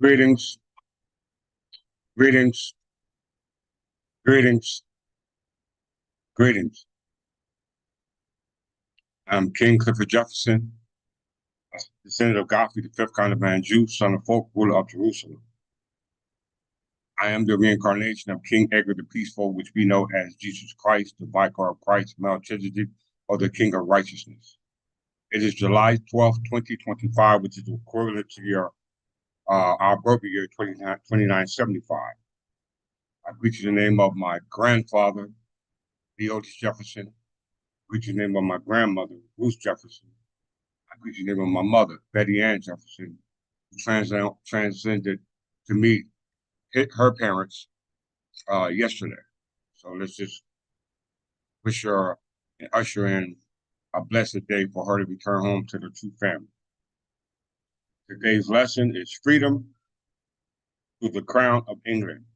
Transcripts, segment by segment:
Greetings, greetings, greetings, greetings. I'm King Clifford Jefferson, descendant of Godfrey, the fifth kind of man, Jew, son of folk, ruler of Jerusalem. I am the reincarnation of King Edgar the Peaceful, which we know as Jesus Christ, the Vicar of Christ, Melchizedek, or the King of Righteousness. It is July 12th, 2025, which is equivalent to our birth year, 2975. I greet you in the name of my grandfather, Otis Jefferson. I greet you in the name of my grandmother, Ruth Jefferson. I greet you in the name of my mother, Betty Ann Jefferson, who transcended to meet her parents yesterday. So let's just wish her and usher in a blessed day for her to return home to the true family. Today's lesson is freedom through the crown of England,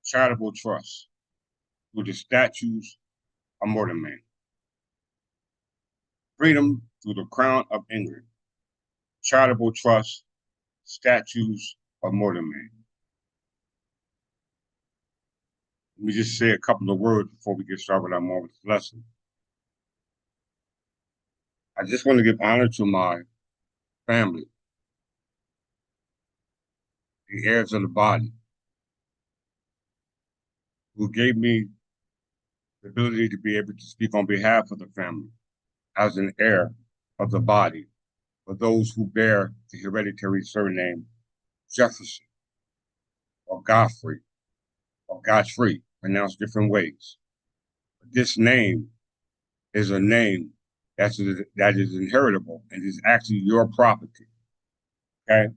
charitable trust through the statutes of Mortmain. Freedom through the crown of England, charitable trust, statutes of Mortmain. Let me just say a couple of words before we get started with our marvelous lesson. I just want to give honor to my family, the heirs of the body, who gave me the ability to be able to speak on behalf of the family as an heir of the body for those who bear the hereditary surname Jefferson or Godfrey or Godfrey, pronounced different ways. But this name is a name that is inheritable and is actually your property. Okay?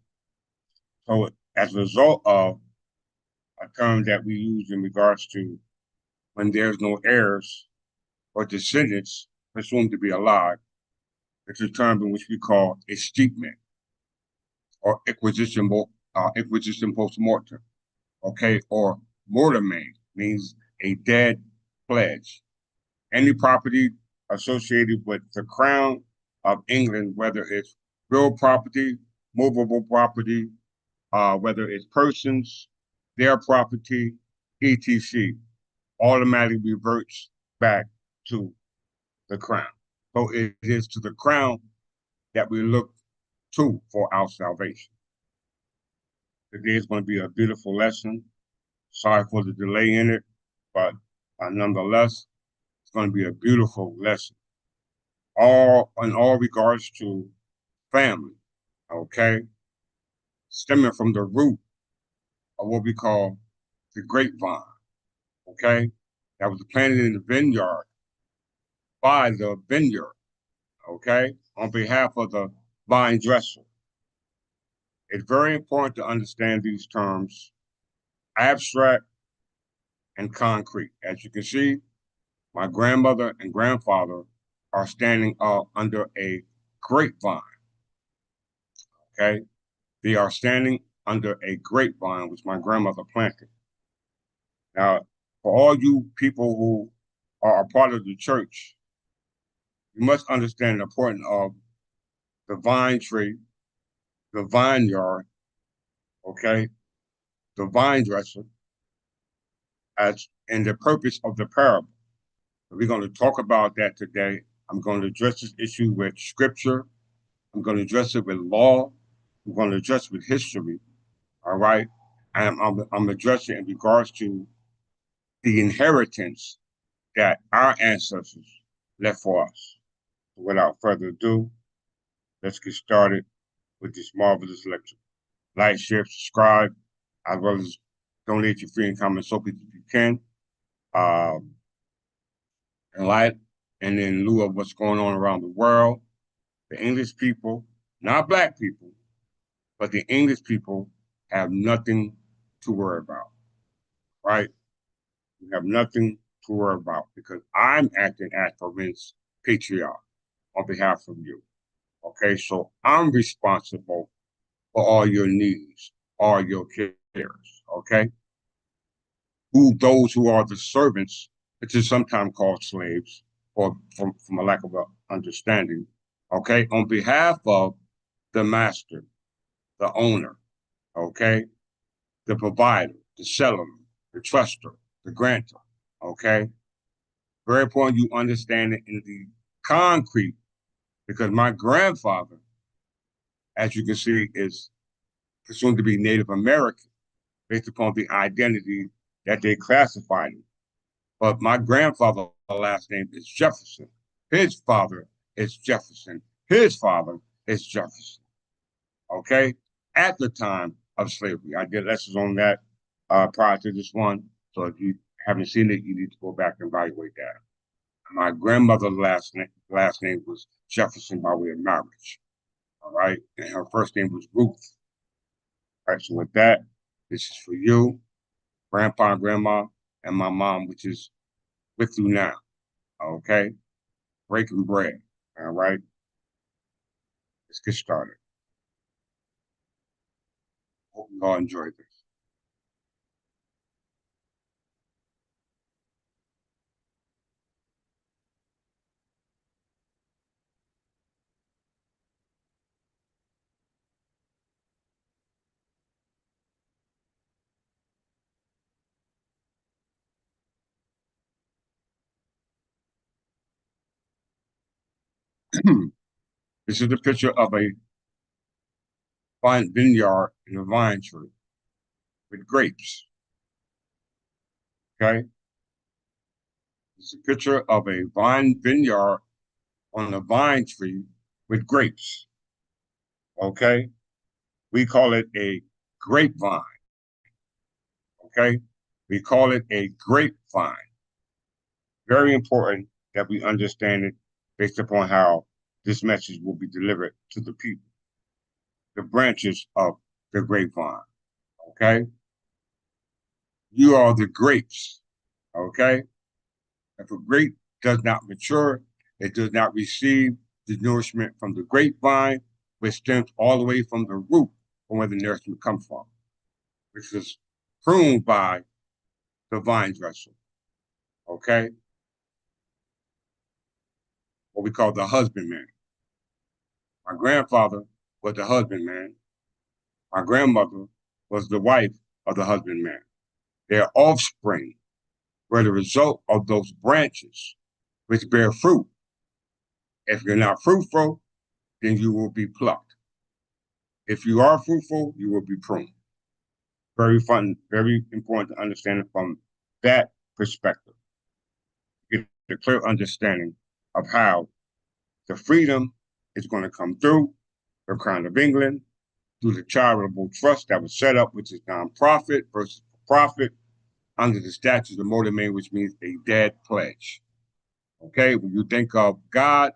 So as a result of a term that we use in regards to when there's no heirs or descendants presumed to be alive, it's a term in which we call escheatment or acquisition post-mortem, okay? Or mortmain means a dead pledge. Any property associated with the crown of England, whether it's real property, movable property, whether it's persons, their property, etc., automatically reverts back to the crown. So it is to the crown that we look to for our salvation. Today is going to be a beautiful lesson. Sorry for the delay in it, but nonetheless, it's going to be a beautiful lesson. All in all regards to family, okay? Stemming from the root of what we call the grapevine, okay? That was planted in the vineyard by the vineyard, okay? On behalf of the vine dresser. It's very important to understand these terms, abstract and concrete. As you can see, my grandmother and grandfather are standing up under a grapevine, okay? They are standing under a grapevine, which my grandmother planted. Now, for all you people who are a part of the church, you must understand the importance of the vine tree, the vineyard, okay, the vine dresser, as and the purpose of the parable. We're going to talk about that today. I'm going to address this issue with scripture. I'm going to address it with law. I'm going to address it with history. All right. And I'm addressing in regards to the inheritance that our ancestors left for us. So without further ado, let's get started with this marvelous lecture. Like, share, subscribe, as well as donate your free and common soap if you can. And light, and in lieu of what's going on around the world, the English people, not black people, but the English people have nothing to worry about, right? We have nothing to worry about because I'm acting as Prince Patriarch on behalf of you. Okay, so I'm responsible for all your needs, all your cares, okay? Those who are the servants, which is sometimes called slaves, or from a lack of understanding, okay? On behalf of the master, the owner, okay? The provider, the settler, the truster, the grantor, okay? Very important you understand it in the concrete, because my grandfather, as you can see, is presumed to be Native American based upon the identity that they classified him. But my grandfather's last name is Jefferson. His father is Jefferson. His father is Jefferson. Okay? At the time of slavery. I did lessons on that prior to this one. So if you haven't seen it, you need to go back and evaluate that. My grandmother's last name was Jefferson by way of marriage. All right. And her first name was Ruth. All right. So with that, this is for you, grandpa and grandma, and my mom, which is with you now. Okay. Breaking bread. All right. Let's get started. Hope you all enjoyed this. This is a picture of a fine vineyard and a vine tree with grapes. Okay. It's a picture of a vine vineyard on a vine tree with grapes. Okay. We call it a grapevine. Okay. We call it a grapevine. Very important that we understand it based upon how this message will be delivered to the people. The branches of the grapevine. Okay. You are the grapes. Okay. If a grape does not mature, it does not receive the nourishment from the grapevine, which stems all the way from the root from where the nourishment comes from, which is pruned by the vine dresser. Okay? What we call the husbandman. My grandfather was the husbandman. My grandmother was the wife of the husbandman. Their offspring were the result of those branches which bear fruit. If you're not fruitful, then you will be plucked. If you are fruitful, you will be pruned. Very fun, very important to understand it from that perspective. Get a clear understanding of how the freedom is going to come through the Crown of England, through the charitable trust that was set up, which is nonprofit versus profit, under the statute of Mortmain, which means a dead pledge. Okay, when you think of God,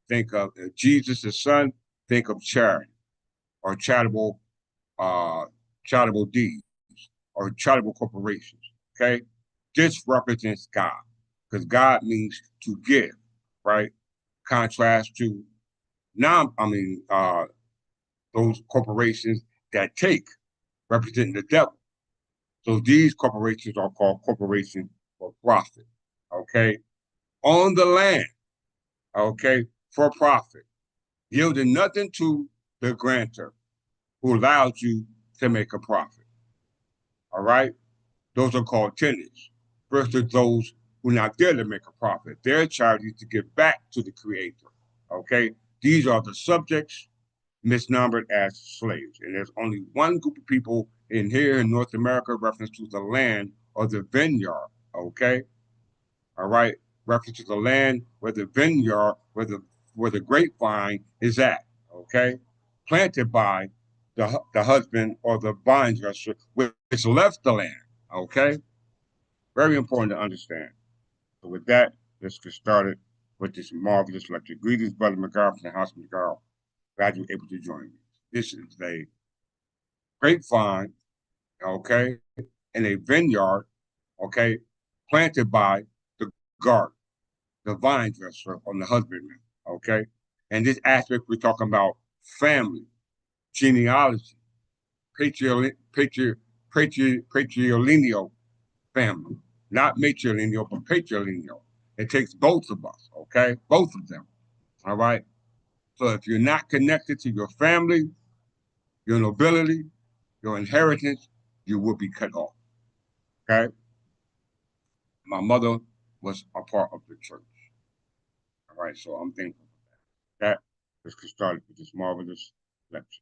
think of Jesus, the Son, think of charity or charitable deeds or charitable corporations. Okay, this represents God because God means to give, right? Contrast to those corporations that take, representing the devil. So these corporations are called corporations for profit. Okay, on the land. Okay, for profit, yielding nothing to the grantor who allows you to make a profit. All right, those are called tenants versus those who are not there to make a profit. Their charity is to give back to the creator. Okay, these are the subjects misnumbered as slaves. And there's only one group of people in here in North America reference to the land or the vineyard. Okay, all right, reference to the land where the vineyard, where the grapevine is at. Okay, planted by the husband or the vine dresser, which left the land. Okay, very important to understand. So with that, let's get started with this marvelous lecture. Greetings, Brother McGarvey and House McGarvey. Glad you're able to join me. This is a grapevine, okay, in a vineyard, okay, planted by the garden, the vine dresser, on the husbandman, okay? And this aspect, we're talking about family, genealogy, patrilineal family, not matrilineal, but patrilineal. It takes both of us, okay? Both of them, all right? So if you're not connected to your family, your nobility, your inheritance, you will be cut off. Okay? My mother was a part of the church. All right, so I'm thankful for that. Let's get started with this marvelous lecture.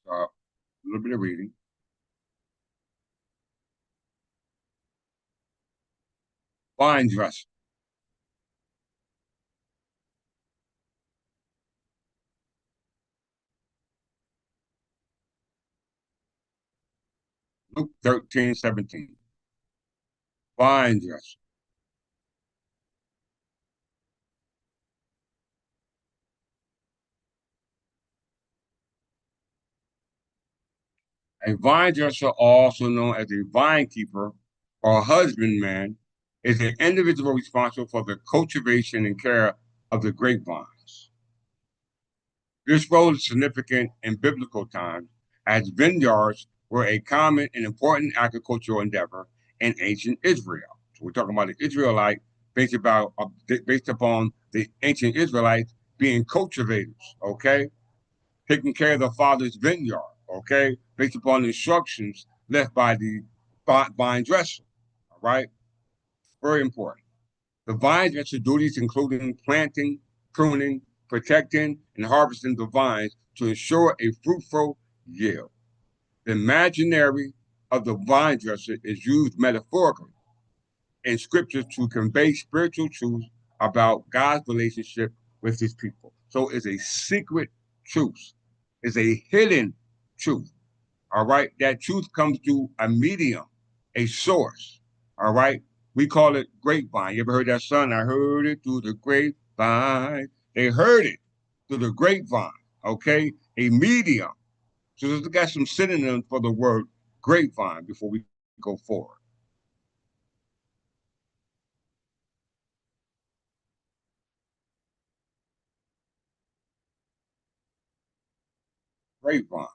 A little bit of reading. Vine dresser. Luke 13:17. Vine dresser. A vine dresser, also known as a vine keeper or husbandman, is an individual responsible for the cultivation and care of the grapevines. This role is significant in biblical times, as vineyards were a common and important agricultural endeavor in ancient Israel. So we're talking about the Israelite based upon the ancient Israelites being cultivators, okay? Taking care of the father's vineyard, okay? Based upon the instructions left by the vine dresser, all right? Very important. The vine dresser duties including planting, pruning, protecting, and harvesting the vines to ensure a fruitful yield. The imaginary of the vine dresser is used metaphorically in scripture to convey spiritual truths about God's relationship with his people. So it's a secret truth, it's a hidden truth. All right. That truth comes through a medium, a source. All right. We call it grapevine. You ever heard that song? I heard it through the grapevine. They heard it through the grapevine. Okay. A medium. So let's look at some synonyms for the word grapevine before we go forward. Grapevine.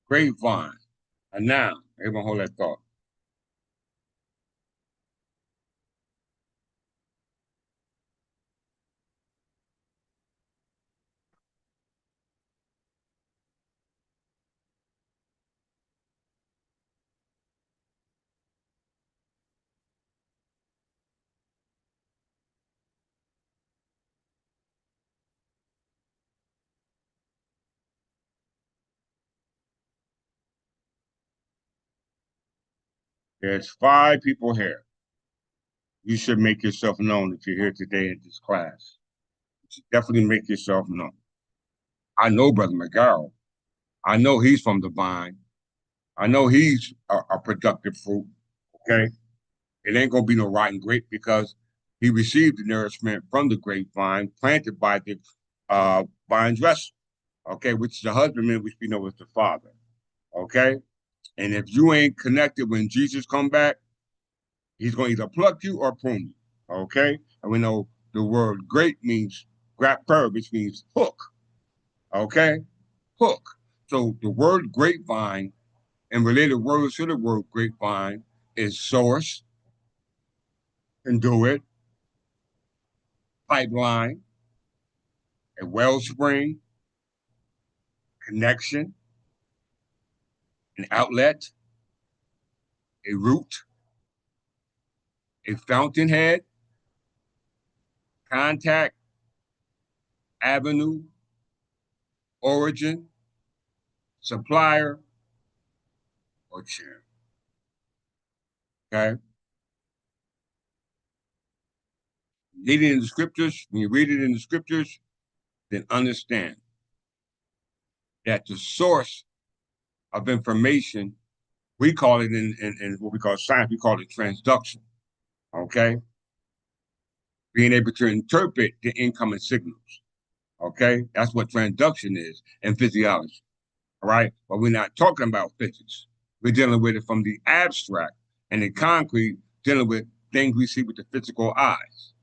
Grapevine. A noun. Everyone hold that thought. There's 5 people here. You should make yourself known if you're here today in this class. You should definitely make yourself known. I know Brother McGarrell. I know he's from the vine. I know he's a productive fruit. Okay. It ain't gonna be no rotten grape because he received the nourishment from the grapevine planted by the vine dresser. Okay, which is the husbandman, which we know is the father. Okay. And if you ain't connected when Jesus come back, he's gonna either pluck you or prune you. Okay. And we know the word grape means grapper, which means hook. Okay. Hook. So the word grapevine and related words to the word grapevine is source, conduit, pipeline, a wellspring, connection, an outlet, a root, a fountainhead, contact, avenue, origin, supplier, or channel. Okay? Read it in the scriptures. When you read it in the scriptures, then understand that the source of information, we call it in what we call science, we call it transduction. Okay? Being able to interpret the incoming signals. Okay, that's what transduction is in physiology. All right, but we're not talking about physics. We're dealing with it from the abstract and the concrete, dealing with things we see with the physical eyes.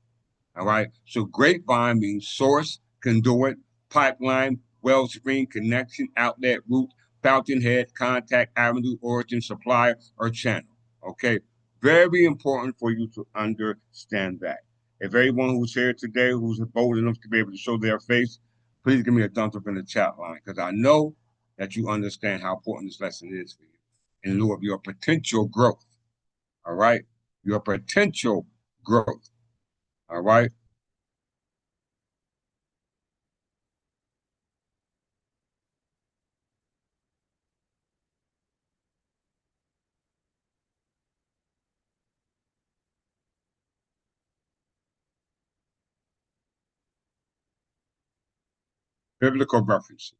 All right. So grapevine means source, conduit, pipeline, wellspring, connection, outlet, route, fountainhead, contact, avenue, origin, supplier, or channel. Okay. Very important for you to understand that. If everyone who's here today, who's bold enough to be able to show their face, please give me a thumbs up in the chat line because I know that you understand how important this lesson is for you in lieu of your potential growth. All right. Your potential growth. All right. Biblical references.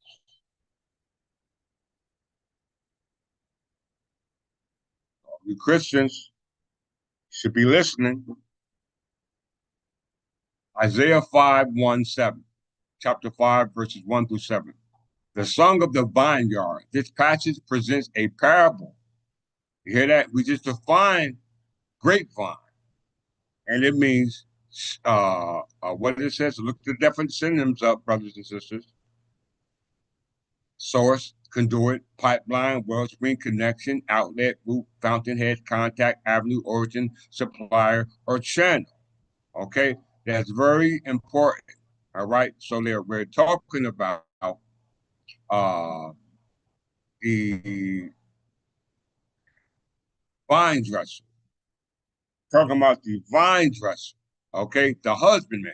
You Christians should be listening. Isaiah 5:1-7, chapter 5, verses 1 through 7. The song of the vineyard. This passage presents a parable. You hear that? We just define grapevine, and it means what it says. Look the different synonyms up, brothers and sisters. Source, conduit, pipeline, wellspring, connection, outlet, route, fountainhead, contact, avenue, origin, supplier, or channel. Okay, that's very important. All right, so we're talking about uh, the vine dresser, talking about the vine dresser. Okay, the husbandman.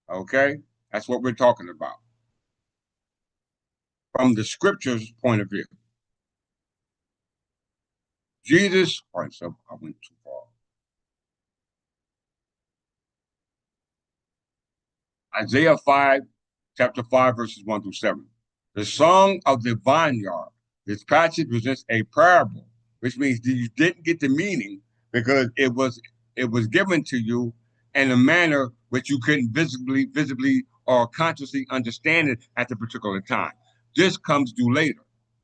Okay, that's what we're talking about from the scriptures point of view. Jesus, all right, so I went too far. Isaiah 5, chapter 5, verses 1 through 7. The song of the vineyard. This passage presents a parable, which means you didn't get the meaning because it was given to you in a manner which you couldn't visibly or consciously understand it at the particular time. This comes due later,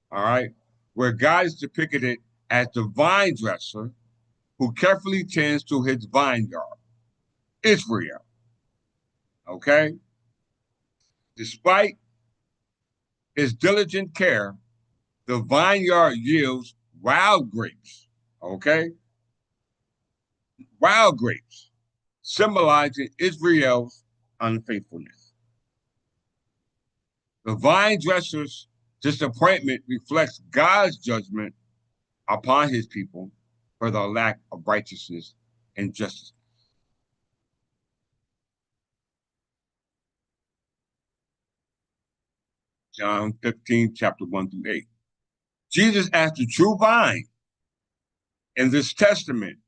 all right, where God is depicted as the vine dresser who carefully tends to his vineyard, Israel, okay? Despite his diligent care, the vineyard yields wild grapes, okay? Wild grapes, symbolizing Israel's unfaithfulness. The vine dresser's disappointment reflects God's judgment upon his people for their lack of righteousness and justice. John 15, chapter 1 through 8. Jesus as the true vine. In this testament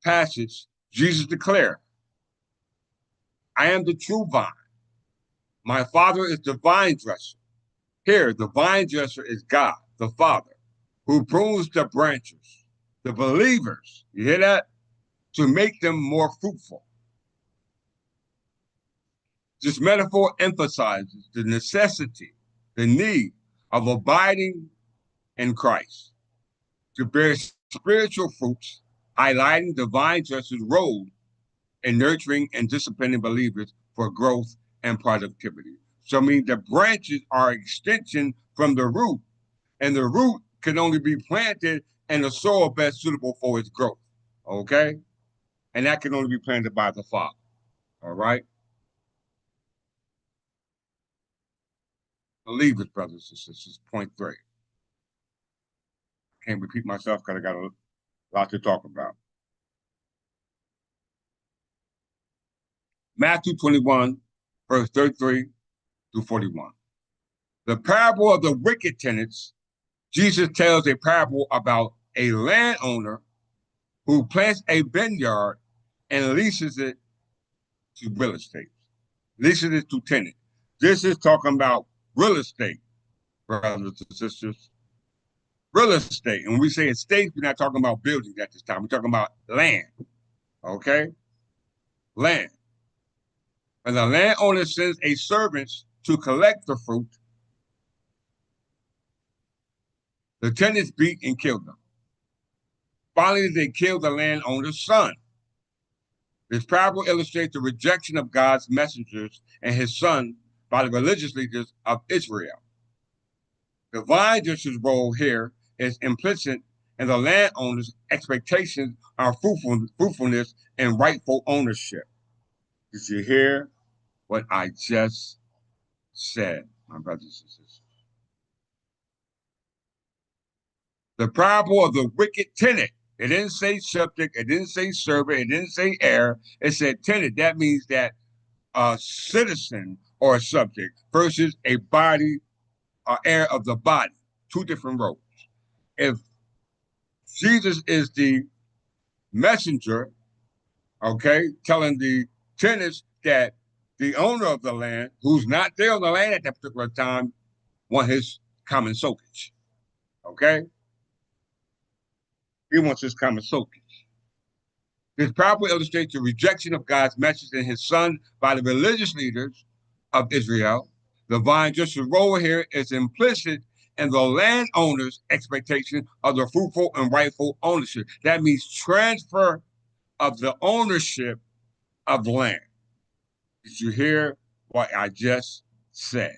passage, Jesus declared, I am the true vine. My Father is the vine dresser. Here, the vine dresser is God, the Father, who prunes the branches, the believers, you hear that? To make them more fruitful. This metaphor emphasizes the necessity, the need of abiding in Christ to bear spiritual fruits, highlighting the vine dresser's role in nurturing and disciplining believers for growth and productivity. So I mean the branches are extension from the root, and the root can only be planted in a soil best suitable for its growth. Okay? And that can only be planted by the Father. All right? Believers, brothers and sisters. Point three. Can't repeat myself because I got a lot to talk about. Matthew 21, verse 33 through 41. The parable of the wicked tenants. Jesus tells a parable about a landowner who plants a vineyard and leases it to real estate, leases it to tenant. This is talking about real estate, brothers and sisters. Real estate. And when we say estate, we're not talking about buildings at this time. We're talking about land. Okay? Land. When the landowner sends a servant to collect the fruit, the tenants beat and killed them. Finally, they killed the landowner's son. This parable illustrates the rejection of God's messengers and his son by the religious leaders of Israel. The vine dresser's role here is implicit in the landowner's expectations of fruitfulness and rightful ownership. Did you hear what I just said, my brothers and sisters? The parable of the wicked tenant. It didn't say subject, it didn't say servant, it didn't say heir. It said tenant. That means that a citizen or a subject versus a body or heir of the body. Two different roles. If Jesus is the messenger, okay, telling the tenants that the owner of the land, who's not there on the land at that particular time, want his common soakage. Okay? He wants his common soakage. This parable illustrates the rejection of God's message and his son by the religious leaders of Israel. The vine dresser's role here is implicit in the landowner's expectation of the fruitful and rightful ownership. That means transfer of the ownership of the land. Did you hear what I just said?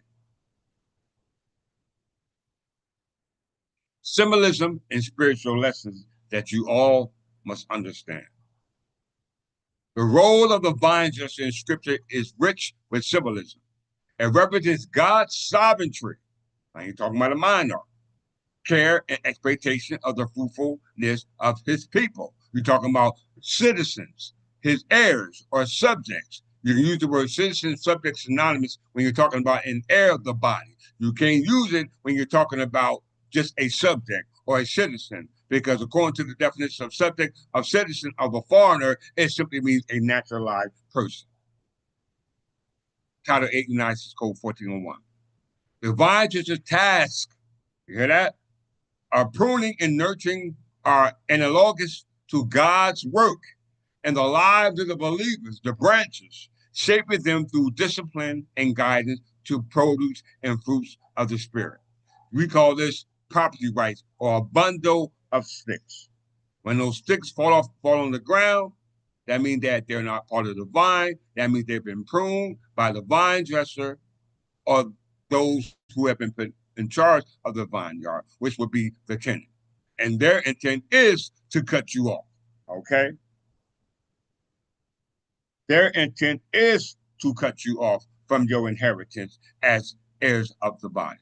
Symbolism and spiritual lessons that you all must understand. The role of the vine dresser in scripture is rich with symbolism. It represents God's sovereignty. I ain't talking about a minor. Care and expectation of the fruitfulness of his people. You're talking about citizens, his heirs or subjects. You can use the word citizen, subject synonymous when you're talking about an heir of the body. You can't use it when you're talking about just a subject or a citizen, because according to the definition of subject, of citizen, of a foreigner, it simply means a naturalized person. Title 8 United States Code 1401. The vine dresser's task, you hear that? Are pruning and nurturing are analogous to God's work and the lives of the believers, the branches, shaping them through discipline and guidance to produce and fruits of the Spirit. We call this property rights or a bundle of sticks. When those sticks fall on the ground, that means that they're not part of the vine. That means they've been pruned by the vine dresser or those who have been put in charge of the vineyard, which would be the tenant. And their intent is to cut you off. Okay? Their intent is to cut you off from your inheritance as heirs of the body.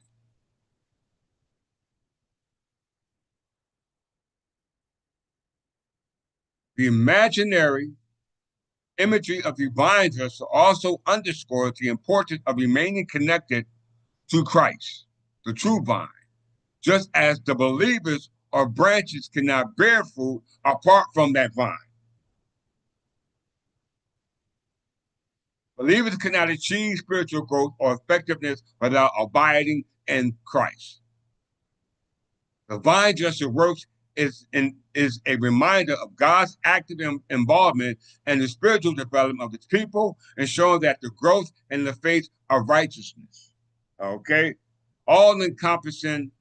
The imaginary imagery of the vine dresser also underscores the importance of remaining connected to Christ, the true vine, just as the believers or branches cannot bear fruit apart from that vine. Believers cannot achieve spiritual growth or effectiveness without abiding in Christ. The vine dresser works is a reminder of God's active involvement in the spiritual development of his people, and showing that the growth in the faith of righteousness. Okay? All encompassing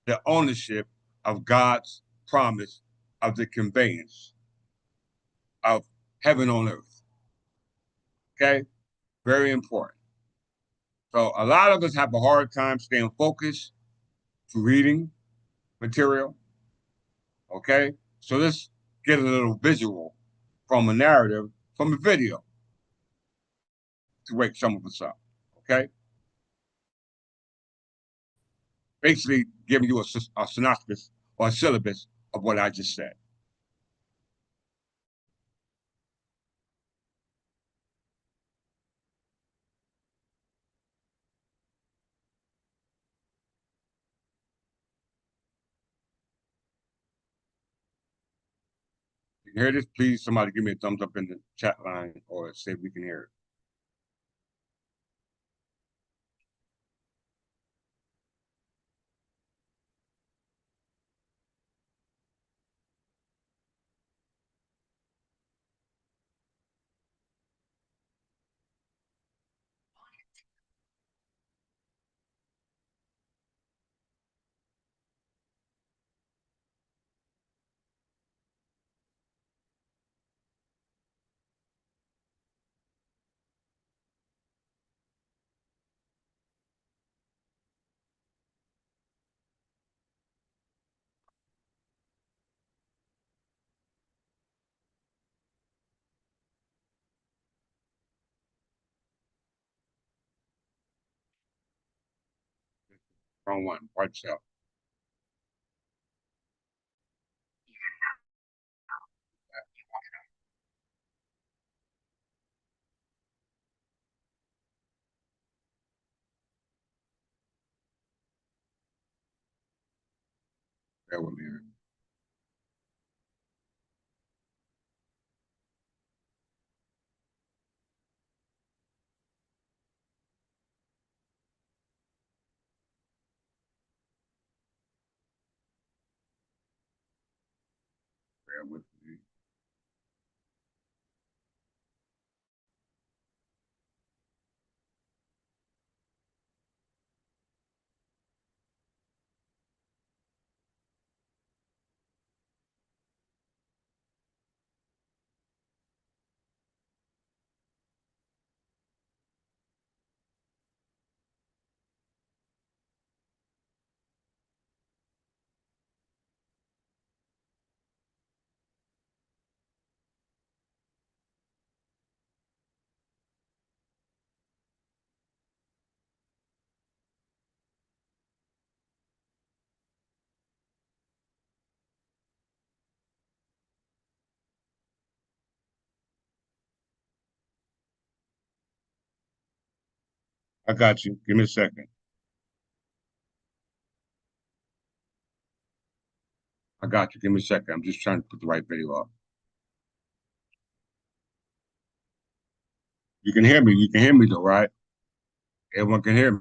the ownership of God's promise of the conveyance of heaven on earth. Okay? Very important. So a lot of us have a hard time staying focused to reading material. Okay? So let's get a little visual from a narrative, from a video to wake some of us up. Okay? Basically giving you a synopsis or a syllabus of what I just said. If you hear this, please somebody give me a thumbs up in the chat line or say we can hear it. Wrong one. White cell. Bear with me. Bear with me. I got you. Give me a second. I got you. Give me a second. I'm just trying to put the right video up. You can hear me. You can hear me though, right? Everyone can hear me.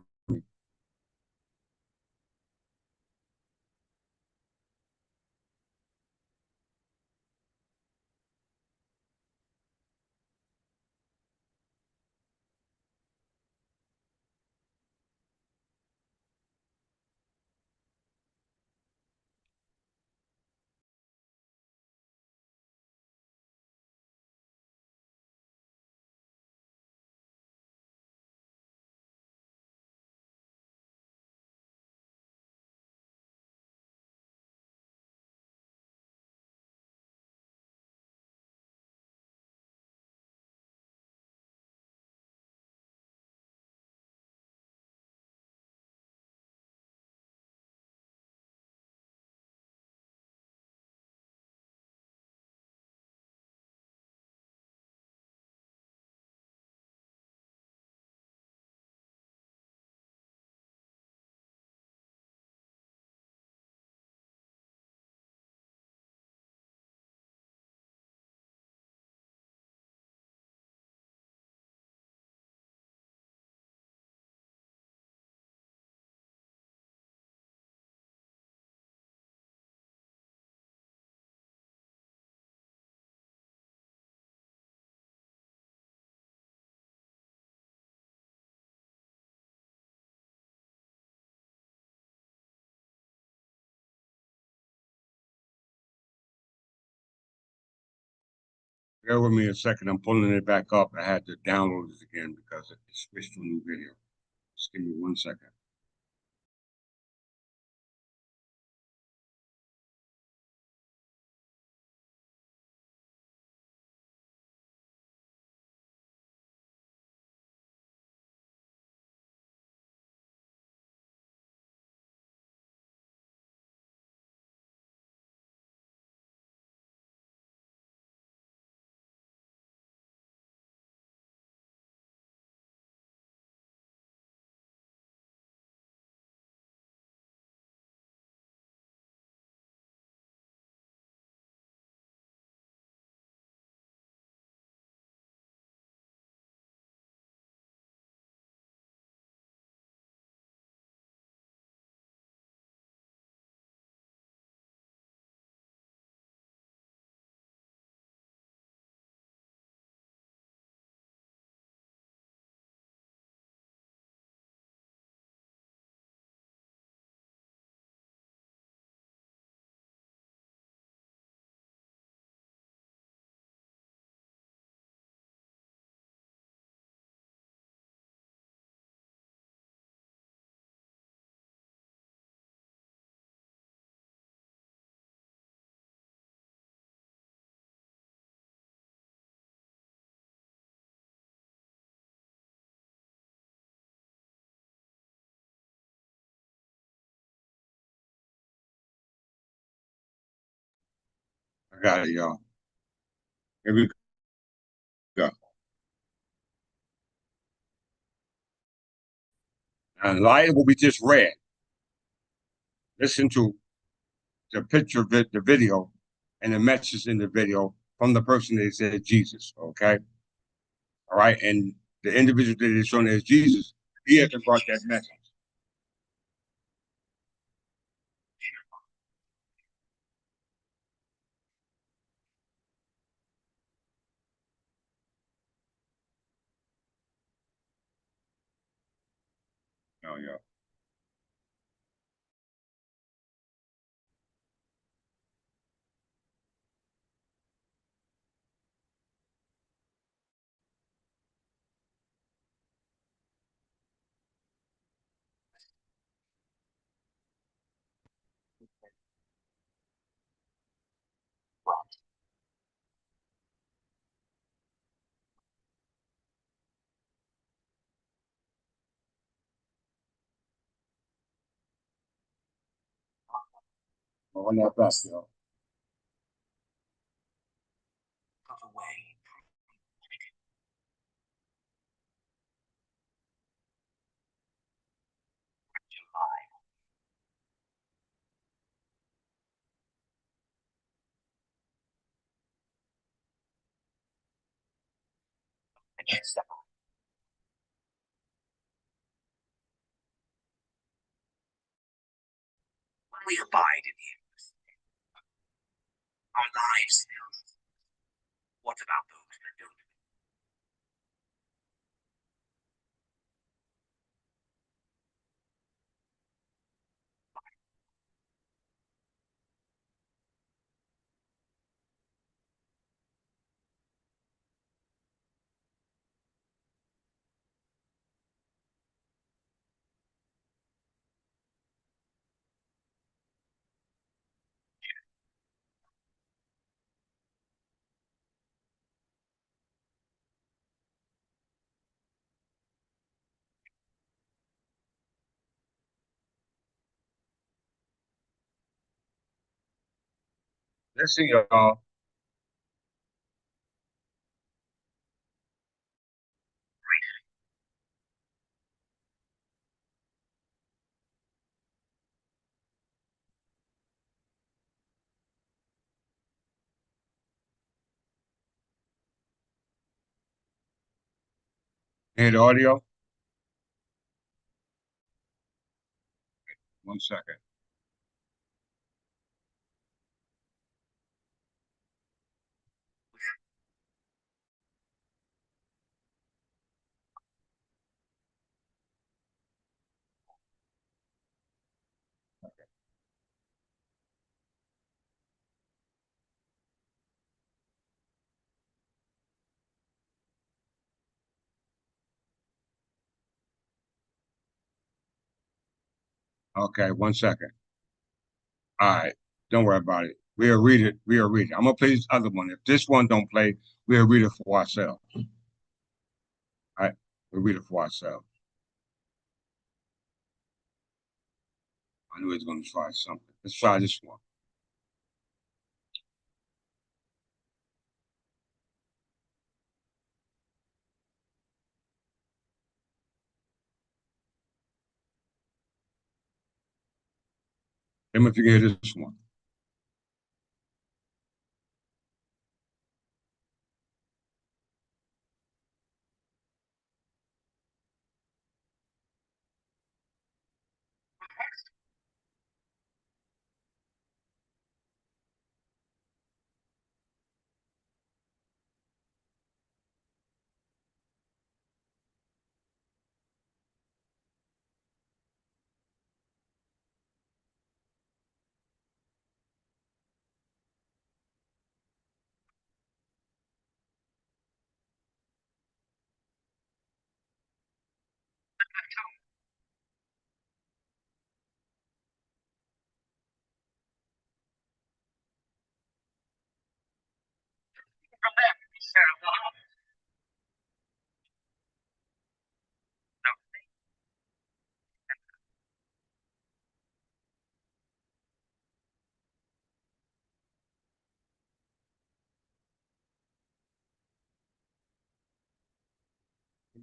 Bear with me a second. I'm pulling it back up. I had to download it again because it switched to a new video. Just give me 1 second. I got it, y'all. Here we go. And in light of what we just read, listen to the picture, the video, and the message in the video from the person that said Jesus. Okay, all right, and the individual that is shown as Jesus, he hasn't brought that message. No, yeah. On that back, yo. Listen, y'all. Hear the audio? 1 second. Okay, 1 second. All right. Don't worry about it. We'll read it. We'll read it. I'm gonna play this other one. If this one don't play, we'll read it for ourselves. All right. We'll read it for ourselves. I knew he was gonna try something. Let's try this one. Let me if you can hear this one.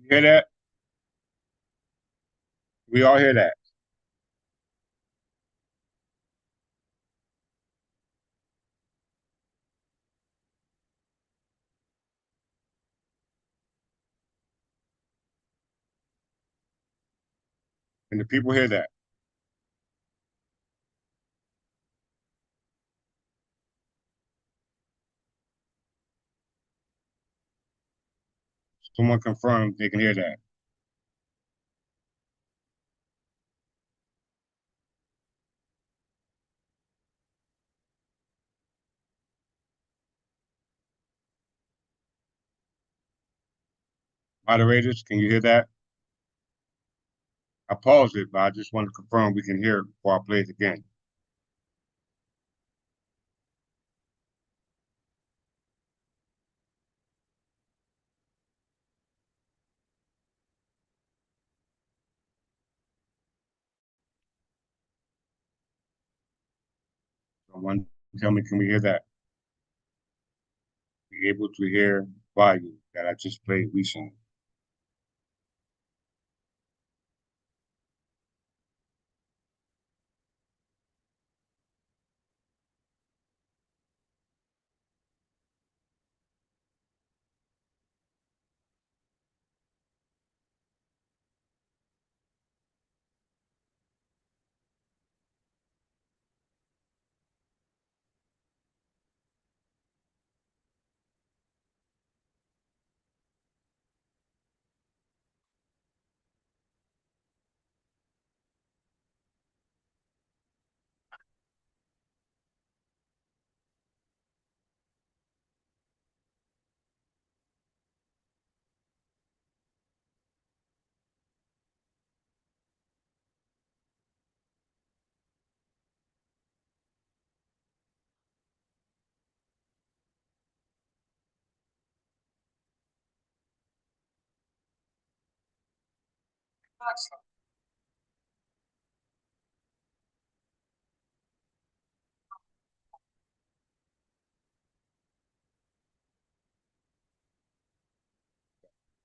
You hear that? We all hear that. And the people hear that. Someone confirm they can hear that. Moderators, can you hear that? I paused it, but I just want to confirm we can hear it before I play it again. Someone tell me, can we hear that? Be able to hear volume that I just played recently.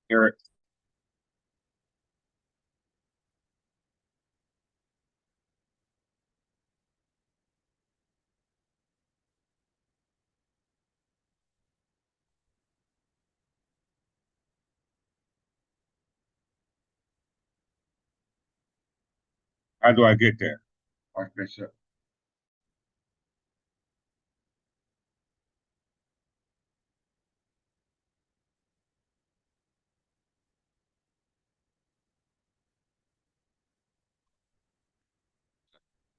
Hear it. How do I get there? Archbishop.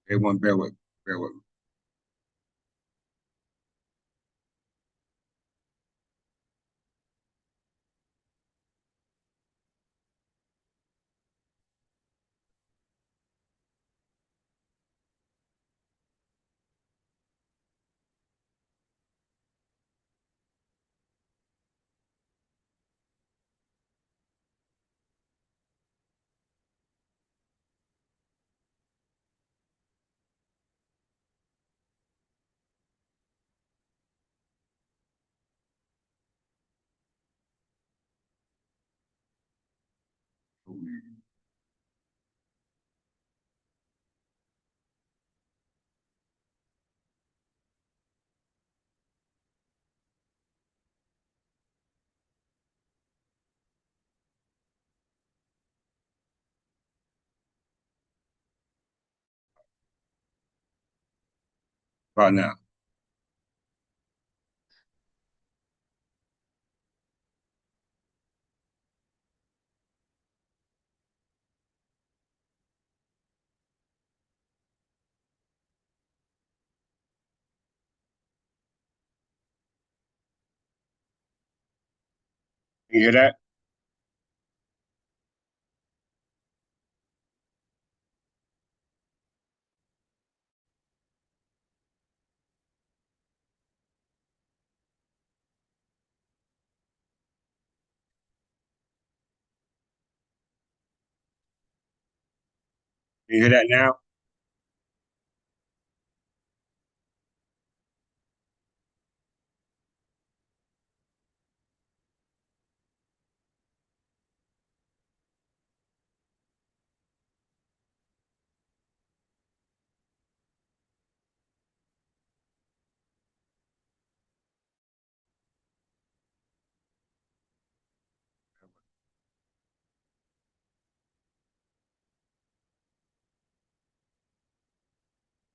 Everyone bear with me. Bear with me. Right now. You hear that? You hear that now?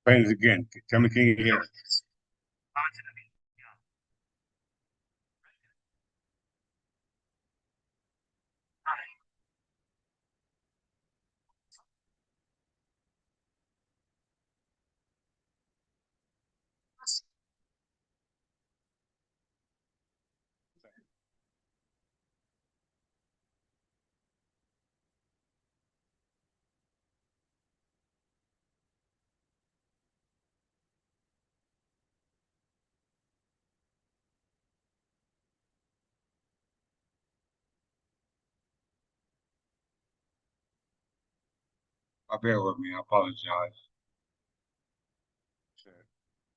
Play it again. Tell me, can you hear? Bear with me. I apologize.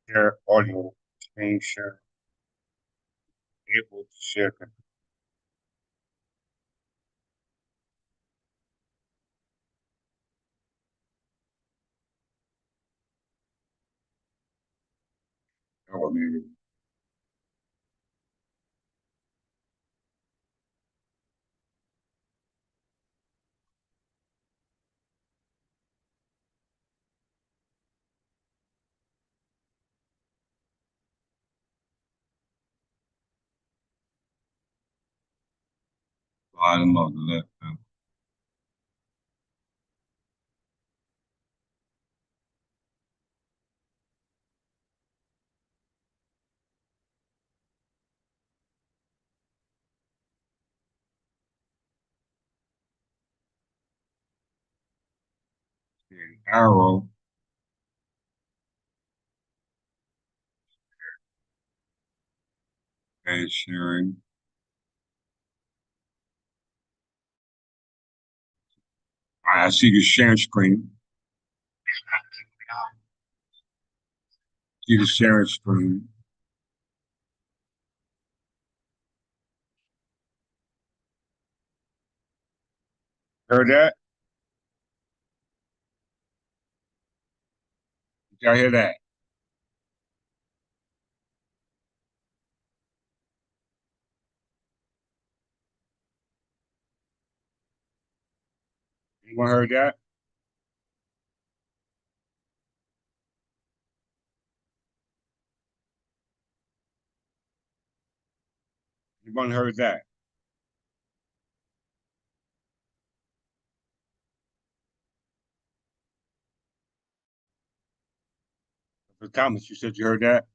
Share audio. Screen share. Able to share. Bear with me. Bottom of the left. Arrow. And sharing. All right, I see the sharing screen. See the sharing screen. Heard that? Did y'all hear that? Anyone heard that? Anyone heard that? The comments, you said you heard that?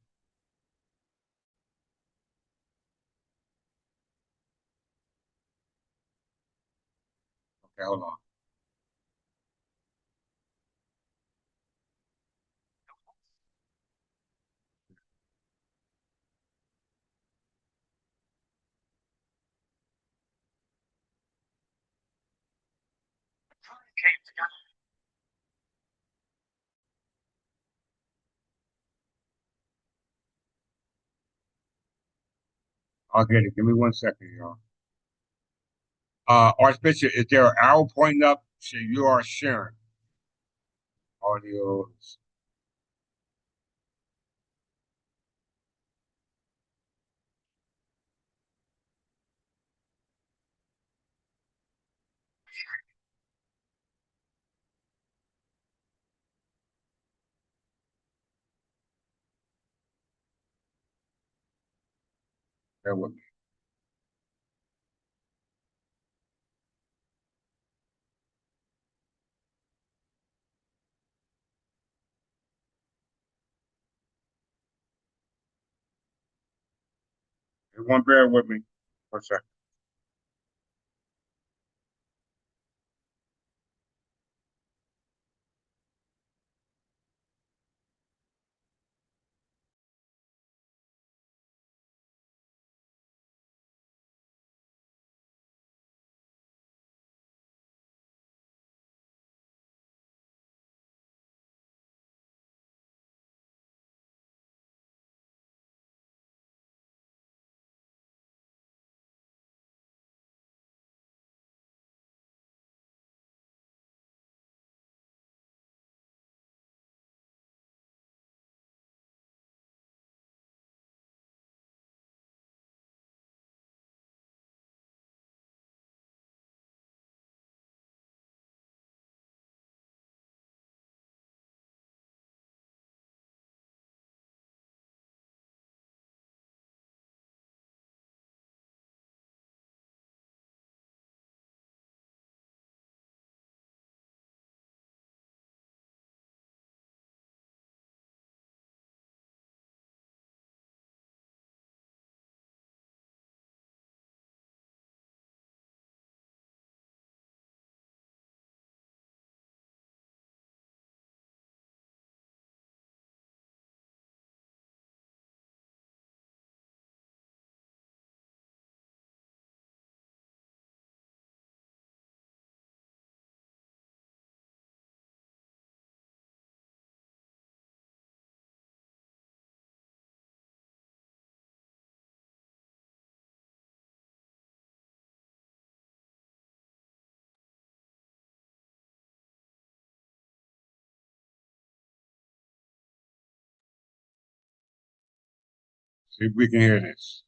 Okay, hold on. I'll get it. Give me 1 second, y'all. Archbishop, is there an arrow pointing up? So you are sharing audios. Bear with me. Everyone, bear with me for a second. See if we can hear this.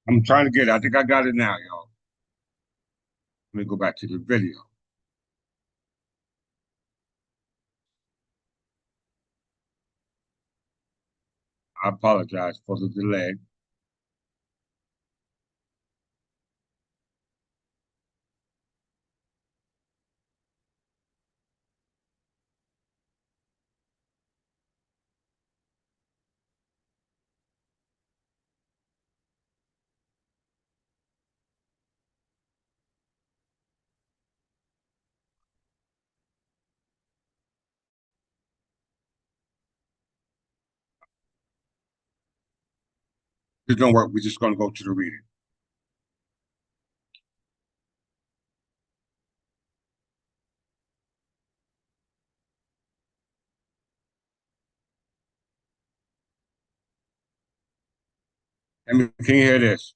I'm trying to get it. I think I got it now, y'all. Let me go back to the video. I apologize for the delay. This don't work. We're just going to go to the reading. Can you hear this?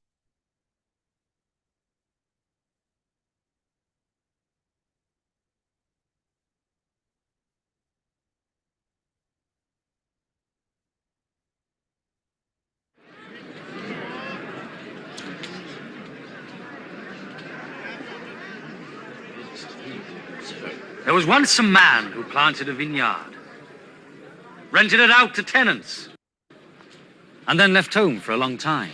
There was once a man who planted a vineyard, rented it out to tenants, and then left home for a long time.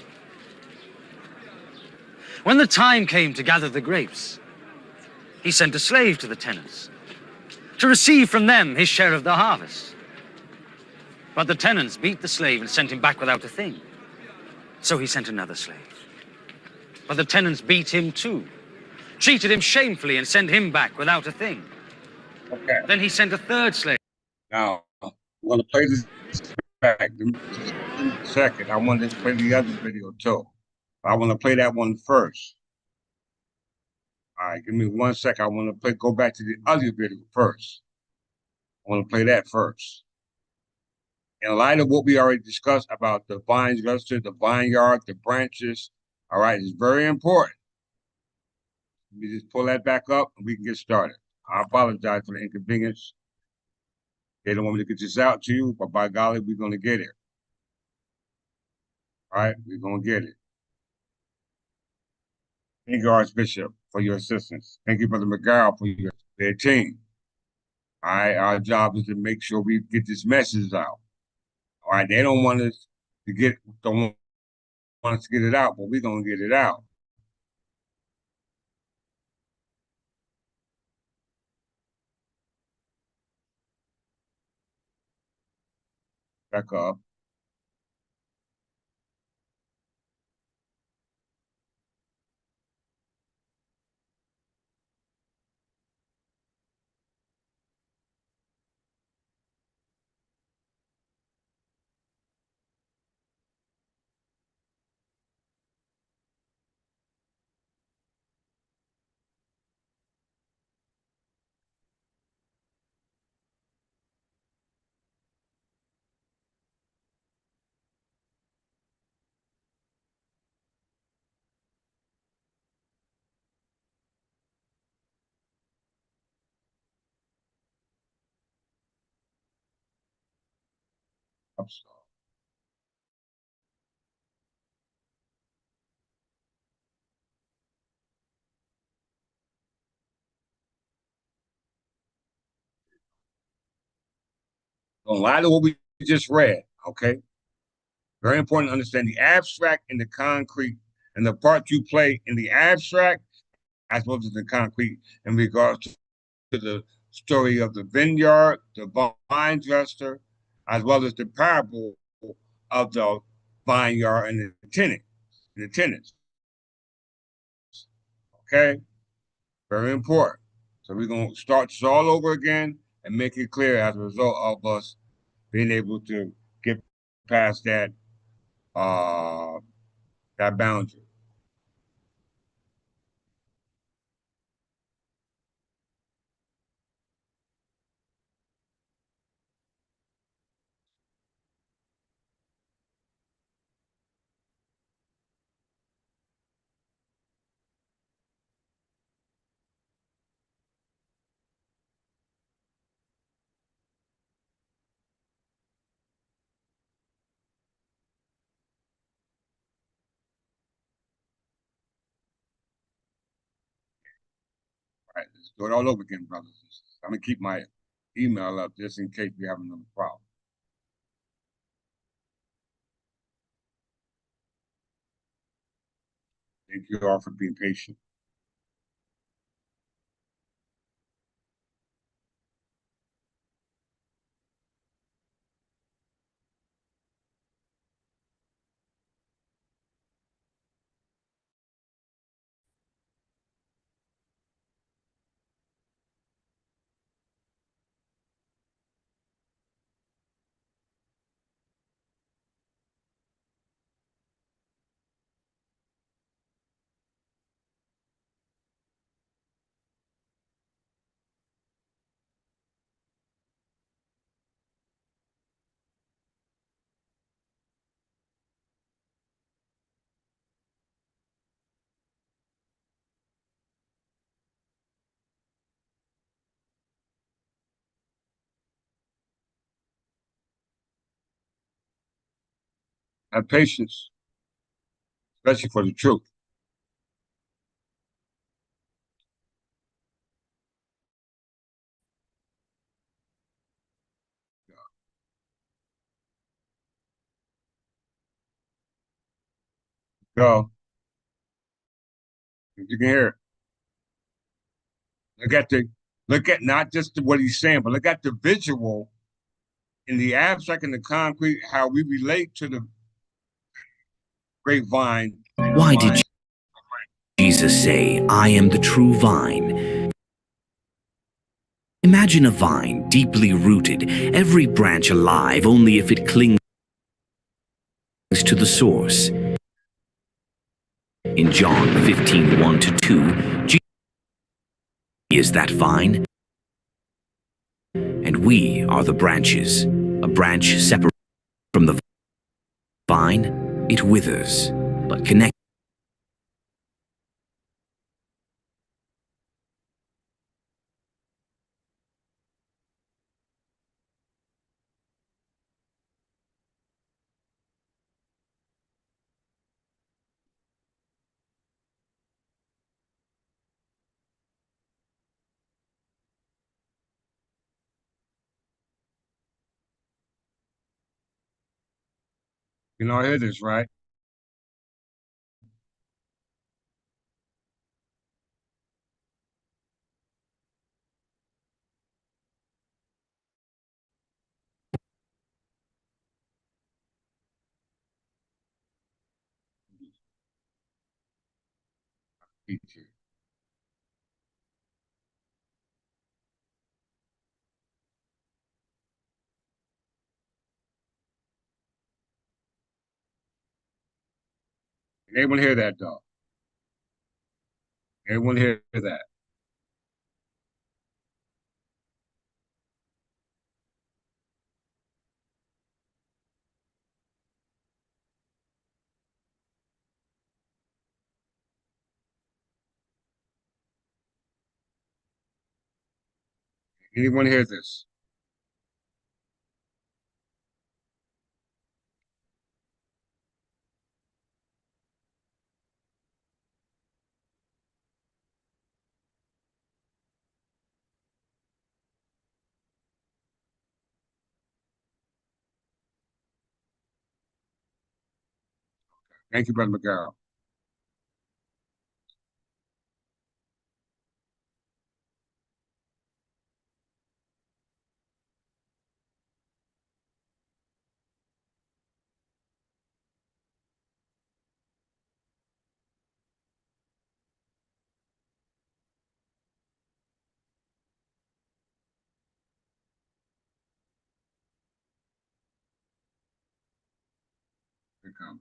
When the time came to gather the grapes, he sent a slave to the tenants to receive from them his share of the harvest. But the tenants beat the slave and sent him back without a thing. So he sent another slave. But the tenants beat him too, treated him shamefully and sent him back without a thing. Okay. Then he sent a third slave. Now, I'm going to play this back. Just in a second. I want to play the other video too. I want to play that one first. All right, give me 1 second. I want to go back to the other video first. I want to play that first. In light of what we already discussed about the vine cluster, the vineyard, the branches, all right, it's very important. Let me just pull that back up and we can get started. I apologize for the inconvenience. They don't want me to get this out to you, but by golly, we're going to get it. All right, we're going to get it. Thank you, Archbishop, for your assistance. Thank you, Brother McGarrell, for their team. All right, our job is to make sure we get this message out. All right, they don't want us to don't want us to get it out, but we're going to get it out. Back up. I'm sorry. A lot of what we just read, okay? Very important to understand the abstract and the concrete and the part you play in the abstract as well as the concrete in regards to the story of the vineyard, the vine dresser, as well as the parable of the vineyard and the tenants. Okay, very important. So we're gonna start this all over again and make it clear as a result of us being able to get past uh that boundary. All right, let's do it all over again, brothers and sisters. I'm gonna keep my email up just in case we have another problem. Thank you all for being patient. Have patience, especially for the truth. Go. You can hear it. Look at the look at not just what he's saying, but look at the visual in the abstract and the concrete, how we relate to the grapevine. Why did Jesus say, I am the true vine? Imagine a vine deeply rooted, every branch alive only if it clings to the source. In John 15:1-2, Jesus is that vine, and we are the branches. A branch separate from the vine, it withers, but connected. You know, hear this, right? Teacher. Anyone hear that, dog? Anyone hear that? Anyone hear this? Thank you, Brother McGarrett.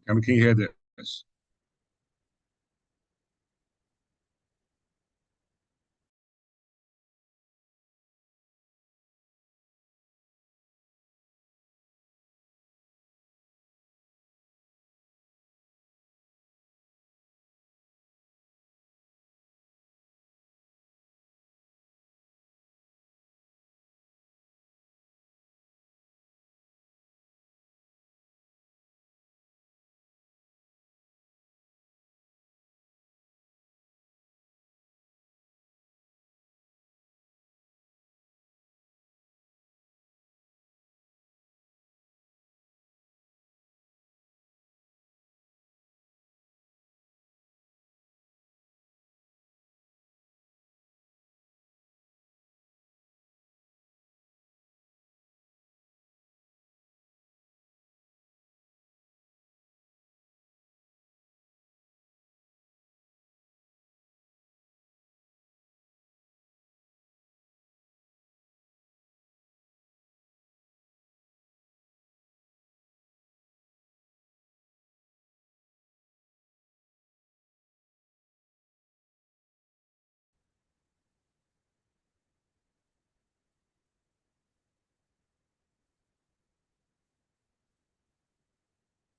Can you hear this?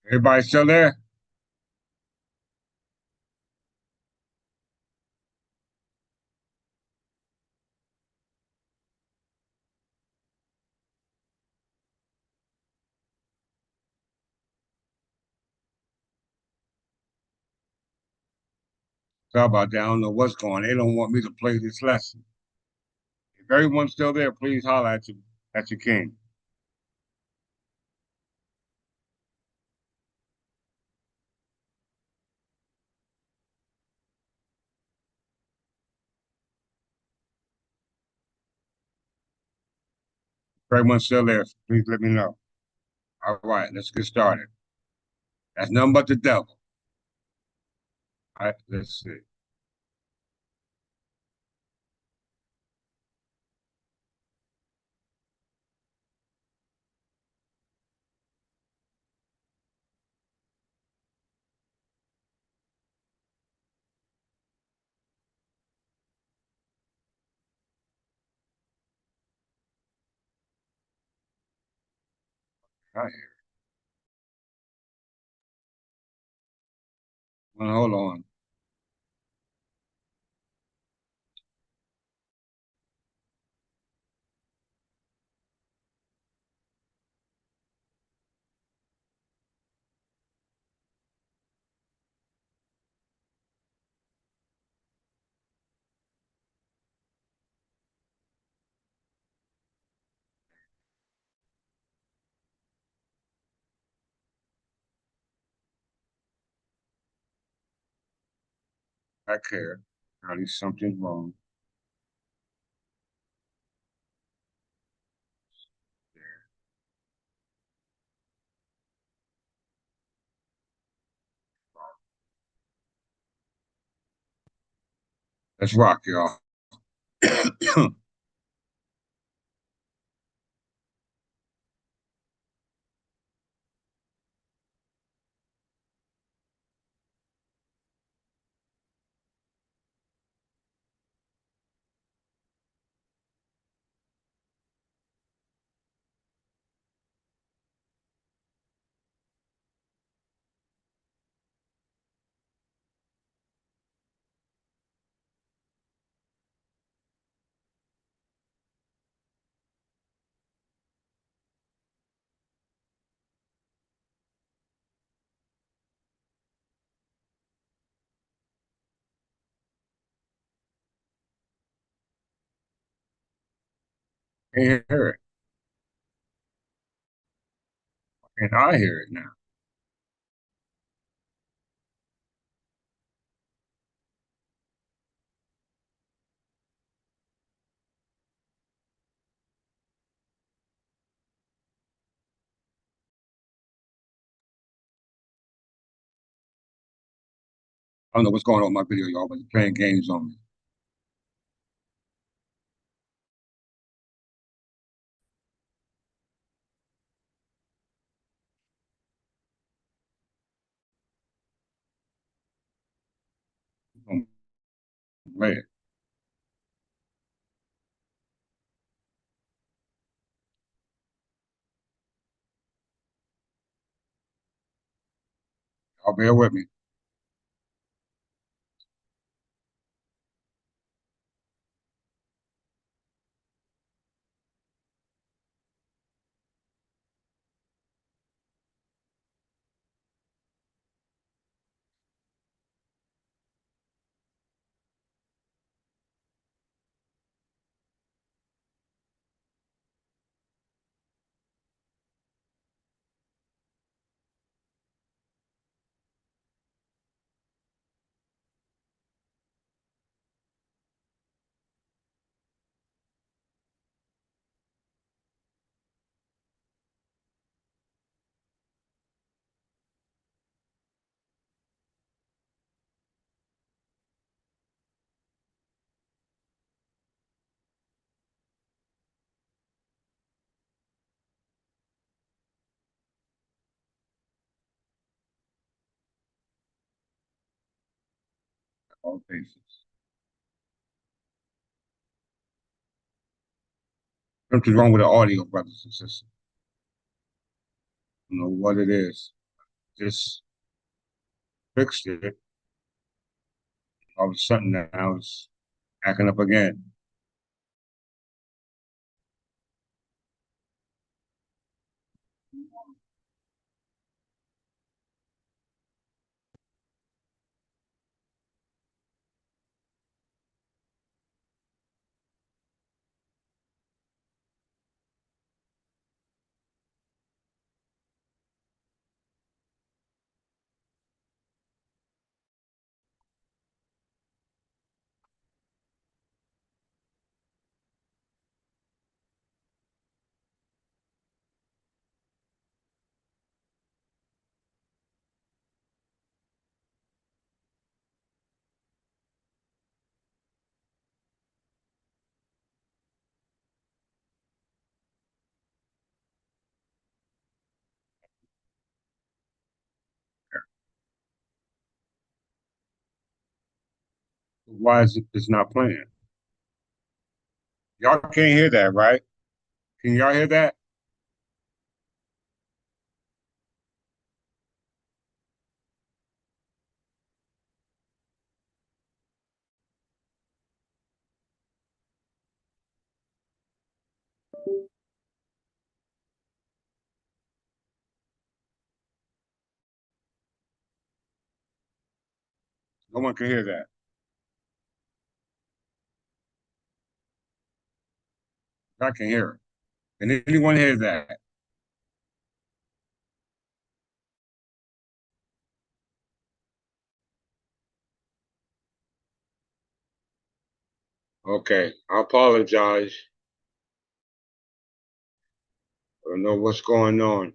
Everybody still there? Sorry about that. I don't know what's going on. They don't want me to play this lesson. If everyone's still there, please holler at your king. If everyone's still there, please let me know. All right, let's get started. That's nothing but the devil. All right, let's see. All right, well, hold on. Back here. Apparently something's wrong. Let's rock, y'all. Can't hear it. And I hear it now. I don't know what's going on with my video, y'all, but it's playing games on me. Play it. Y'all bear with me. All cases. Something's wrong with the audio, brothers and sisters. I don't know what it is. Just fixed it. All of a sudden now it's acting up again. Why is it's not playing? Y'all can't hear that, right? Can y'all hear that? No one can hear that. I can hear it. Can anyone hear that? Okay, I apologize. I don't know what's going on,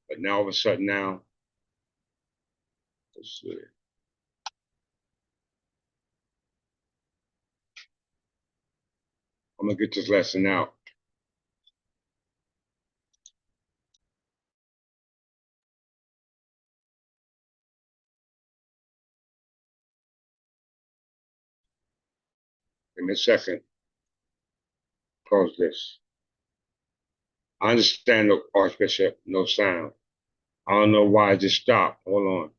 but now all of a sudden now, let's see. I'm gonna get this lesson out. Give me a second. Close this. I understand the Archbishop, no sound. I don't know why it just stopped. Hold on.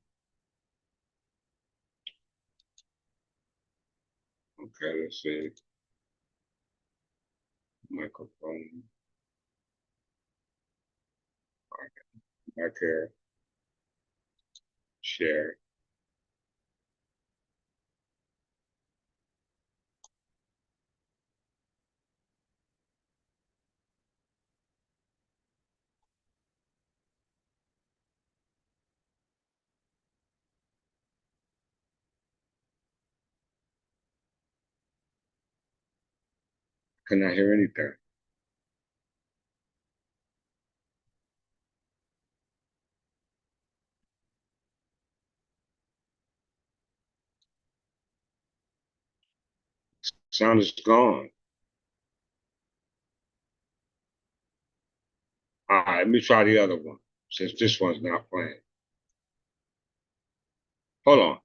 Okay, let's see. Microphone. Back here. Share. Cannot hear anything. Sound is gone. All right, let me try the other one since this one's not playing. Hold on.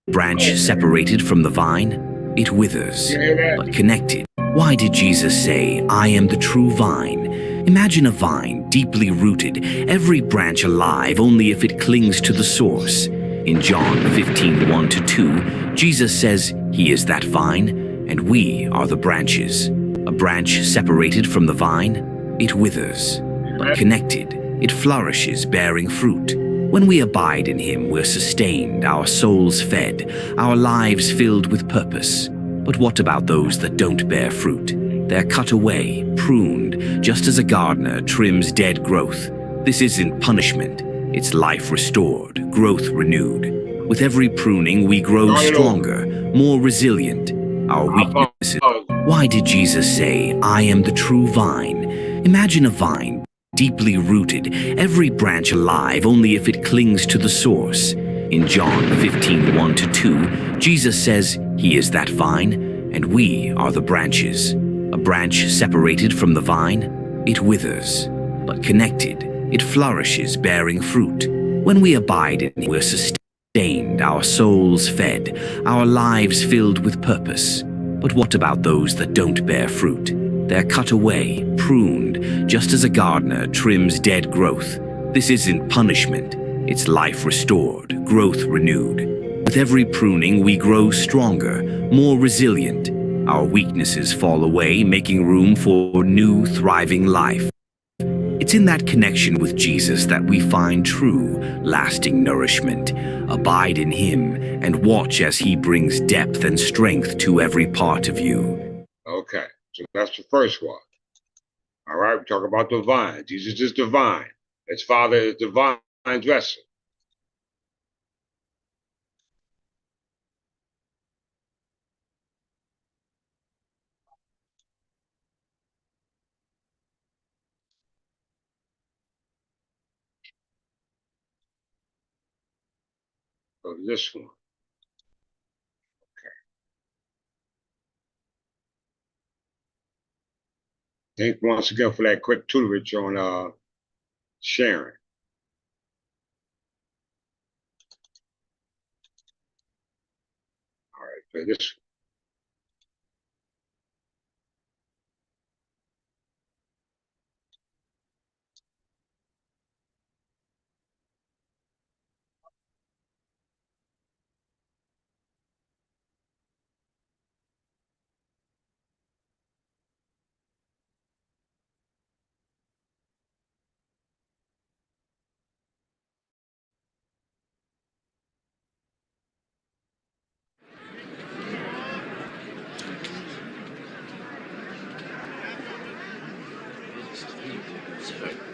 Branch separated from the vine, it withers, You hear that? but connected. Why did Jesus say, I am the true vine? Imagine a vine deeply rooted, every branch alive only if it clings to the source. In John 15:1-2, Jesus says he is that vine, and we are the branches. A branch separated from the vine, it withers, but connected, it flourishes, bearing fruit. When we abide in him, we're sustained, our souls fed, our lives filled with purpose. But what about those that don't bear fruit? They're cut away, pruned, just as a gardener trims dead growth. This isn't punishment, it's life restored, growth renewed. With every pruning, we grow stronger, more resilient. Our weaknesses. Why did Jesus say, I am the true vine? Imagine a vine deeply rooted, every branch alive only if it clings to the source. In John 15:1-2, Jesus says he is that vine, and we are the branches. A branch separated from the vine, it withers, but connected, it flourishes, bearing fruit. When we abide in him, we're sustained, our souls fed, our lives filled with purpose. But what about those that don't bear fruit? They're cut away, pruned, just as a gardener trims dead growth. This isn't punishment, it's life restored, growth renewed. With every pruning, we grow stronger, more resilient. Our weaknesses fall away, making room for new, thriving life. It's in that connection with Jesus that we find true, lasting nourishment. Abide in him and watch as he brings depth and strength to every part of you. Okay, so that's the first one. All right, we talk about the vine. Jesus is the vine. His Father is the vine dresser. Go to this one. Thank you once again for that quick tutorage on sharing. All right, so this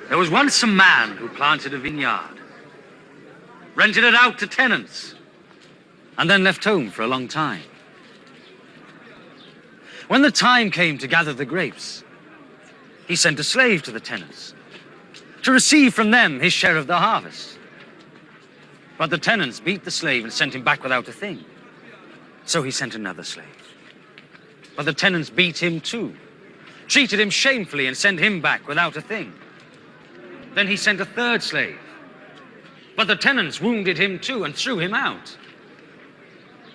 There was once a man who planted a vineyard, rented it out to tenants, and then left home for a long time. When the time came to gather the grapes, he sent a slave to the tenants to receive from them his share of the harvest. But the tenants beat the slave and sent him back without a thing. So he sent another slave. But the tenants beat him too, treated him shamefully and sent him back without a thing. Then he sent a third slave. But the tenants wounded him too and threw him out.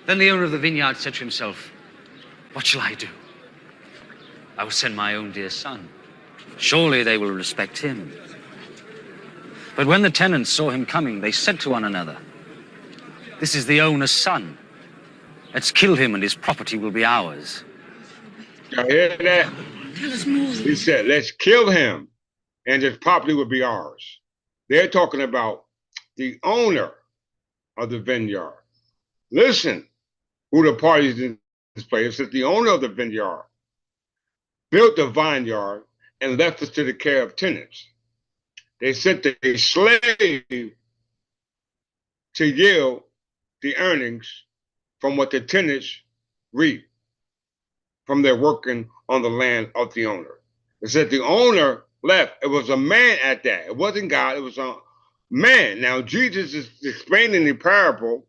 Then the owner of the vineyard said to himself, what shall I do? I will send my own dear son. Surely they will respect him. But when the tenants saw him coming, they said to one another, this is the owner's son. Let's kill him and his property will be ours. y'all hear that? He said, let's kill him and his property will be ours. They're talking about the owner of the vineyard. Listen, who the parties in this place. It says the owner of the vineyard built the vineyard and left us to the care of tenants. They sent a slave to yield the earnings from what the tenants reap from their working on the land of the owner. It said the owner left. It was a man at that. It wasn't God. It was a man. Now, Jesus is explaining the parable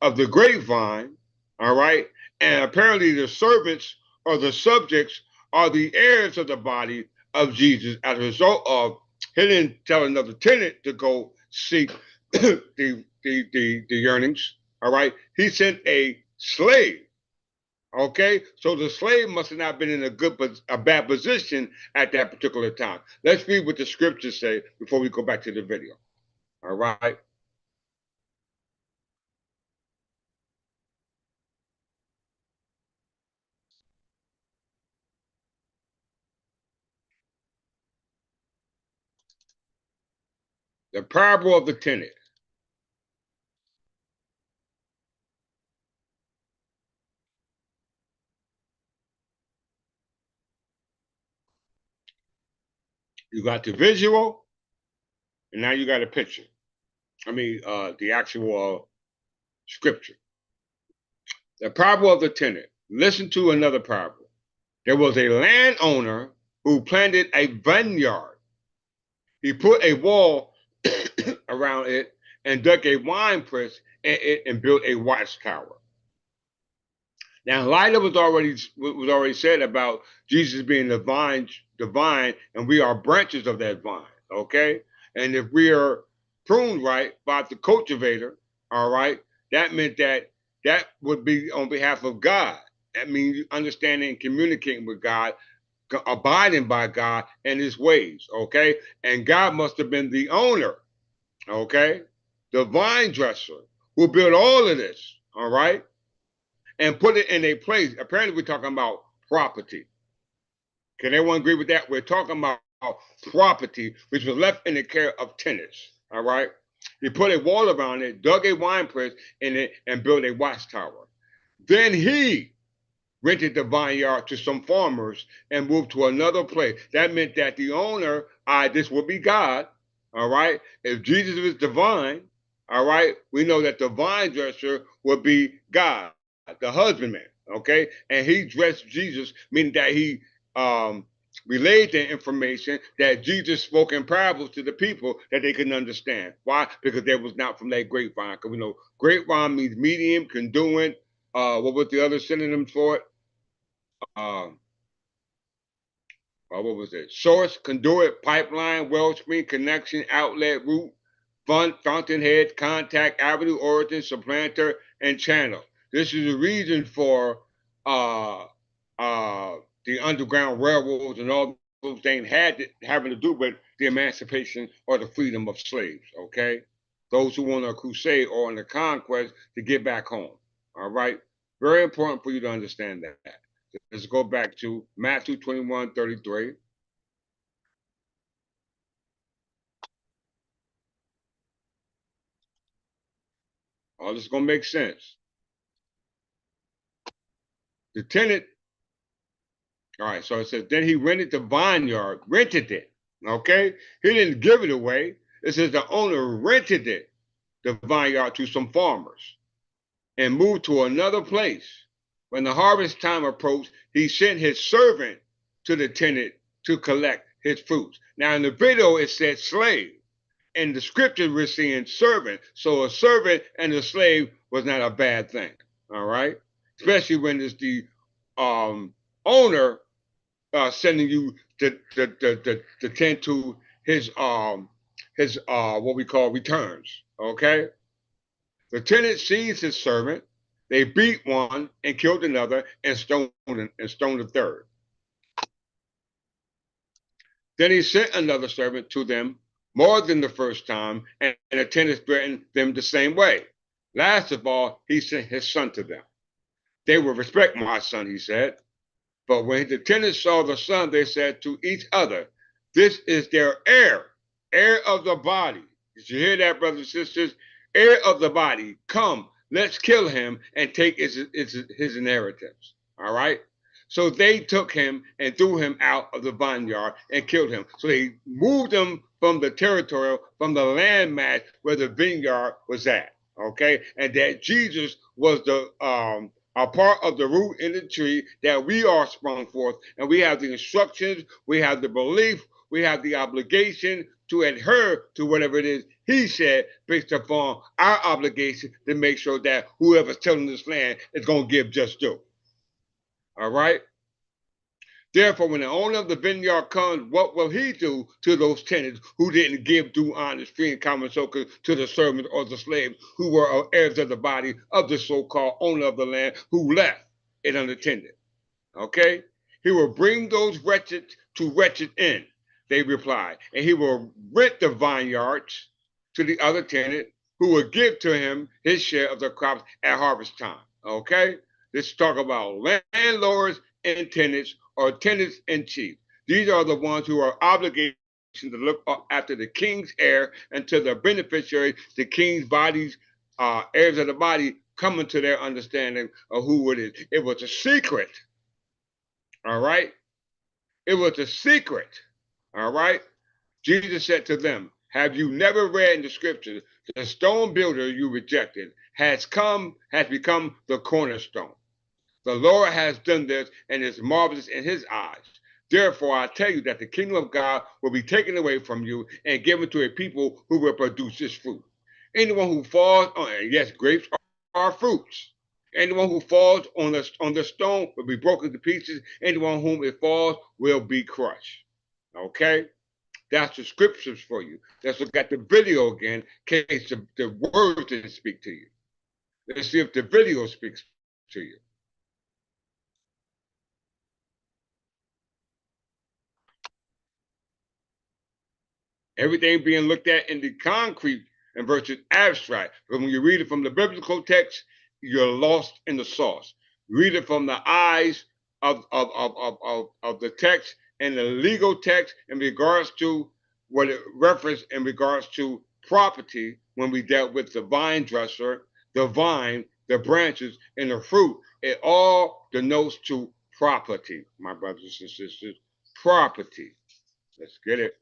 of the grapevine All right. And apparently the servants or the subjects are the heirs of the body of Jesus as a result of he didn't tell another tenant to go seek the earnings. All right. He sent a slave. Okay, so the slave must have not been in a bad position at that particular time. Let's read what the scriptures say before we go back to the video. All right. The parable of the tenant. You got the visual, and now you got a picture. The actual scripture. The parable of the tenant. Listen to another parable. There was a landowner who planted a vineyard. He put a wall around it and dug a wine press in it and built a watchtower. Now, Lila was already said about Jesus being the vine, and we are branches of that vine. Okay, and if we are pruned right by the cultivator, all right, that meant that would be on behalf of God. That means understanding and communicating with God, abiding by God and His ways. Okay, and God must have been the owner. Okay, the vine dresser who built all of this. All right, and put it in a place. Apparently, we're talking about property. Can everyone agree with that? We're talking about property, which was left in the care of tenants. All right. He put a wall around it, dug a wine press in it, and built a watchtower. Then he rented the vineyard to some farmers and moved to another place. That meant that the owner, this would be God. All right. If Jesus is divine, all right, we know that the vine dresser would be God, the husbandman. Okay. And he dressed Jesus, meaning that he relayed the information that Jesus spoke in parables to the people that they couldn't understand. Why? Because they was not from that grapevine. Because we know grapevine means medium, conduit. What was the other synonym for it? What was it? Source, conduit, pipeline, wellspring, connection, outlet, route, fountainhead, contact, avenue, origin, supplanter, and channel. This is the reason for uh, the Underground Railroads and all those things having to do with the emancipation or the freedom of slaves. Okay, those who want a crusade or on the conquest to get back home. All right, very important for you to understand that. Let's go back to Matthew 21:33. All this is going to make sense. The tenant, all right, so it says, then he rented the vineyard, rented it, okay? He didn't give it away. It says the owner rented it, the vineyard, to some farmers and moved to another place. When the harvest time approached, he sent his servant to the tenant to collect his fruits. Now, in the video, it said slave. In the scripture, we're seeing servant. So a servant and a slave was not a bad thing, all right? Especially when it's the owner sending you to tend to his what we call returns. Okay, the tenant seized his servant. They beat one and killed another and stoned the third. Then he sent another servant to them more than the first time, and the tenant threatened them the same way. Last of all, he sent his son to them. They will respect my son, he said. But when the tenants saw the son, they said to each other, this is their heir of the body. Did you hear that, brothers and sisters? Heir of the body. Come, let's kill him and take his inheritance. All right? So they took him and threw him out of the vineyard and killed him. So they moved him from the territory, from the landmass where the vineyard was at. Okay? And that Jesus was the are part of the root in the tree that we are sprung forth, and we have the instructions, we have the belief, we have the obligation to adhere to whatever it is he said, based upon our obligation to make sure that whoever's tilling this land is going to give just due. All right? Therefore, when the owner of the vineyard comes, what will he do to those tenants who didn't give due honest, free, and common soul to the servants or the slaves who were heirs of the body of the so-called owner of the land who left it unattended? Okay? He will bring those wretched to wretched end, they replied, and he will rent the vineyards to the other tenant who will give to him his share of the crops at harvest time. Okay? Let's talk about landlords and tenants, or tenants in chief. These are the ones who are obligated to look after the king's heir until the beneficiaries, the king's bodies, heirs of the body, come into their understanding of who it is. It was a secret. All right? It was a secret. All right? Jesus said to them, have you never read in the scriptures, the stone builder you rejected has become the cornerstone. The Lord has done this and is marvelous in his eyes. Therefore, I tell you that the kingdom of God will be taken away from you and given to a people who will produce its fruit. Anyone who falls on, yes, grapes are fruits. Anyone who falls on the stone will be broken to pieces. Anyone whom it falls will be crushed. Okay? That's the scriptures for you. Let's look at the video again in case the words didn't speak to you. Let's see if the video speaks to you. Everything being looked at in the concrete and versus abstract. But when you read it from the biblical text, you're lost in the sauce. Read it from the eyes of the text and the legal text in regards to what it referenced in regards to property when we dealt with the vine dresser, the vine, the branches, and the fruit. It all denotes to property, my brothers and sisters. Property. Let's get it.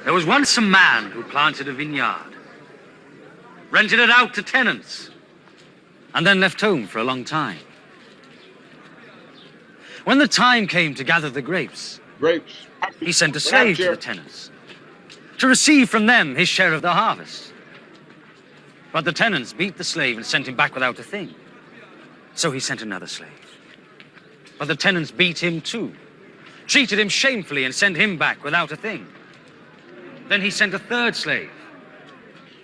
There was once a man who planted a vineyard, rented it out to tenants, and then left home for a long time. When the time came to gather the grapes, he sent a slave to the tenants to receive from them his share of the harvest. But the tenants beat the slave and sent him back without a thing. So he sent another slave. But the tenants beat him too, treated him shamefully, and sent him back without a thing. Then he sent a third slave.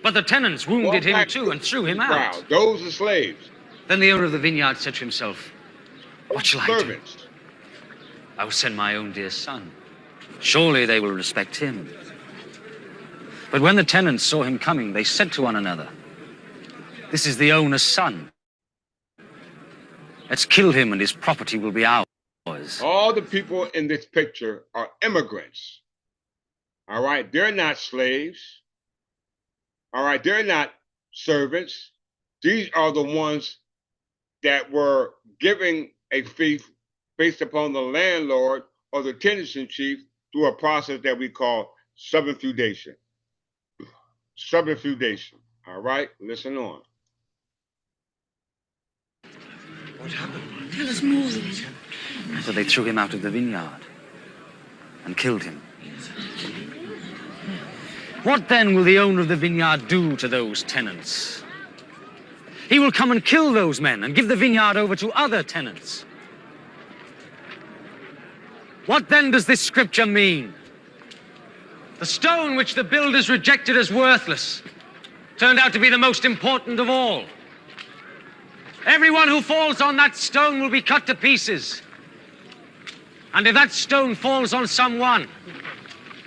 But the tenants wounded him too and threw him out. Those are slaves. Then the owner of the vineyard said to himself, what shall I do? I will send my own dear son. Surely they will respect him. But when the tenants saw him coming, they said to one another, this is the owner's son. Let's kill him and his property will be ours. All the people in this picture are immigrants. All right, they're not slaves. All right, they're not servants. These are the ones that were giving a fee based upon the landlord or the tenants in chief through a process that we call subinfeudation. Subinfeudation. All right, listen on. What happened? Tell us more. So they threw him out of the vineyard and killed him. What then will the owner of the vineyard do to those tenants? He will come and kill those men and give the vineyard over to other tenants. What then does this scripture mean? The stone which the builders rejected as worthless turned out to be the most important of all. Everyone who falls on that stone will be cut to pieces. And if that stone falls on someone,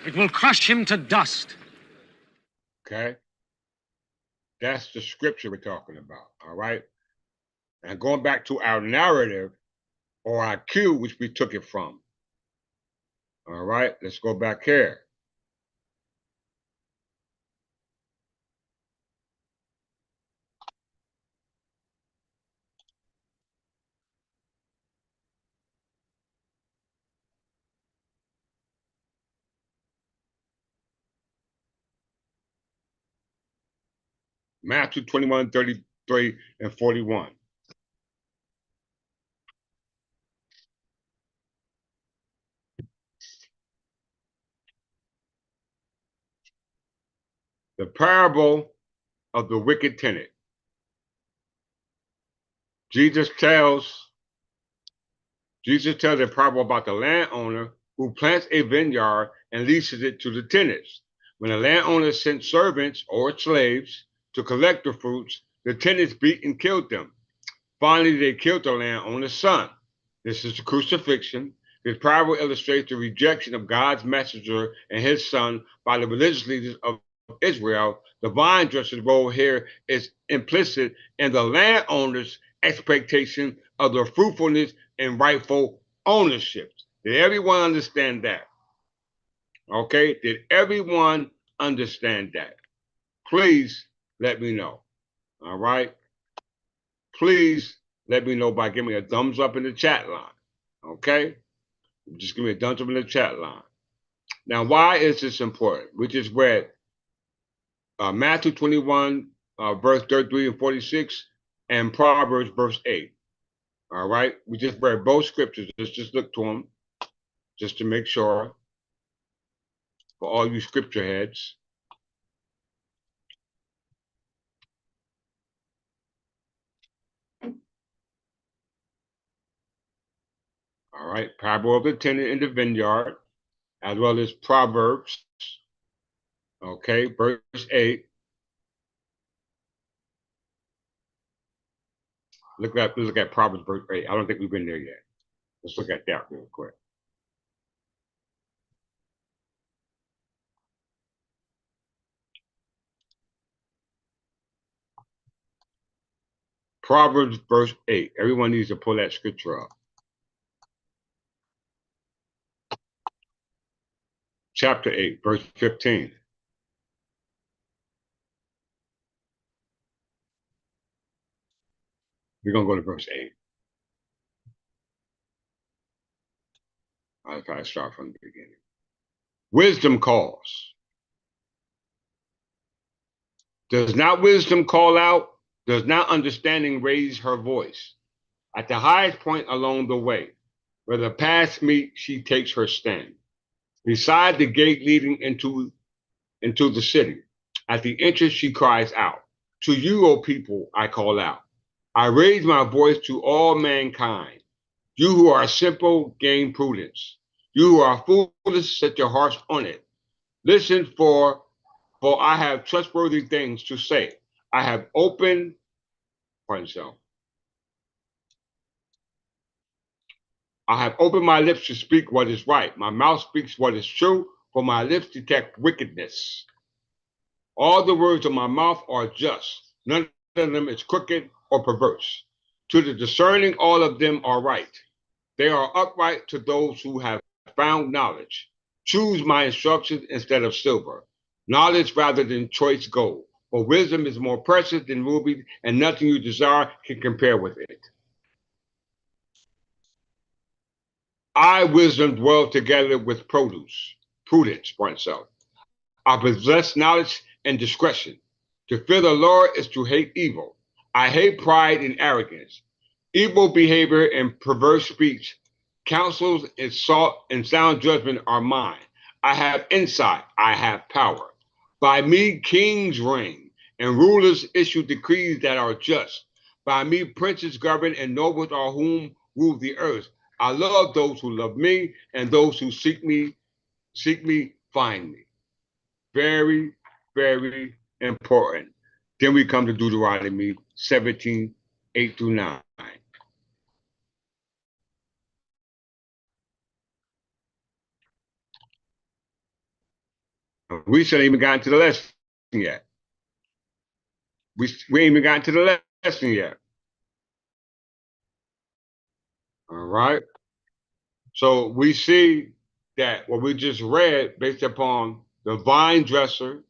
it will crush him to dust. Okay? That's the scripture we're talking about, all right? And going back to our narrative or our cue, which we took it from. All right, let's go back here. Matthew 21, 33 and 41. The parable of the wicked tenant. Jesus tells a parable about the landowner who plants a vineyard and leases it to the tenants. When the landowner sent servants or slaves to collect the fruits, the tenants beat and killed them. Finally, they killed the landowner's son. This is the crucifixion. This parable illustrates the rejection of God's messenger and his son by the religious leaders of Israel. The vine dresser's role here is implicit in the landowner's expectation of the fruitfulness and rightful ownership. Did everyone understand that? Okay, did everyone understand that? Please let me know. All right. Please let me know by giving me a thumbs up in the chat line. Okay? Just give me a thumbs up in the chat line. Now, why is this important? We just read Matthew 21, verse 33 and 46, and Proverbs, verse 8. All right? We just read both scriptures. Let's just look to them just to make sure for all you scripture heads. All right, parable of the tenant in the vineyard, as well as Proverbs. Okay, verse 8. Let's look at Proverbs verse 8. I don't think we've been there yet. Let's look at that real quick. Proverbs verse 8. Everyone needs to pull that scripture up. Chapter 8, verse 15. We're going to go to verse 8. I'll try to start from the beginning. Wisdom calls. Does not wisdom call out? Does not understanding raise her voice? At the highest point along the way, where the paths meet, she takes her stand. Beside the gate leading into the city, at the entrance she cries out, "To you, O people, I call out. I raise my voice to all mankind. You who are simple, gain prudence. You who are foolish, set your hearts on it. Listen, for I have trustworthy things to say. I have opened, I have opened my lips to speak what is right. My mouth speaks what is true, for my lips detect wickedness. All the words of my mouth are just. None of them is crooked or perverse. To the discerning, all of them are right. They are upright to those who have found knowledge. Choose my instructions instead of silver, knowledge rather than choice gold. For wisdom is more precious than rubies, and nothing you desire can compare with it. I, wisdom, dwell together with prudence, oneself. I possess knowledge and discretion. To fear the Lord is to hate evil. I hate pride and arrogance, evil behavior and perverse speech. Counsels and sound judgment are mine. I have insight. I have power. By me, kings reign, and rulers issue decrees that are just. By me, princes govern, and nobles are whom rule the earth. I love those who love me, and those who seek me, find me. Very, very important. Then we come to Deuteronomy 17, 8 through 9. We still ain't even gotten to the lesson yet. We ain't even gotten to the lesson yet. All right. So we see that what we just read, based upon the vine dresser,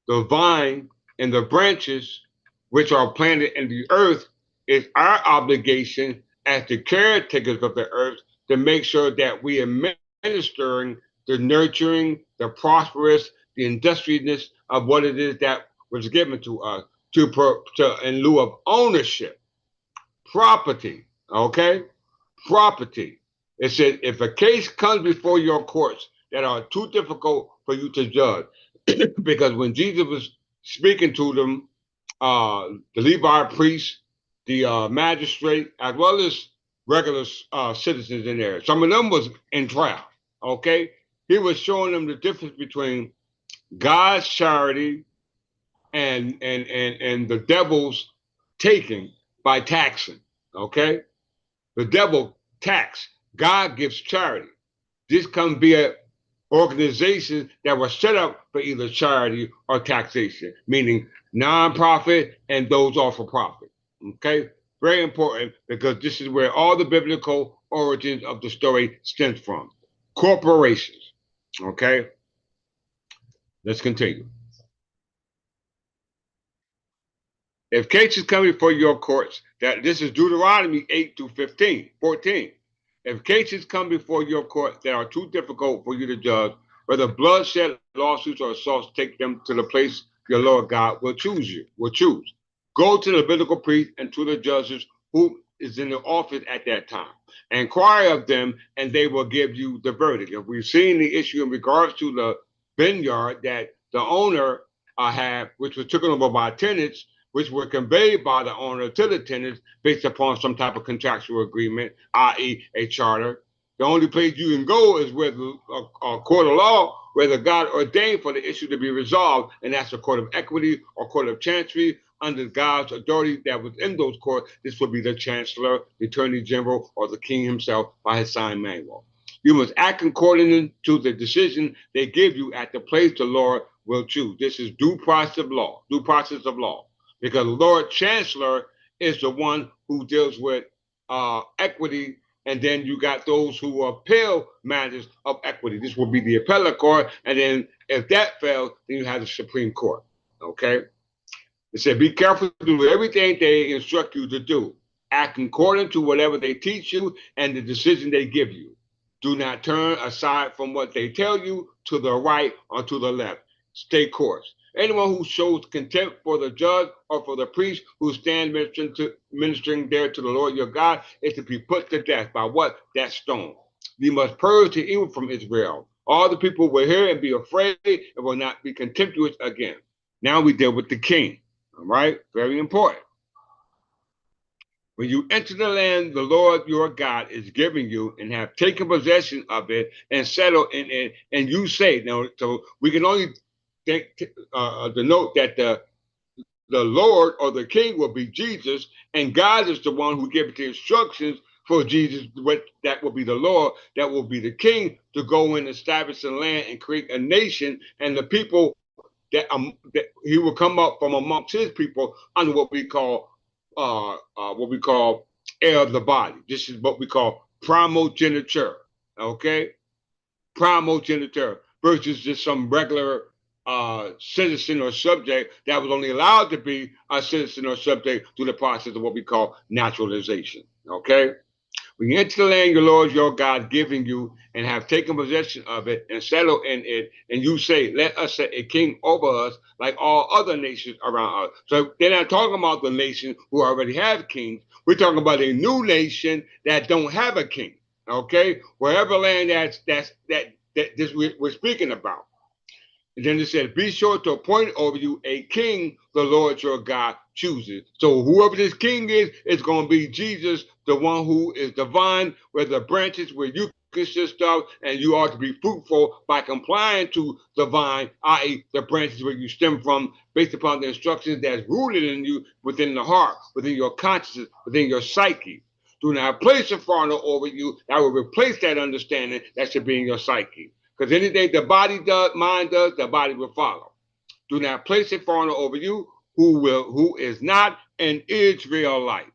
the vine, and the branches which are planted in the earth, is our obligation as the caretakers of the earth to make sure that we are administering the nurturing, the prosperous, the industriousness of what it is that was given to us. in lieu of ownership, property, okay? Property. It said, if a case comes before your courts that are too difficult for you to judge, because when Jesus was speaking to them, the Levite priest, the magistrate, as well as regular citizens in there, some of them was in trial, okay? He was showing them the difference between God's charity and the devil's taking by taxing, okay? The devil tax. God gives charity. This can be a organizations that were set up for either charity or taxation, meaning nonprofit and those are for profit. Okay, very important because this is where all the biblical origins of the story stems from. Corporations. Okay, let's continue. If cases come before your courts, that this is Deuteronomy 8 to 14. If cases come before your court that are too difficult for you to judge, whether bloodshed, lawsuits, or assaults, take them to the place your Lord God will choose. Go to the Levitical priest and to the judges who is in the office at that time. Inquire of them, and they will give you the verdict. If we've seen the issue in regards to the vineyard that the owner had, which was taken over by tenants, which were conveyed by the owner to the tenants based upon some type of contractual agreement, i.e. a charter. The only place you can go is where a court of law, whether God ordained for the issue to be resolved, and that's a court of equity or court of chancery. Under God's authority that was in those courts, this would be the chancellor, the attorney general, or the king himself by his signed manual. You must act according to the decision they give you at the place the Lord will choose. This is due process of law. Because the Lord Chancellor is the one who deals with equity, and then you got those who appeal matters of equity. This will be the appellate court, and then if that fails, then you have the Supreme Court, okay? It said, be careful to do everything they instruct you to do. Act according to whatever they teach you and the decision they give you. Do not turn aside from what they tell you to the right or to the left. Stay course. Anyone who shows contempt for the judge or for the priest who stand ministering there to the Lord your God is to be put to death by what? That stone. You must purge the evil from Israel. All the people will hear and be afraid and will not be contemptuous again. Now we deal with the king. All right? Very important. When you enter the land the Lord your God is giving you and have taken possession of it and settled in it, and you say, now, so we can only denote that the Lord or the king will be Jesus, and God is the one who gives the instructions for Jesus, that will be the Lord, that will be the king, to go and establish the land and create a nation, and the people that he will come up from amongst his people under what we call heir of the body. This is what we call primogeniture, okay? Primogeniture versus just some regular citizen or subject that was only allowed to be a citizen or subject through the process of what we call naturalization, okay? When you enter the land your Lord your God giving you and have taken possession of it and settled in it, and you say, let us set a king over us like all other nations around us. So they're not talking about the nation who already have kings. We're talking about a new nation that don't have a king, okay? Wherever land that we're speaking about. And then it said, be sure to appoint over you a king the Lord your God chooses. So whoever this king is going to be Jesus, the one who is divine, where the branches where you consist of, and you are to be fruitful by complying to the vine, i.e. the branches where you stem from, based upon the instructions that's rooted in you within the heart, within your consciousness, within your psyche. Do not place a foreigner over you that will replace that understanding that should be in your psyche. Because anything the body does, mind does, the body will follow. Do not place a foreigner over you who is not an Israelite.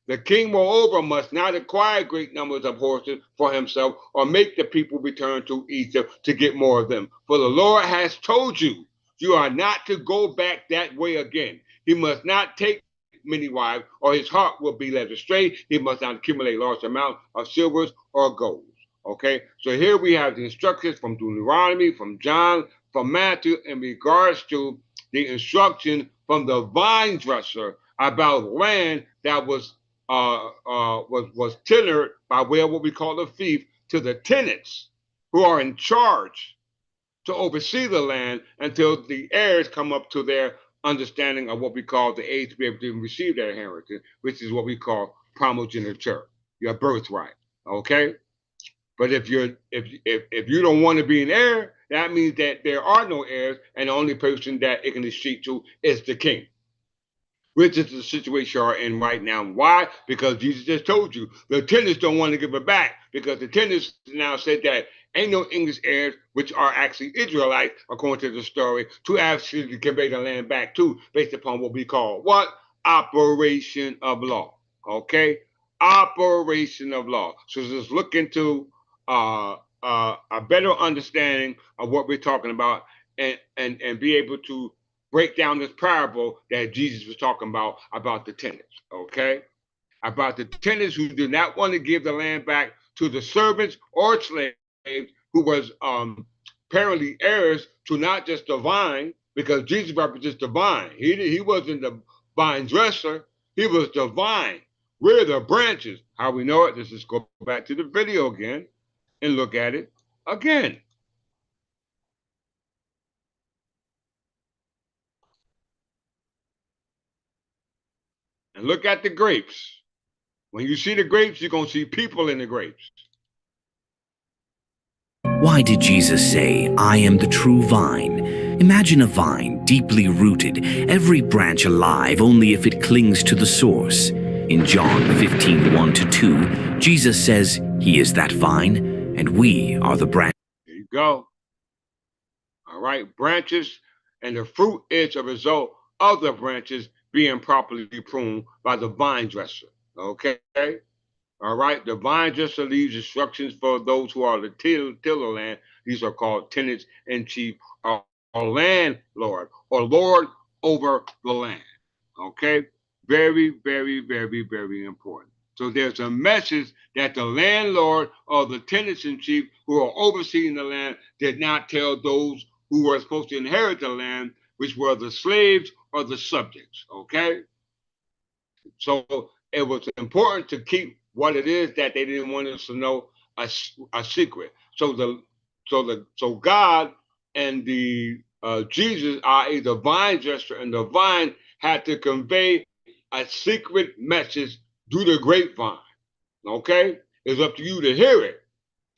The king, moreover, must not acquire great numbers of horses for himself or make the people return to Egypt to get more of them. For the Lord has told you, you are not to go back that way again. He must not take many wives, or his heart will be led astray. He must not accumulate large amounts of silvers or gold. Okay, so here we have the instructions from Deuteronomy, from John, from Matthew in regards to the instruction from the vine dresser about land that was tendered by way of what we call a fief to the tenants who are in charge to oversee the land until the heirs come up to their understanding of what we call the age to be able to receive their inheritance, which is what we call primogeniture, your birthright. Okay? But if you don't want to be an heir, that means that there are no heirs, and the only person that it can escheat to is the king, which is the situation you're in right now. Why? Because Jesus just told you the tenants don't want to give it back because the tenants now said that ain't no English heirs, which are actually Israelites, according to the story, to actually convey the land back to, based upon what we call what? Operation of law. Okay? Operation of law. So just look into a better understanding of what we're talking about and be able to break down this parable that Jesus was talking about the tenants, okay? About the tenants who did not want to give the land back to the servants or slaves who was apparently heirs to not just the vine, because Jesus represents the vine. He wasn't the vine dresser, he was the vine. We're the branches. How we know it? Let's just go back to the video again and look at it again. And look at the grapes. When you see the grapes, you're going to see people in the grapes. Why did Jesus say, I am the true vine? Imagine a vine deeply rooted, every branch alive only if it clings to the source. In John 15, 1-2, Jesus says he is that vine, and we are the branch. There you go. All right, branches, and the fruit is a result of the branches being properly pruned by the vine dresser. Okay? All right, the vine dresser leaves instructions for those who are the tiller land. These are called tenants in chief or landlord or lord over the land. Okay? Very, very, very, very important. So there's a message that the landlord or the tenants in chief who are overseeing the land did not tell those who were supposed to inherit the land, which were the slaves or the subjects. Okay? So it was important to keep what it is that they didn't want us to know a secret. So God and the Jesus, i.e. the vine dresser, and the vine had to convey a secret message through the grapevine. Okay? It's up to you to hear it.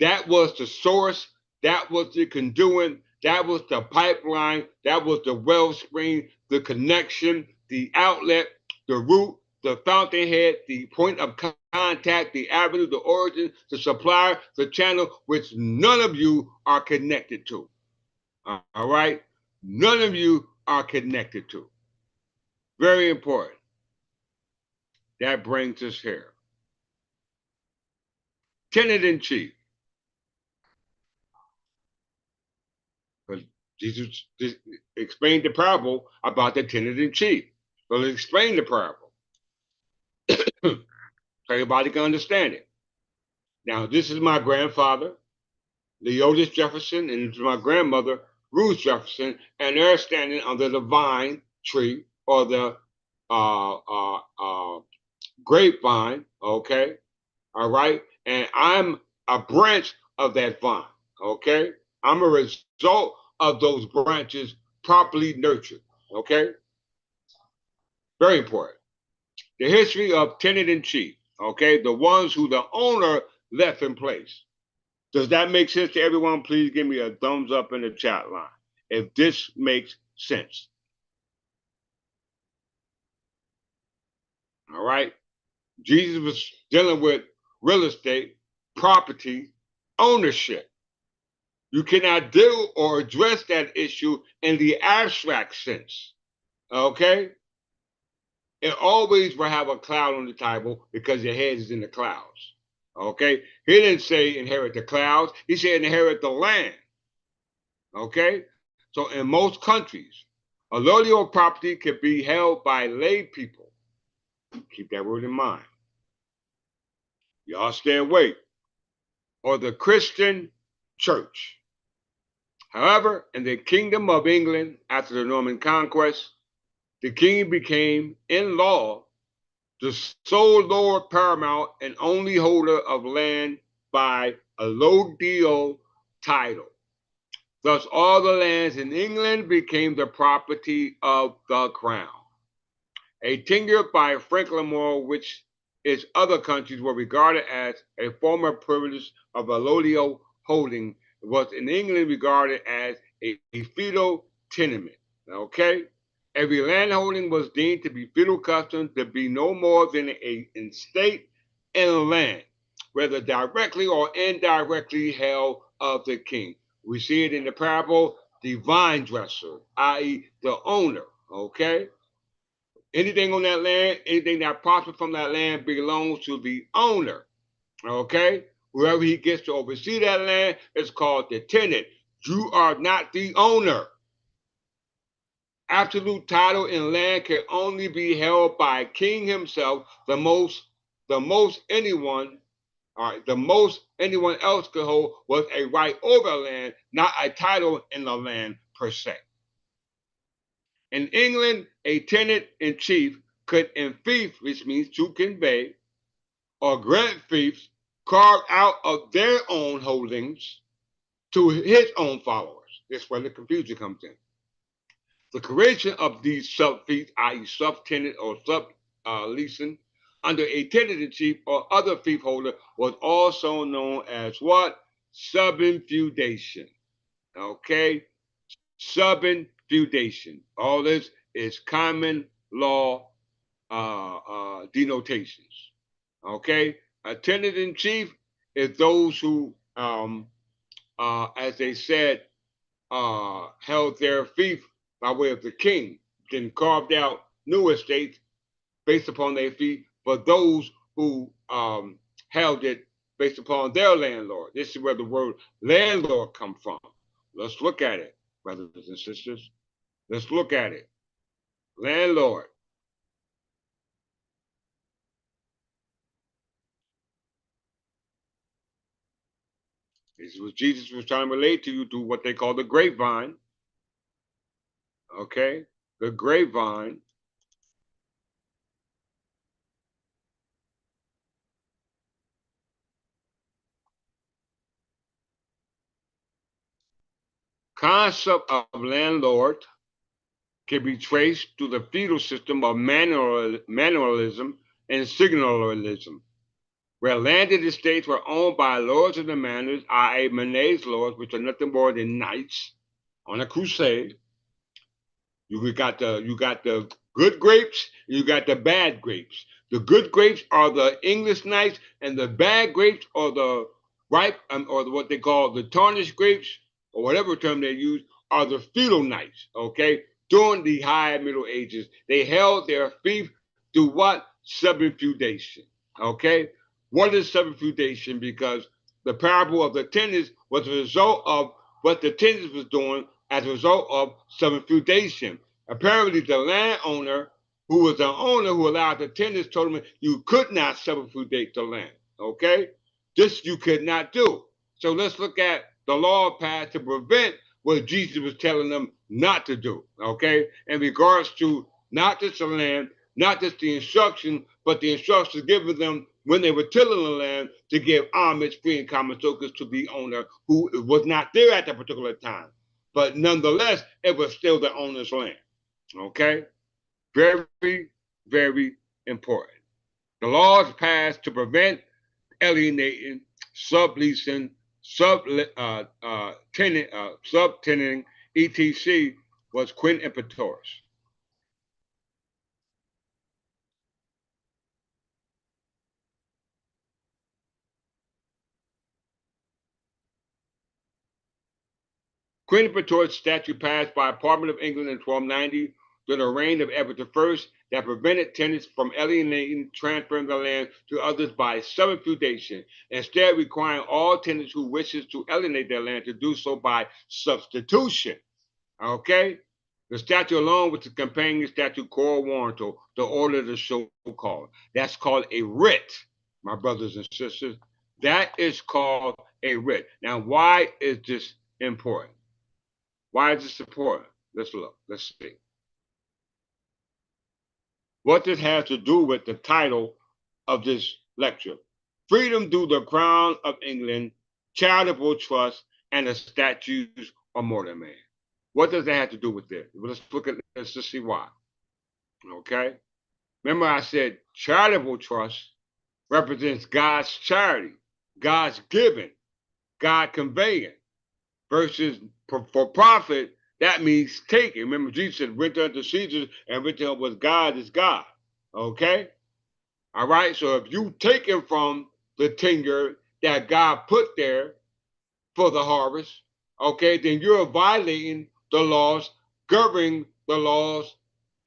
That was the source, that was the conduit, that was the pipeline, that was the wellspring, the connection, the outlet, the root, the fountainhead, the point of contact, the avenue, the origin, the supplier, the channel, which none of you are connected to. All right? None of you are connected to. Very important. That brings us here. Tenant in chief. Because Jesus explained the parable about the tenant in chief. So let's explain the parable. So everybody can understand it. Now, this is my grandfather, Leotis Jefferson, and this is my grandmother, Ruth Jefferson, and they're standing under the vine tree or the grapevine, okay? All right? And I'm a branch of that vine, okay? I'm a result of those branches properly nurtured, okay? Very important. The history of tenant in chief, okay? The ones who the owner left in place. Does that make sense to everyone? Please give me a thumbs up in the chat line if this makes sense. All right? Jesus was dealing with real estate, property, ownership. You cannot deal or address that issue in the abstract sense. Okay? It always will have a cloud on the table because your head is in the clouds. Okay? He didn't say inherit the clouds, he said inherit the land. Okay? So in most countries, a allodial property can be held by lay people. Keep that word in mind. Y'all stay awake. Or the Christian church. However, in the Kingdom of England, after the Norman conquest, the king became, in law, the sole lord paramount and only holder of land by a allodial title. Thus, all the lands in England became the property of the crown. A tenure by Franklin Moore, which its other countries were regarded as a former privilege of allodial holding, was in England regarded as a feudal tenement. Okay? Every landholding was deemed to be feudal custom to be no more than an estate in land, whether directly or indirectly held of the king. We see it in the parable, the vine dresser, i.e., the owner. Okay? Anything on that land, anything that prospers from that land belongs to the owner. Okay? Whoever he gets to oversee that land is called the tenant. You are not the owner. Absolute title in land can only be held by king himself. The most anyone else could hold was a right over land, not a title in the land per se. In England, a tenant in chief could enfeoff, which means to convey, or grant fiefs carved out of their own holdings to his own followers. That's where the confusion comes in. The creation of these sub-fiefs, i.e. sub-tenant or sub-leasing, under a tenant-in-chief or other fief holder was also known as what? Subinfeudation. Okay? Subinfeudation. All this is common law denotations. Okay? A tenant-in-chief is those who, as they said, held their fief by way of the king, then carved out new estates based upon their fief for those who held it based upon their landlord. This is where the word landlord comes from. Let's look at it, brothers and sisters. Let's look at it. Landlord. This is what Jesus was trying to relate to you through what they call the grapevine. Okay? The grapevine. Concept of landlord can be traced to the feudal system of manualism and signalism, where landed estates were owned by lords of the manors, i.e. manage lords, which are nothing more than knights on a crusade. You got the good grapes, you got the bad grapes. The good grapes are the English knights, and the bad grapes are the ripe, or what they call the tarnished grapes, or whatever term they use, are the feudal knights. Okay, during the High Middle Ages, they held their fief through what? Subinfeudation. Okay, what is subinfeudation? Because the parable of the tenants was a result of what the tenants was doing as a result of subinfeudation. Apparently, the landowner, who was the owner who allowed the tenants, told him you could not subinfeudate the land. Okay, this you could not do. So let's look at the law passed to prevent what Jesus was telling them not to do. Okay, in regards to not just the land, not just the instruction, but the instructions given them when they were tilling the land to give homage, free and common tokens to the owner who was not there at that particular time. But nonetheless, it was still the owner's land. Okay? Very, very important. The laws passed to prevent alienating, subleasing, subtenanting, etc. was quid impetuous. Quid impetuous statute passed by Parliament of England in 1290 during the reign of Edward I that prevented tenants from alienating, transferring the land to others by subinfeudation, instead requiring all tenants who wishes to alienate their land to do so by substitution. Okay? The statute along with the companion statute Cor Warranto, the order of the so-called. That's called a writ, my brothers and sisters. That is called a writ. Now, why is this important? Why is this important? Let's look. Let's see. What this has to do with the title of this lecture. Freedom through the Crown of England, Charitable Trust, and the Statutes of Mortmain. What does that have to do with this? Well, let's just see why. Okay. Remember I said charitable trust represents God's charity, God's giving, God conveying, versus for profit, that means taking. Remember, Jesus said, render unto Caesar and render what God is God. Okay? All right? So if you take it from the tenure that God put there for the harvest, okay, then you're violating the laws governing the laws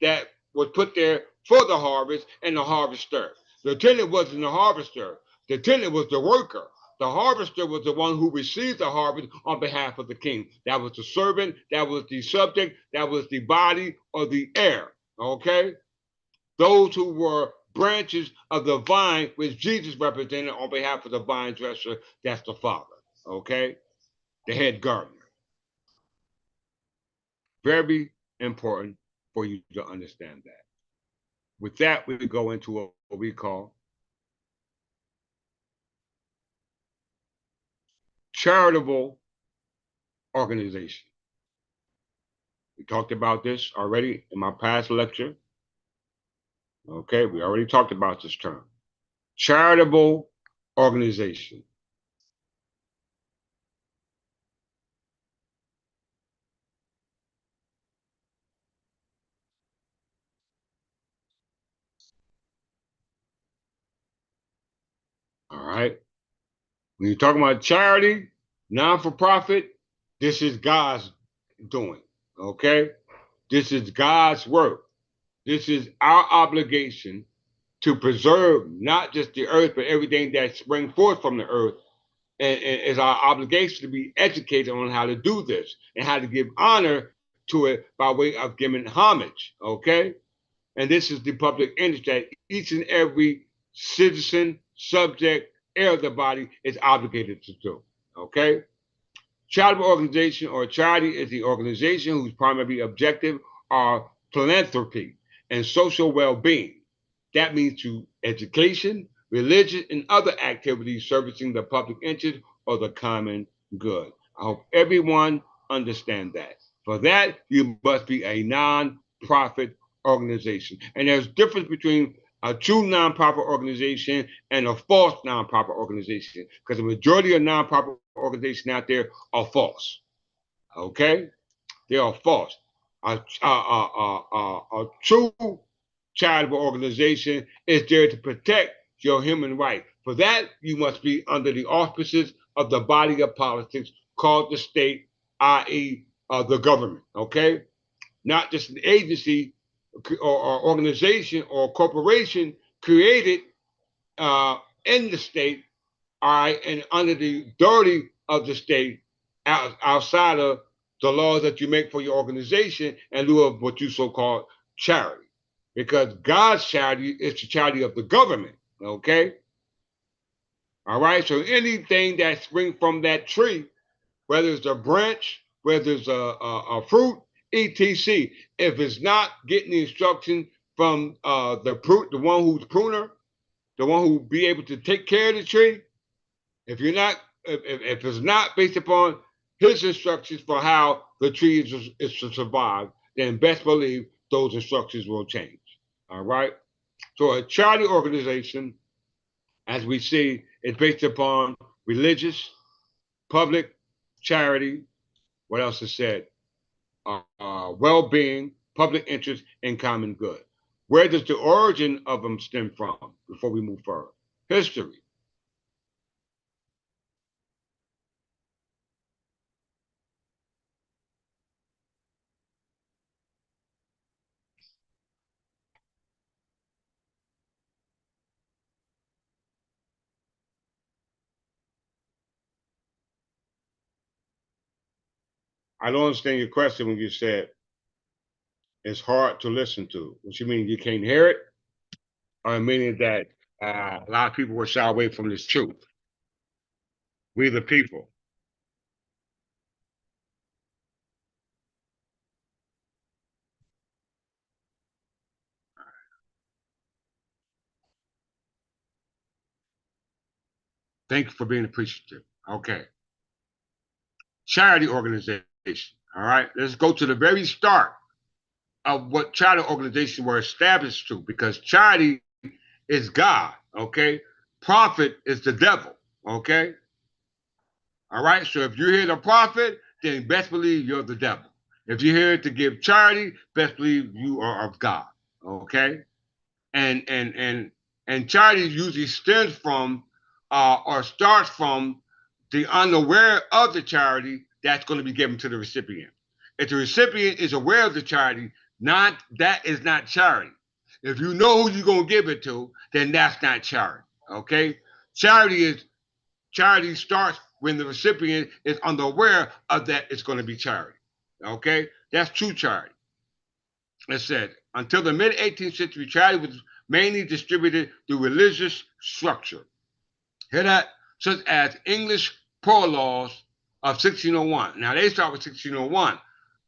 that was put there for the harvest and the harvester. The tenant wasn't the harvester. The tenant was the worker. The harvester was the one who received the harvest on behalf of the king. That was the servant, that was the subject, that was the body or the heir. Okay? Those who were branches of the vine, which Jesus represented on behalf of the vine dresser, that's the Father. Okay? The head gardener. Very important for you to understand that. With that, we go into what we call charitable organization. We talked about this already in my past lecture. Okay, we already talked about this term. Charitable organization. All right. When you're talking about charity, non-for-profit, this is God's doing. Okay? This is God's work. This is our obligation to preserve not just the earth, but everything that springs forth from the earth. And it's our obligation to be educated on how to do this and how to give honor to it by way of giving homage. Okay? And this is the public interest that each and every citizen, subject, heir of the body is obligated to do. Okay? Charitable organization or charity is the organization whose primary objective are philanthropy and social well-being. That means to education, religion, and other activities servicing the public interest or the common good. I hope everyone understands that. For that, you must be a non-profit organization. And there's a difference between a true nonprofit organization and a false nonprofit organization, because the majority of nonprofit organizations out there are false. Okay, they are false. A true charitable organization is there to protect your human rights. For that, you must be under the auspices of the body of politics called the state, i.e., the government. Okay, not just an agency or organization or corporation created in the state, all right, and under the authority of the state, outside of the laws that you make for your organization in lieu of what you so-called charity. Because God's charity is the charity of the government, okay? All right, so anything that springs from that tree, whether it's a branch, whether it's a fruit, etc., if it's not getting the instruction from the one who's pruner, the one who be able to take care of the tree, if you're not, if it's not based upon his instructions for how the tree is to survive, then best believe those instructions will change. All right. So a charity organization, as we see, is based upon religious, public, charity. What else is said? Well-being, public interest, and common good. Where does the origin of them stem from? Before we move further, history. I don't understand your question when you said it's hard to listen to. What you mean, you can't hear it? Or meaning that a lot of people will shy away from this truth? We the people. Thank you for being appreciative. Okay. Charity organization. All right. Let's go to the very start of what charity organizations were established to, because charity is God. Okay. Profit is the devil. Okay. All right. So if you're here to profit, then best believe you're the devil. If you're here to give charity, best believe you are of God. Okay. And charity usually stems from or starts from the unaware of the charity that's going to be given to the recipient. If the recipient is aware of the charity, not that is not charity. If you know who you're going to give it to, then that's not charity. Okay, charity starts when the recipient is unaware of that it's going to be charity. Okay, that's true charity. It said, until the mid 18th century, charity was mainly distributed through religious structure. Hear that? Such as English poor laws of 1601. Now they start with 1601.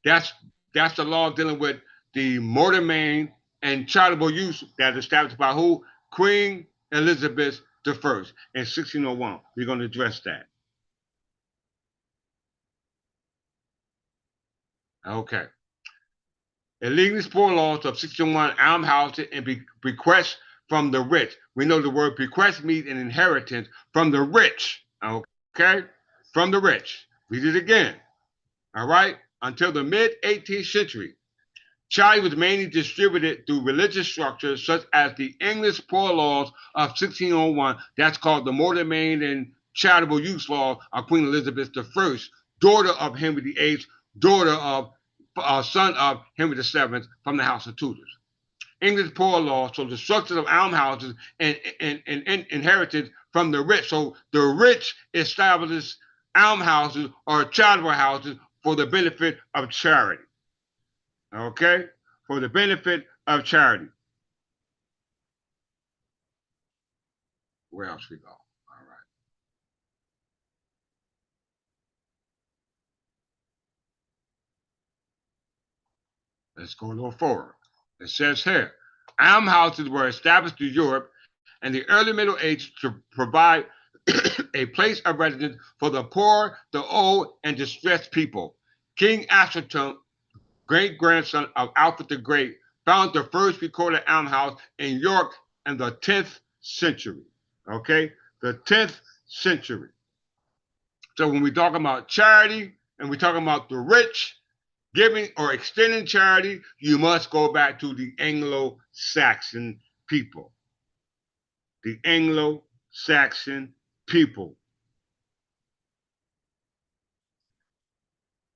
That's that's the law dealing with the Mortmain and charitable use that is established by who? Queen Elizabeth I in 1601. We're going to address that. Okay. Illegal poor laws of 1601 almshouses and bequests from the rich. We know the word bequest means an inheritance from the rich. Okay? From the rich. Read it again. All right? Until the mid 18th century, charity was mainly distributed through religious structures such as the English poor laws of 1601. That's called the Mortmain and charitable use law of Queen Elizabeth I, daughter of Henry VIII, daughter of son of Henry VII from the House of Tudors. English poor law, so the structure of almshouses and inheritance from the rich. So the rich establishes almshouses or charitable houses for the benefit of charity. Okay? For the benefit of charity. Where else we go? All right. Let's go a little forward. It says here, almshouses were established in Europe in the early Middle Ages to provide a place of residence for the poor, the old, and distressed people. King Ashton, great-grandson of Alfred the Great, found the first recorded almshouse in York in the 10th century. Okay? The 10th century. So when we talk about charity and we talk about the rich, giving or extending charity, you must go back to the Anglo-Saxon people. The Anglo-Saxon people.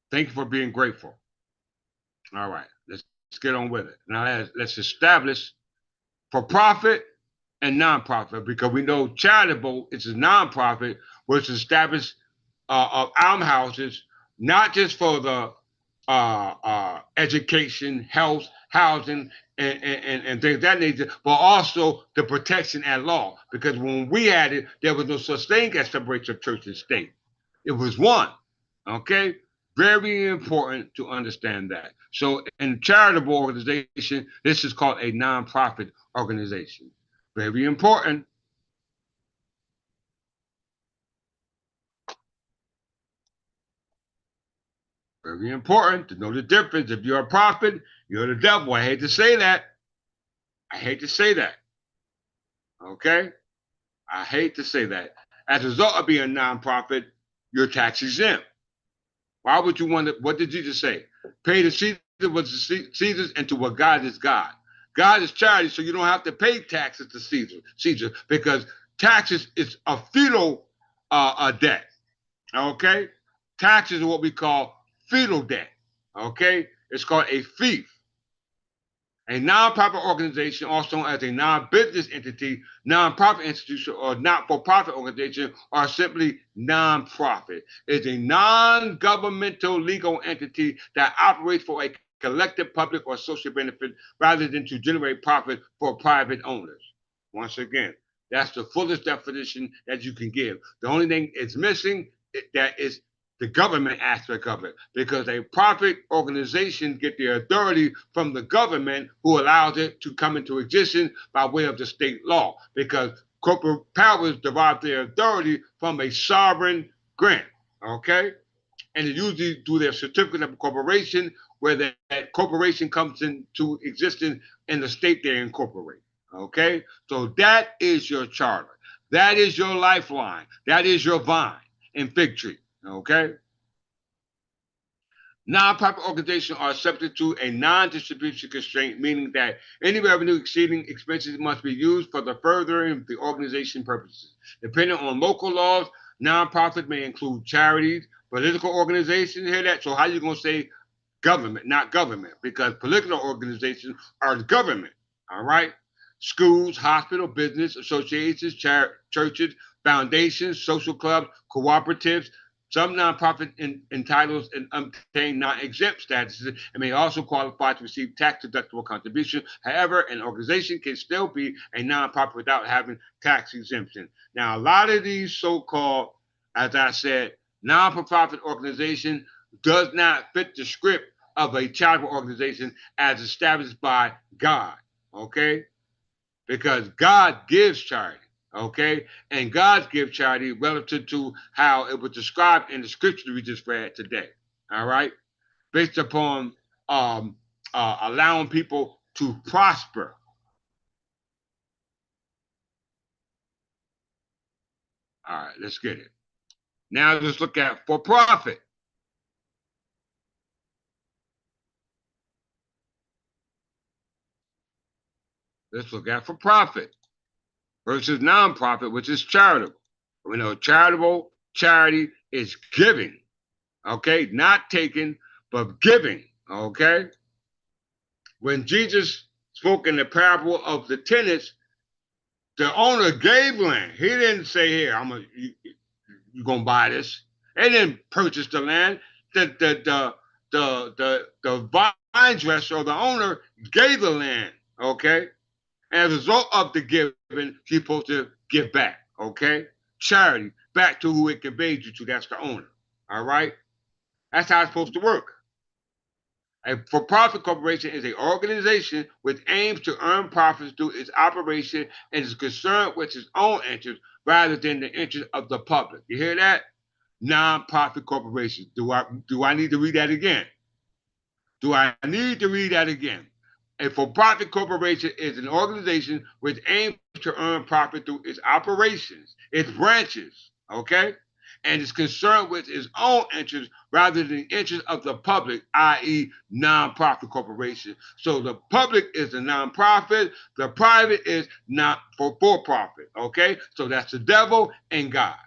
Thank you for being grateful. All right, let's get on with it. Now let's establish for profit and nonprofit, because we know charitable is a nonprofit which established of almshouses, not just for the education, health, housing, and things of that nature, but also the protection at law. Because when we had it, there was no such thing as separation of church and state. It was one. Okay? Very important to understand that. So in charitable organization, this is called a nonprofit organization. Very important. Very important to know the difference. If you're a prophet, you're the devil. I hate to say that. I hate to say that. Okay? I hate to say that. As a result of being a nonprofit, you're tax exempt. Why would you want to? What did Jesus say? Pay to Caesar what Caesar's, and to what God is God. God is charity, so you don't have to pay taxes to Caesar, because taxes is a feudal debt. Okay? Taxes are what we call feudal debt. Okay? It's called a fief. A nonprofit organization, also known as a non-business entity, nonprofit institution, or not-for-profit organization, are simply nonprofit. It's a non-governmental legal entity that operates for a collective public or social benefit rather than to generate profit for private owners. Once again, that's the fullest definition that you can give. The only thing it's missing that is the government aspect of it, because a profit organization get the authority from the government, who allows it to come into existence by way of the state law, because corporate powers derive their authority from a sovereign grant, okay? And it usually through their certificate of incorporation, where that corporation comes into existence in the state they incorporate, okay? So that is your charter. That is your lifeline. That is your vine and fig tree, okay? Nonprofit organizations are subject to a non-distribution constraint, meaning that any revenue exceeding expenses must be used for the furthering of the organization purposes. Depending on local laws, nonprofit may include charities, political organizations. Hear that? So how you gonna say government, not government? Because political organizations are government. All right. Schools, hospital, business associations, churches, foundations, social clubs, cooperatives, some nonprofit entitles and obtain non-exempt statuses and may also qualify to receive tax-deductible contributions. However, an organization can still be a nonprofit without having tax exemption. Now, a lot of these so-called, as I said, non-profit organization does not fit the script of a charitable organization as established by God, okay? Because God gives charity. Okay, and God's give charity relative to how it was described in the scripture we just read today. All right, based upon allowing people to prosper. All right, let's get it. Now let's look at for profit. Let's look at for profit versus nonprofit, which is charitable. We know charitable charity is giving, okay, not taking, but giving, okay. When Jesus spoke in the parable of the tenants, the owner gave land. He didn't say, "Here, you're gonna buy this." They didn't purchase the land. The vine dresser or the owner gave the land. Okay, and as a result of the giving, he's supposed to give back. Okay, charity back to who it conveyed you to. That's the owner. All right, that's how it's supposed to work. A for-profit corporation is an organization which aims to earn profits through its operation and is concerned with its own interests rather than the interest of the public. You hear that? Non-profit corporations. Do I need to read that again? Do I need to read that again? A for-profit corporation is an organization which aims to earn profit through its operations, its branches, okay? And is concerned with its own interests rather than the interests of the public, i.e., nonprofit corporation. So the public is the nonprofit, the private is not for-profit, okay? So that's the devil and God.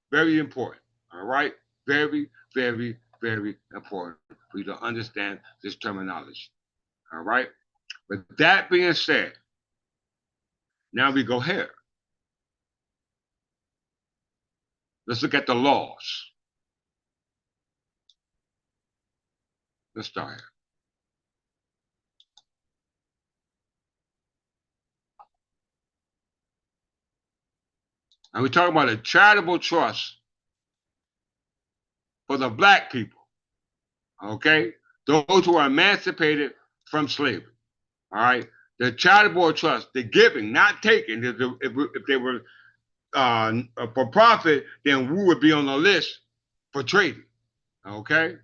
Very important, all right? Very, very, very important for you to understand this terminology, all right? With that being said, now we go here. Let's look at the laws. Let's start here. And we're talking about a charitable trust for the black people, okay? Those who are emancipated from slavery, all right? The charitable trust, the giving, not taking. If they were for profit, then we would be on the list for trading, okay?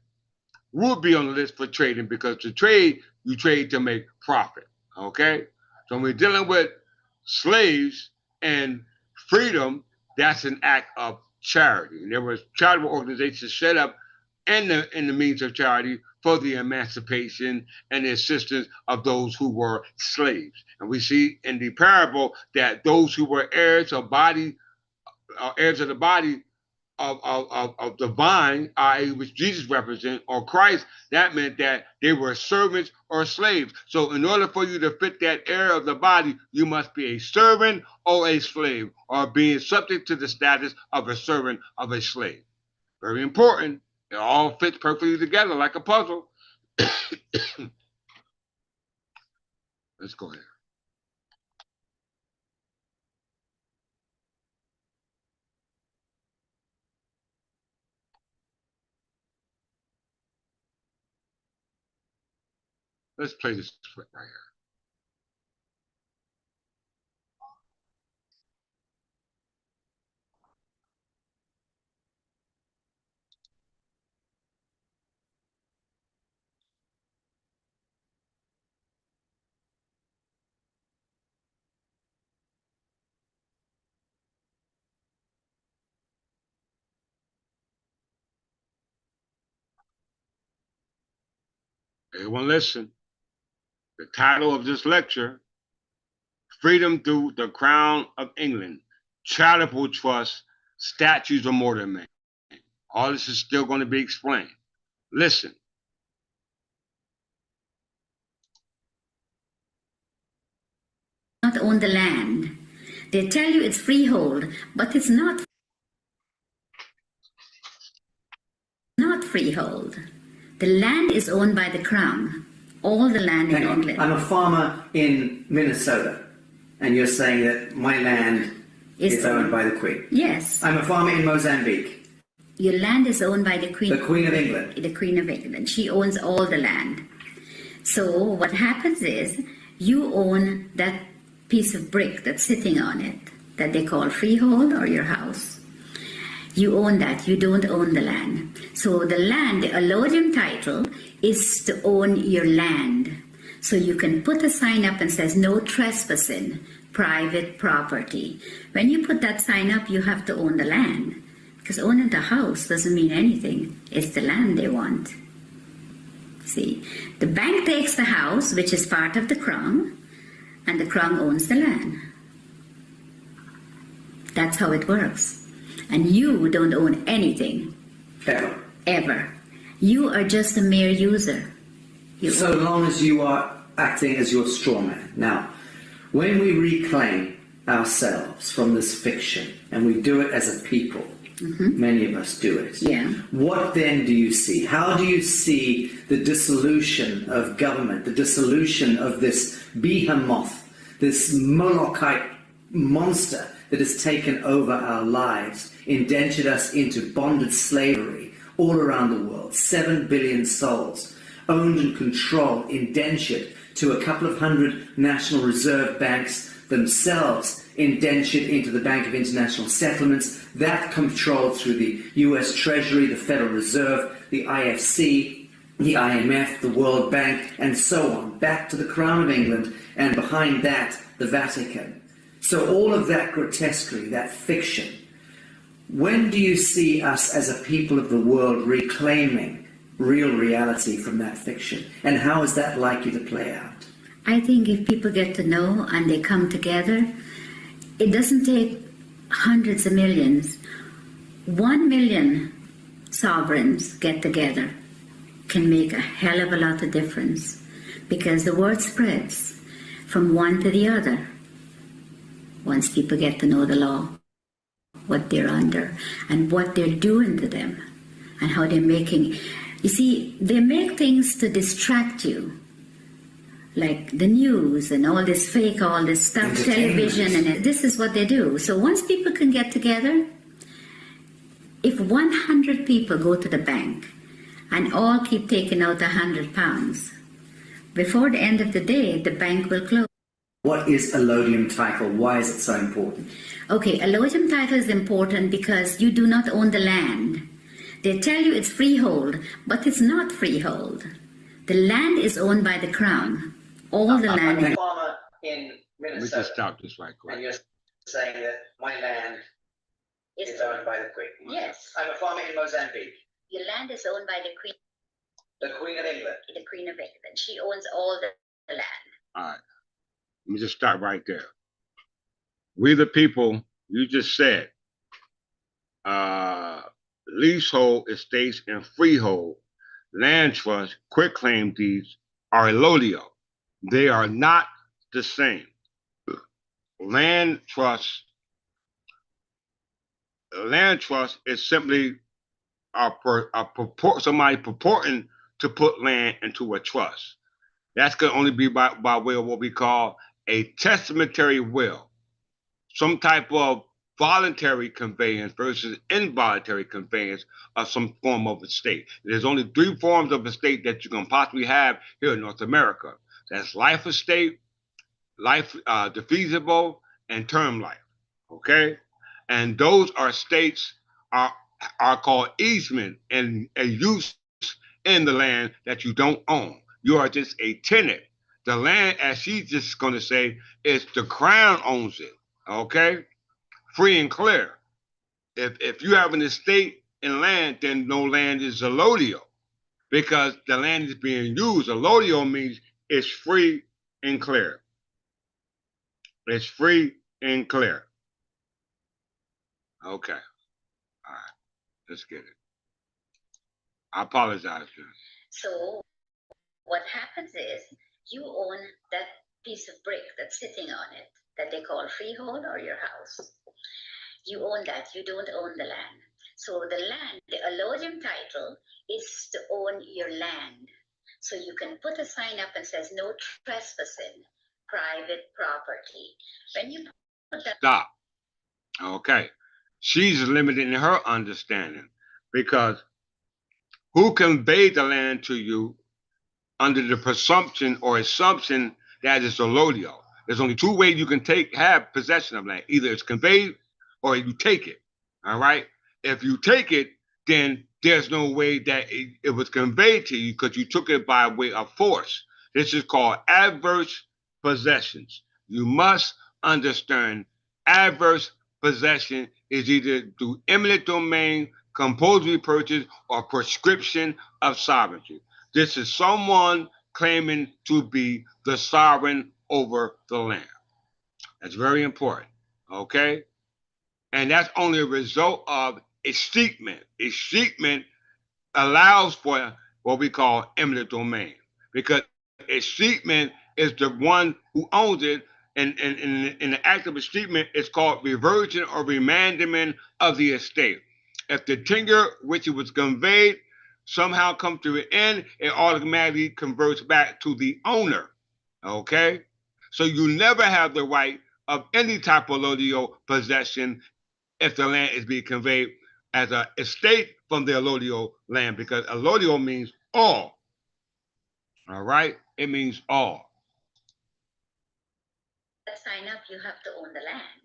We would be on the list for trading because to trade, you trade to make profit, okay? So when we're dealing with slaves and freedom, that's an act of charity. And there was charitable organizations set up in the means of charity for the emancipation and the assistance of those who were slaves. And we see in the parable that those who were heirs of the body of the vine, i.e., which Jesus represents, or Christ, that meant that they were servants or slaves. So in order for you to fit that heir of the body, you must be a servant or a slave, or being subject to the status of a servant of a slave. Very important. It all fits perfectly together like a puzzle. Let's go ahead. Let's play this clip right here. Everyone listen. The title of this lecture, Freedom Through the Crown of England, Charitable Trust, Statutes of Mortmain. All this is still going to be explained. Listen. Not own the land. They tell you it's freehold, but it's not freehold. The land is owned by the crown. All the land in England. I'm a farmer in Minnesota, and you're saying that my land is owned by the Queen. Yes. I'm a farmer in Mozambique. Your land is owned by the Queen. The Queen of England. The Queen of England. She owns all the land. So what happens is you own that piece of brick that's sitting on it that they call freehold or your house. You own that. You don't own the land. So the land, the allodium title, is to own your land. So you can put a sign up and says no trespassing, private property. When you put that sign up, you have to own the land. Because owning the house doesn't mean anything. It's the land they want. See, the bank takes the house, which is part of the crown, and the crown owns the land. That's how it works. And you don't own anything. Ever. Ever. You are just a mere user. So long as you are acting as your straw man. Now, when we reclaim ourselves from this fiction, and we do it as a people, many of us do it. Yeah. What then do you see? How do you see the dissolution of government, the dissolution of this behemoth, this Molochite monster that has taken over our lives, indentured us into bonded slavery all around the world, 7 billion souls, owned and controlled, indentured to a couple of hundred National Reserve banks themselves, indentured into the Bank of International Settlements, that controlled through the US Treasury, the Federal Reserve, the IFC, the IMF, the World Bank, and so on, back to the Crown of England, and behind that, the Vatican. So all of that grotesquerie, that fiction, when do you see us as a people of the world reclaiming real reality from that fiction? And how is that likely to play out? I think if people get to know and they come together, it doesn't take hundreds of millions. 1 million sovereigns get together can make a hell of a lot of difference, because the word spreads from one to the other once people get to know the law, what they're under, and what they're doing to them, and how they're making... You see, they make things to distract you, like the news and all this fake, all this stuff, television, and this is what they do. So once people can get together, if 100 people go to the bank and all keep taking out £100, before the end of the day, the bank will close. What is allodium title? Why is it so important? Okay, allodium title is important because you do not own the land. They tell you it's freehold, but it's not freehold. The land is owned by the crown. All the land. I'm a farmer in Minnesota. Let me just stop this right quick. And you're saying that my land is owned by the Queen. Yes. I'm a farmer in Mozambique. Your land is owned by the Queen. The Queen of England. The Queen of England. She owns all the land. All right. Let me just stop right there. We the people, you just said, leasehold estates and freehold land trust, quitclaim deeds are allodial. They are not the same. Land trust is simply somebody purporting to put land into a trust. That's going to only be by way of what we call a testamentary will, some type of voluntary conveyance versus involuntary conveyance of some form of estate. There's only 3 forms of estate that you can possibly have here in North America. That's life estate, life defeasible, and term life. Okay, and those are states are called easement and a use in the land that you don't own. You are just a tenant. The land, as she's just going to say, is the crown owns it. Okay, free and clear. If you have an estate in land, then no land is allodial. because the land is being used. Allodial means it's free and clear. It's free and clear. Okay. All right. Let's get it. I apologize, John. So what happens is you own that piece of brick that's sitting on it that they call freehold or your house. You own that. You don't own the land. So the land, the allodium title is to own your land. So you can put a sign up and says no trespassing, private property. When you put that. Stop. Okay. She's limited in her understanding because who conveyed the land to you under the presumption or assumption that it's allodial? There's only two ways you can have possession of land. Either it's conveyed or you take it. All right. If you take it, then there's no way that it was conveyed to you because you took it by way of force. This is called adverse possessions. You must understand adverse possession is either through eminent domain, compulsory purchase, or prescription of sovereignty. This is someone claiming to be the sovereign over the land. That's very important. Okay? And that's only a result of escheatment. Escheatment allows for what we call eminent domain because escheatment is the one who owns it. And in the act of escheatment, it's called reversion or remandment of the estate. If the tenure which it was conveyed somehow comes to an end, it automatically converts back to the owner. Okay? So you never have the right of any type of allodial possession if the land is being conveyed as an estate from the allodial land, because allodial means all. All right? It means all. Sign up, you have to own the land.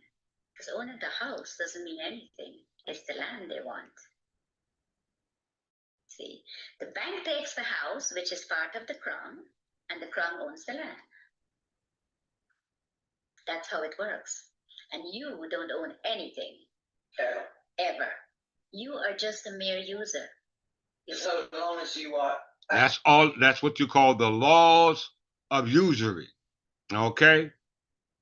Because owning the house doesn't mean anything. It's the land they want. See, the bank takes the house, which is part of the crown, and the crown owns the land. That's how it works. And you don't own anything. Ever. You are just a mere user. So long as you are. That's all. That's what you call the laws of usury. Okay?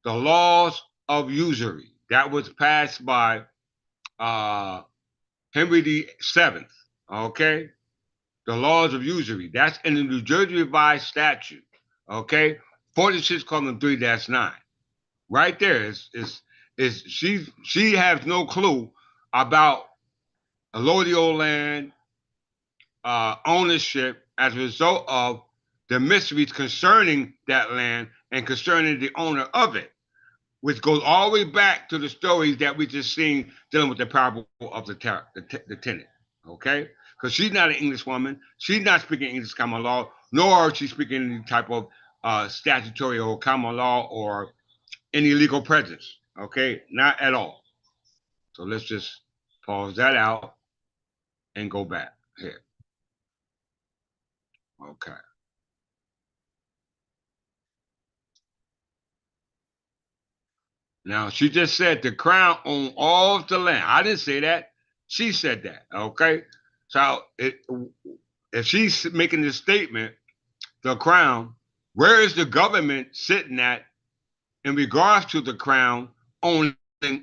The laws of usury. That was passed by Henry VII. Okay? The laws of usury. That's in the New Jersey Revised Statute. Okay? 46 column 3-9. Right there is she has no clue about allodial land ownership as a result of the mysteries concerning that land and concerning the owner of it, which goes all the way back to the stories that we just seen dealing with the parable of the tenant. Okay? Because she's not an English woman. She's not speaking English common law, nor is she speaking any type of statutory or common law or any legal presence. Okay? Not at all. So let's just pause that out and go back here. Okay. Now, she just said the crown owned all of the land. I didn't say that. She said that. Okay? So if she's making this statement, the crown, where is the government sitting at in regards to the crown owning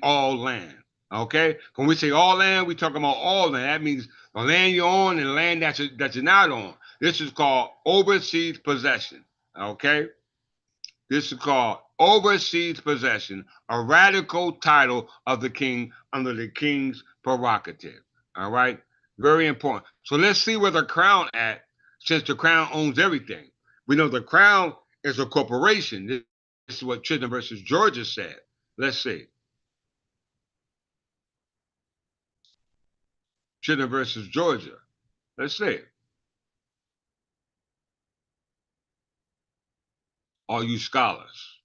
all land? Okay? When we say all land, we talking about all land. That means the land you own and the land that you're not on. This is called overseas possession. Okay? This is called overseas possession, a radical title of the king under the king's prerogative. All right? Very important. So let's see where the crown at, since the crown owns everything. We know the crown is a corporation. This is what Chisholm versus Georgia said. Let's see. Chisholm versus Georgia. Let's see. All you scholars.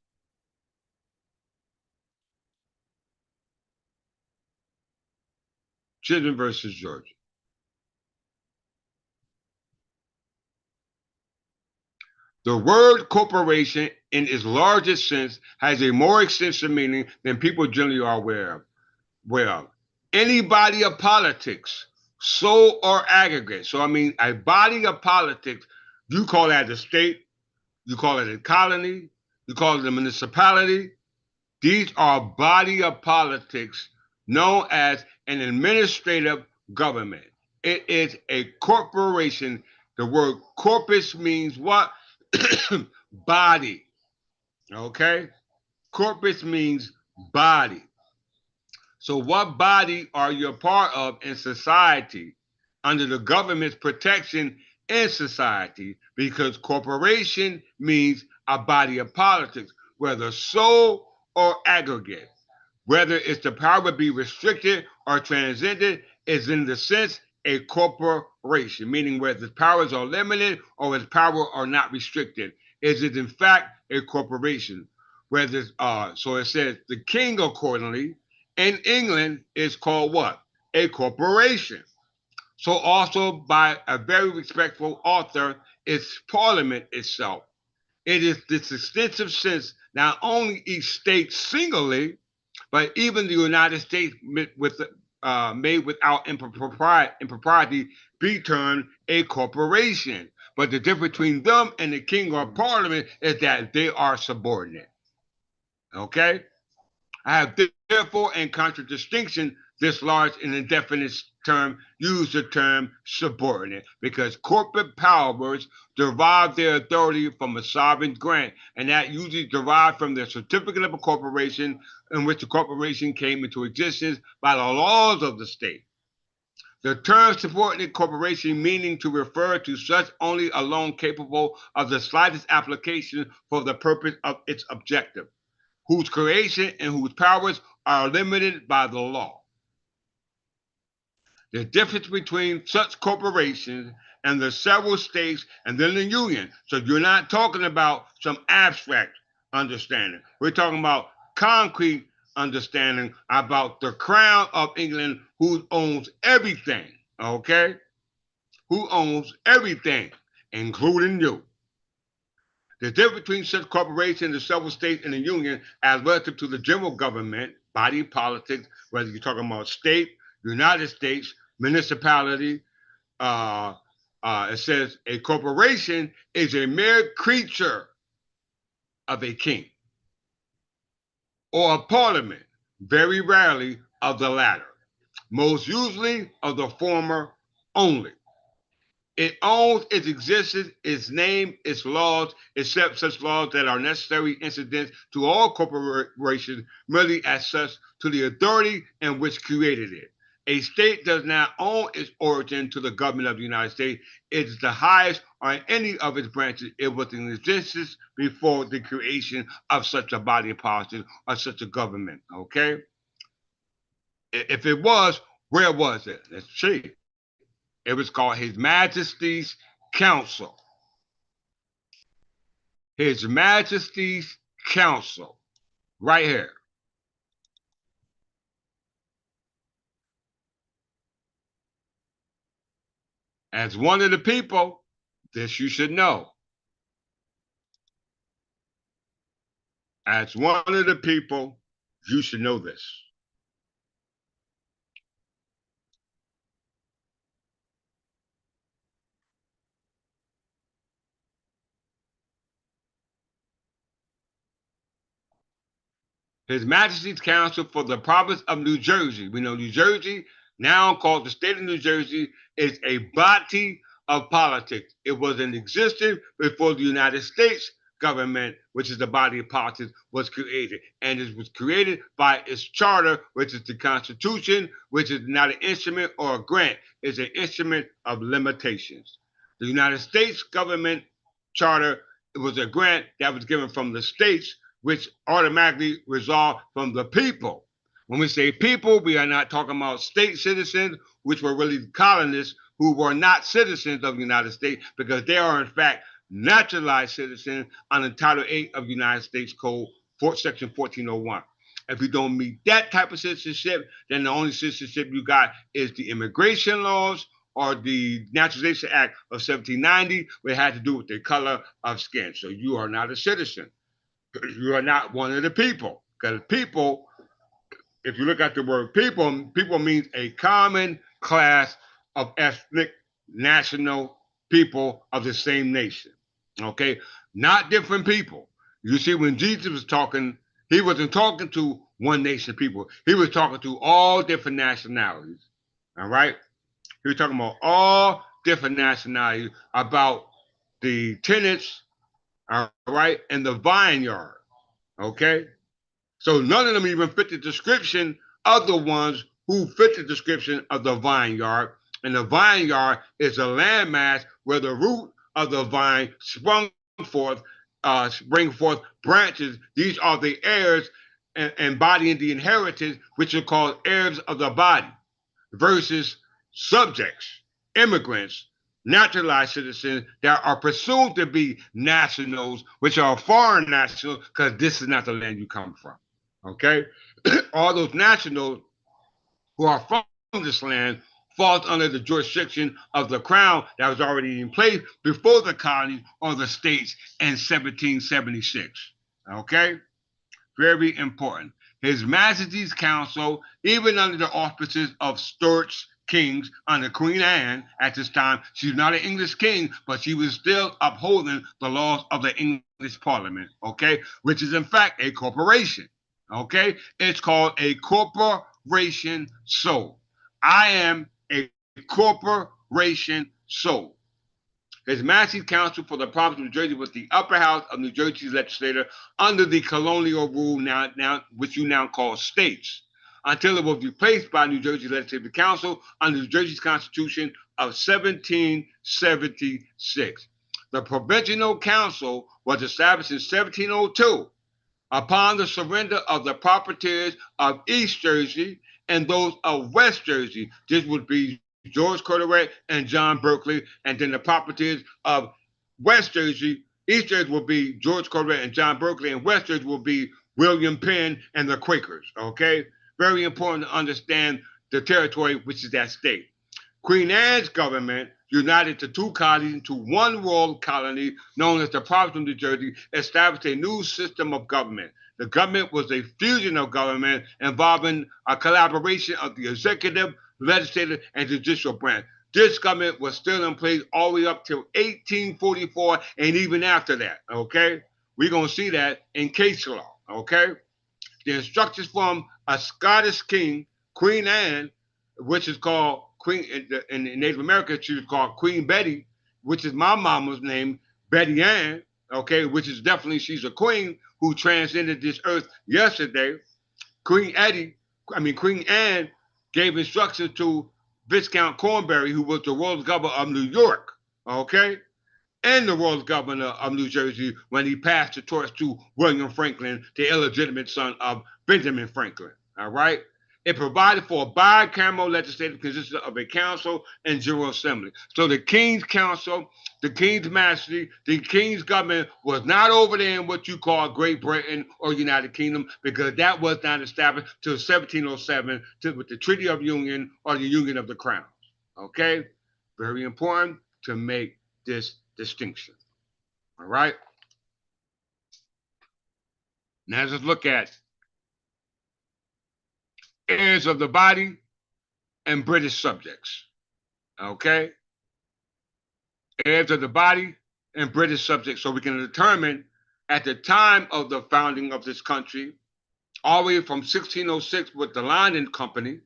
Chisholm versus Georgia. The word corporation in its largest sense has a more extensive meaning than people generally are aware of. Any body of politics, sole or aggregate. So I mean, a body of politics, you call that a state, you call it a colony, you call it a municipality. These are a body of politics known as an administrative government. It is a corporation. The word corpus means what? Body. Okay? Corpus means body. So, what body are you a part of in society under the government's protection in society? Because corporation means a body of politics, whether sole or aggregate. Whether it's the power to be restricted or transcended is in the sense a corporation, meaning whether its powers are limited or its power are not restricted. Is it in fact a corporation? Whether so it says the king accordingly in England is called what? A corporation. So also by a very respectful author, it's Parliament itself. It is this extensive sense not only each state singly, but even the United States with made without impropriety be termed a corporation. But the difference between them and the king or parliament is that they are subordinate. Okay? I have therefore, in contradistinction, this large and indefinite term, use the term subordinate because corporate powers derive their authority from a sovereign grant, and that usually derived from the certificate of a corporation in which the corporation came into existence by the laws of the state. The term subordinate corporation meaning to refer to such only alone capable of the slightest application for the purpose of its objective, whose creation and whose powers are limited by the law. The difference between such corporations and the several states and then the union. So you're not talking about some abstract understanding. We're talking about concrete understanding about the crown of England who owns everything, okay? Who owns everything, including you. The difference between such corporations, the several states, and the union as relative to the general government, body politics, whether you're talking about state, United States, municipality, it says a corporation is a mere creature of a king or a parliament, very rarely of the latter, most usually of the former only. It owns its existence, its name, its laws, except such laws that are necessary incidents to all corporations, merely as such to the authority in which created it. A state does not own its origin to the government of the United States. It is the highest on any of its branches. It was in existence before the creation of such a body of policy or such a government. Okay? If it was, where was it? Let's see. It was called His Majesty's Council. His Majesty's Council. Right here. As one of the people, this you should know. As one of the people, you should know this. His Majesty's Council for the province of New Jersey. We know New Jersey, now called the state of New Jersey, is a body of politics. It was in existence before the United States government, which is the body of politics, was created. And it was created by its charter, which is the Constitution, which is not an instrument or a grant, it's an instrument of limitations. The United States government charter was a grant that was given from the states, which automatically resolved from the people. When we say people, we are not talking about state citizens, which were really colonists who were not citizens of the United States, because they are in fact naturalized citizens under Title 8 of the United States Code, Section 1401. If you don't meet that type of citizenship, then the only citizenship you got is the immigration laws or the Naturalization Act of 1790, which had to do with the color of skin. So you are not a citizen. You are not one of the people. Because people, if you look at the word people, people means a common class of ethnic national people of the same nation. Okay, not different people. You see, when Jesus was talking, he wasn't talking to one nation people. He was talking to all different nationalities. All right, he was talking about all different nationalities about the tenants. All right, and the vineyard. Okay, so none of them even fit the description of the ones who fit the description of the vineyard. And the vineyard is a landmass where the root of the vine bring forth branches. These are the heirs embodying the inheritance, which are called heirs of the body, versus subjects, immigrants, naturalized citizens that are presumed to be nationals, which are foreign nationals, because this is not the land you come from. Okay? All those nationals who are from this land falls under the jurisdiction of the crown that was already in place before the colonies or the states in 1776. Okay? Very important. His Majesty's Council, even under the auspices of Stuart's kings under Queen Anne at this time, she was not an English king, but she was still upholding the laws of the English Parliament, okay, which is in fact a corporation, okay? It's called a corporation sole. I am a corporation sole. His Majesty's Council for the Province of New Jersey was the upper house of New Jersey's legislature under the colonial rule which you now call states, until it was replaced by New Jersey Legislative Council under New Jersey's Constitution of 1776. The Provincial Council was established in 1702 upon the surrender of the proprietaries of East Jersey and those of West Jersey. This would be George Carteret and John Berkeley, and then the properties of West Jersey. East Jersey will be George Carteret and John Berkeley, and West Jersey will be William Penn and the Quakers. Okay, very important to understand the territory, which is that state. Queen Anne's government united the two colonies into one royal colony known as the Province of New Jersey, established a new system of government. The government was a fusion of government involving a collaboration of the executive, legislative, and judicial branch. This government was still in place all the way up till 1844 and even after that, okay? We're going to see that in case law, okay? The instructions from a Scottish king, Queen Anne, which is called Queen, in Native America, she was called Queen Betty, which is my mama's name, Betty Ann, okay, which is definitely, she's a queen who transcended this earth yesterday. Queen Anne gave instructions to Viscount Cornbury, who was the royal governor of New York, okay, and the royal governor of New Jersey when he passed the torch to William Franklin, the illegitimate son of Benjamin Franklin, all right? It provided for a bicameral legislative consisting of a council and general assembly. So the King's Council, the King's Majesty, the King's government was not over there in what you call Great Britain or United Kingdom, because that was not established till 1707 with the Treaty of Union or the Union of the Crowns. Okay? Very important to make this distinction. All right? Now let's look at heirs of the body and British subjects. Okay? Heirs of the body and British subjects. So we can determine at the time of the founding of this country, all the way from 1606 with the London Company,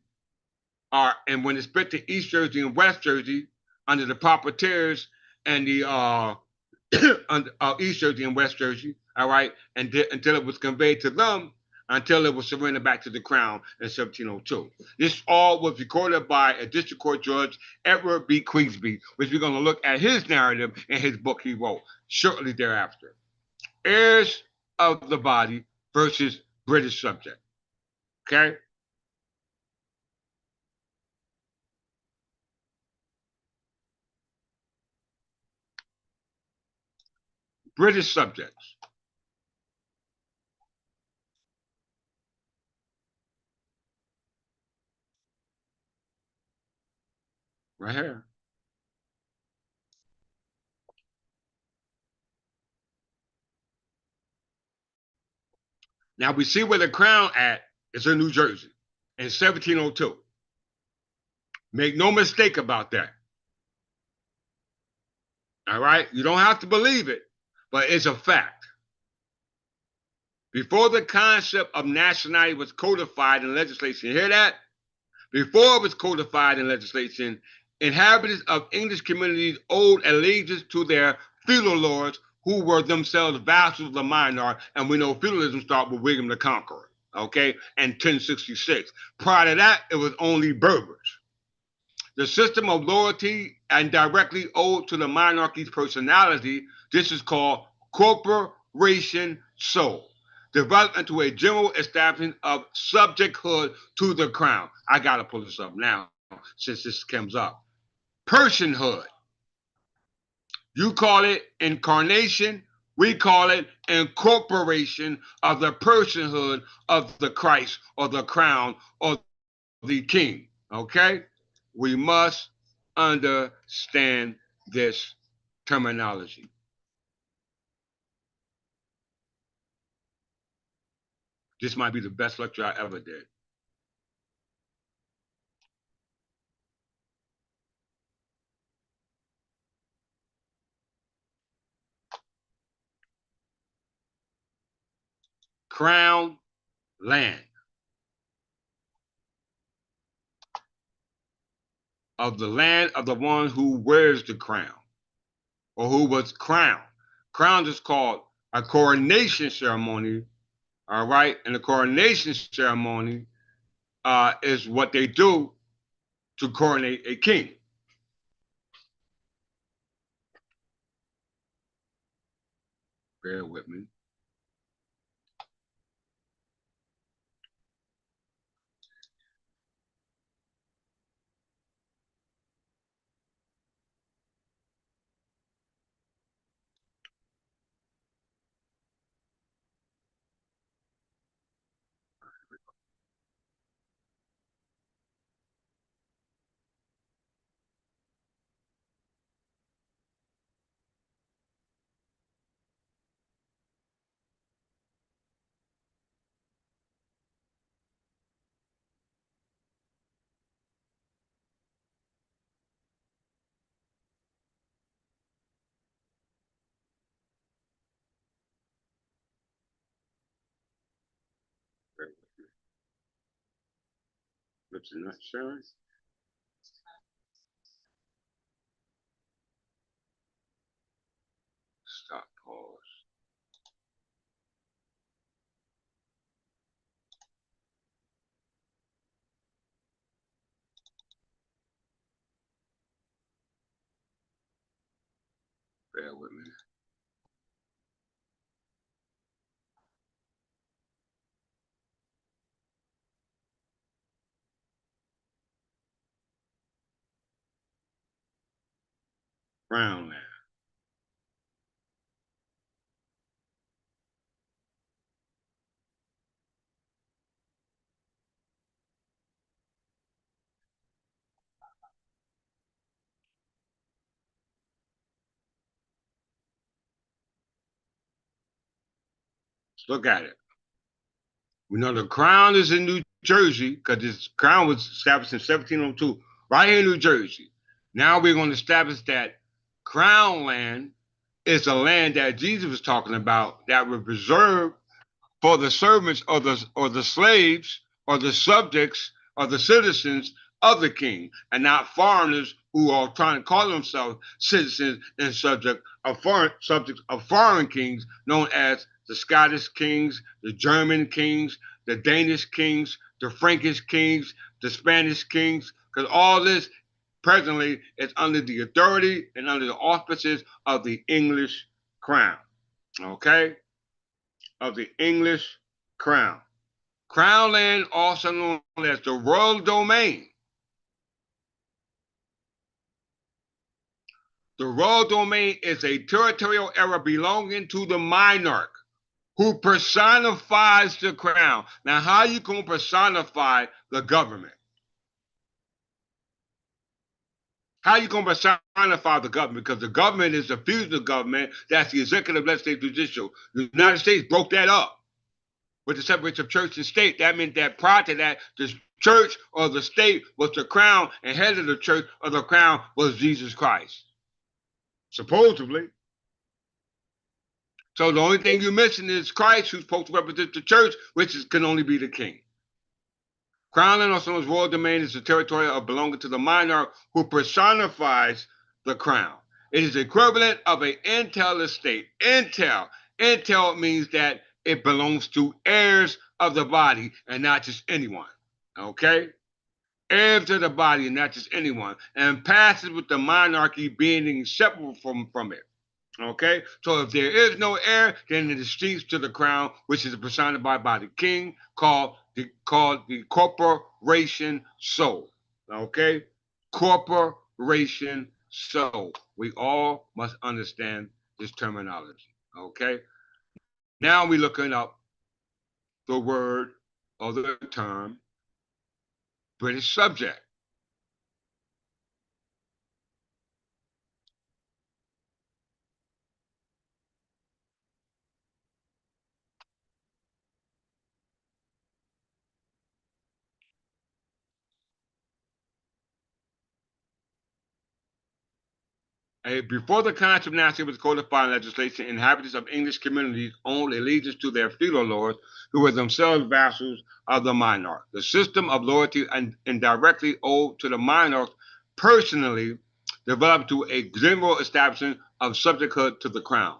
and when it split to East Jersey and West Jersey under the proprietaries and the East Jersey and West Jersey, all right, and until it was conveyed to them, until it was surrendered back to the crown in 1702. This all was recorded by a district court judge, Edward B. Queensby, which we're going to look at his narrative in his book he wrote shortly thereafter. Heirs of the body versus British subject. Okay? British subjects. Right here. Now we see where the crown at is in New Jersey in 1702. Make no mistake about that. All right? You don't have to believe it, but it's a fact. Before the concept of nationality was codified in legislation, you hear that? Before it was codified in legislation, inhabitants of English communities owed allegiance to their feudal lords who were themselves vassals of the monarch, and we know feudalism started with William the Conqueror, okay, in 1066. Prior to that, it was only Berbers. The system of loyalty and directly owed to the monarchy's personality, this is called corporation soul, developed into a general establishment of subjecthood to the crown. I got to pull this up now since this comes up. Personhood. You call it incarnation, we call it incorporation of the personhood of the Christ or the crown or the king, okay? We must understand this terminology. This might be the best lecture I ever did. Crown land of the land of the one who wears the crown or who was crowned. Crown is called a coronation ceremony, all right? And the coronation ceremony is what they do to coronate a king. Bear with me. Bear with me. Lips are not sharing. Stop, pause. Bear with me. Crown land. Let's look at it. We know the crown is in New Jersey because this crown was established in 1702, right here in New Jersey. Now we're going to establish that crown land is a land that Jesus was talking about that was reserved for the servants or the slaves or the subjects or the citizens of the king, and not foreigners who are trying to call themselves citizens and subjects of foreign kings, known as the Scottish kings, the German kings, the Danish kings, the Frankish kings, the Spanish kings, because all this presently is under the authority and under the auspices of the English crown. Okay? Of the English crown. Crown land, also known as the royal domain. The royal domain is a territorial area belonging to the monarch who personifies the crown. Now, how you going to personify the government? How you going to personify the government? Because the government is the fusion government. That's the executive, legislative, judicial. The United States broke that up with the separation of church and state. That meant that prior to that, the church or the state was the crown, and head of the church or the crown was Jesus Christ. Supposedly. So the only thing you're missing is Christ, who's supposed to represent the church, which can only be the king. Crown land, also known as royal domain, is the territory of belonging to the monarch who personifies the crown. It is equivalent of an entail estate. Entail means that it belongs to heirs of the body and not just anyone. Okay? Heirs of the body and not just anyone. And passes with the monarchy being inseparable from it. Okay? So if there is no heir, then it is to the crown, which is personified by the king, called the corporation soul. Okay? Corporation soul. We all must understand this terminology. Okay? Now we're looking up the word or the term British subject. Before the concept of nationality was codified in legislation, inhabitants of English communities owned allegiance to their feudal lords, who were themselves vassals of the monarch. The system of loyalty indirectly owed to the monarch personally developed to a general establishment of subjecthood to the crown.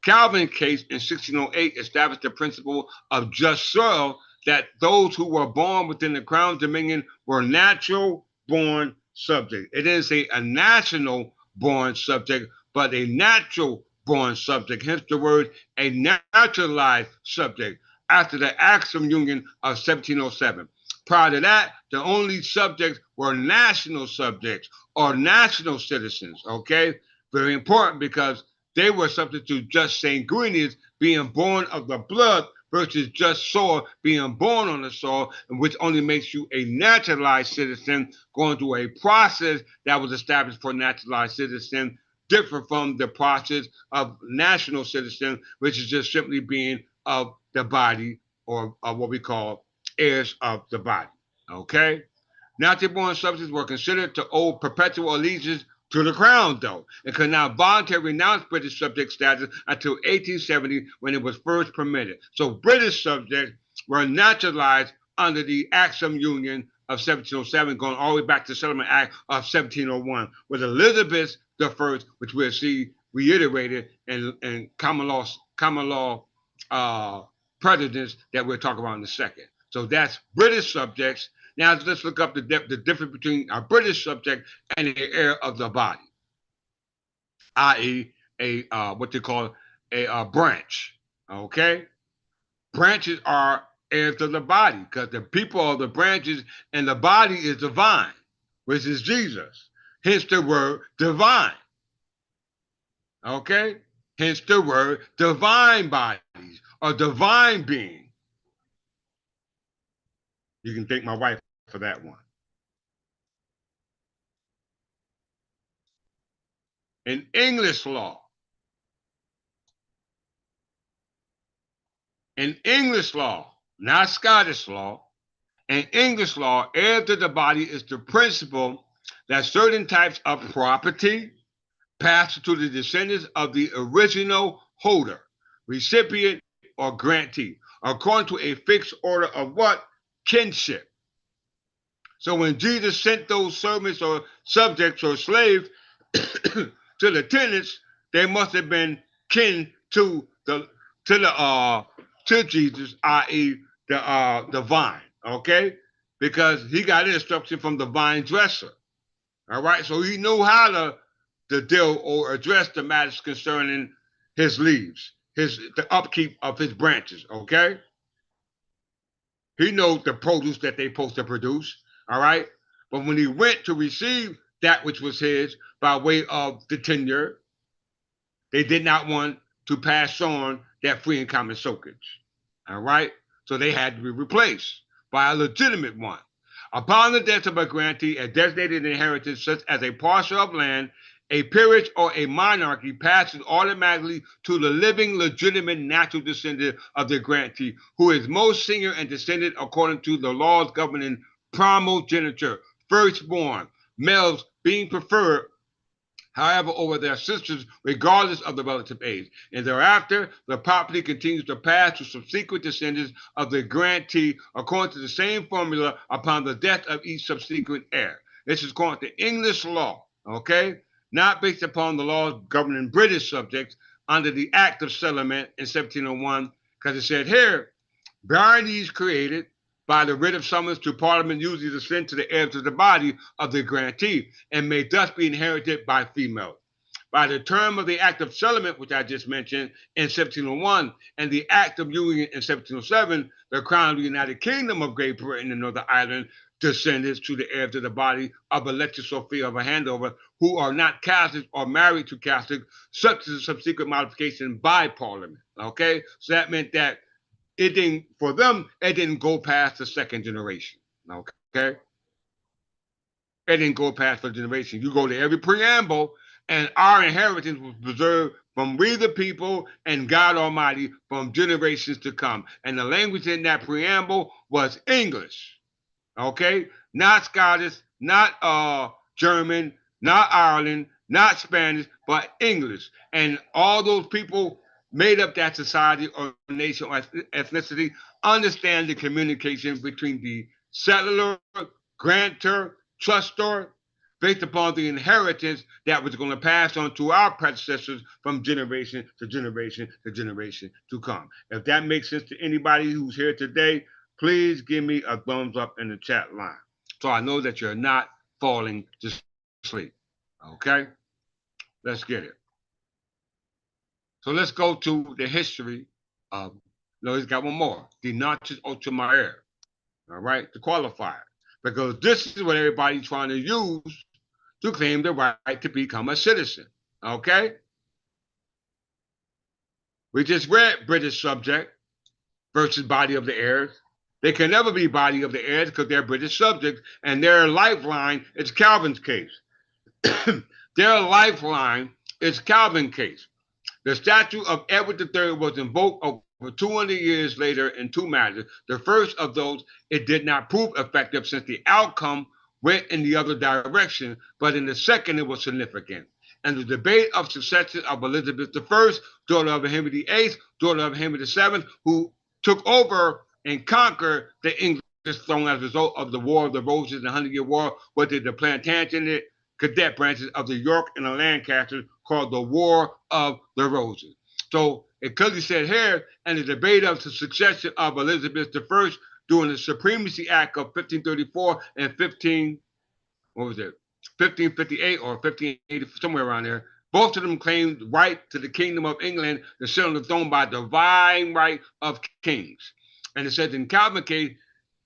Calvin's case in 1608 established the principle of just soil, that those who were born within the crown's dominion were natural born subjects. It didn't say a national born subject, but a natural born subject, hence the word a naturalized subject, after the Acts of Union of 1707. Prior to that, the only subjects were national subjects or national citizens, okay? Very important, because they were subject to just sanguineous, being born of the blood, versus just soil, being born on the soil, which only makes you a naturalized citizen, going through a process that was established for naturalized citizen, different from the process of national citizen, which is just simply being of the body, or what we call heirs of the body. Okay? Natural born subjects were considered to owe perpetual allegiance to the crown, though, and could not voluntarily renounce British subject status until 1870, when it was first permitted. So British subjects were naturalized under the Acts of Union of 1707, going all the way back to the Settlement Act of 1701, with Elizabeth I, which we'll see reiterated in common law presidents that we'll talk about in a second. So that's British subjects. Now let's look up the difference between a British subject and the heir of the body, i.e., what they call a branch. Okay, branches are heirs of the body, because the people are the branches, and the body is the vine, which is Jesus. Hence the word divine. Okay, hence the word divine bodies or divine being. You can thank my wife for that one. In English law, not Scottish law, in English law, heir to the body is the principle that certain types of property pass to the descendants of the original holder, recipient, or grantee, according to a fixed order of what? Kinship. So when Jesus sent those servants or subjects or slaves to the tenants, they must have been kin to Jesus, i.e., the vine, okay? Because he got instruction from the vine dresser. All right, so he knew how to deal or address the matters concerning his leaves, the upkeep of his branches, okay? He knows the produce that they're supposed to produce, all right? But when he went to receive that which was his by way of the tenure, they did not want to pass on that free and common soakage, all right? So they had to be replaced by a legitimate one. Upon the death of a grantee, a designated inheritance such as a parcel of land, a peerage, or a monarchy passes automatically to the living, legitimate, natural descendant of the grantee, who is most senior and descendant according to the laws governing primogeniture, firstborn, males being preferred, however, over their sisters, regardless of the relative age. And thereafter, the property continues to pass to subsequent descendants of the grantee according to the same formula upon the death of each subsequent heir. This is according to English law, okay? Not based upon the laws governing British subjects under the Act of Settlement in 1701, because it said here, baronies created by the writ of summons to Parliament usually descend to the heirs of the body of the grantee and may thus be inherited by females. By the term of the Act of Settlement, which I just mentioned, in 1701, and the Act of Union in 1707, the Crown of the United Kingdom of Great Britain and Northern Ireland descendants to the heirs of the body of Alexis Sophia of a Handover who are not Catholics or married to Catholics, such as a subsequent modification by Parliament. Okay? So that meant that it didn't, for them, it didn't go past the second generation. Okay? It didn't go past the generation. You go to every preamble, and our inheritance was preserved from we the people and God Almighty from generations to come. And the language in that preamble was English. Okay? Not Scottish, not German, not Ireland, not Spanish, but English. And all those people made up that society or nation or ethnicity understand the communication between the settler, grantor, trustor, based upon the inheritance that was going to pass on to our predecessors from generation to generation to generation to come. If that makes sense to anybody who's here today, please give me a thumbs up in the chat line so I know that you're not falling to sleep. Okay? Let's get it. So let's go to the history of, no, he's got one more, the Nonchus Ultramaire, all right, to qualify it. Because this is what everybody's trying to use to claim the right to become a citizen, okay? We just read British subject versus body of the heirs. They can never be body of the heirs because they're British subjects, and their lifeline is Calvin's case. Their lifeline is Calvin's case. The statute of Edward III was invoked over 200 years later in two matters. The first of those, it did not prove effective since the outcome went in the other direction, but in the second, it was significant. And the debate of succession of Elizabeth I, daughter of Henry VIII, daughter of Henry VII, who took over and conquered the English throne as a result of the War of the Roses and the 100-Year War, where the Plantagenet cadet branches of the York and the Lancasters called the War of the Roses. So it clearly said here, and the debate of the succession of Elizabeth I during the Supremacy Act of 1534 and 1558 or 1580, somewhere around there, both of them claimed right to the kingdom of England to sit on the throne by divine right of kings. And it says in Calvin's case,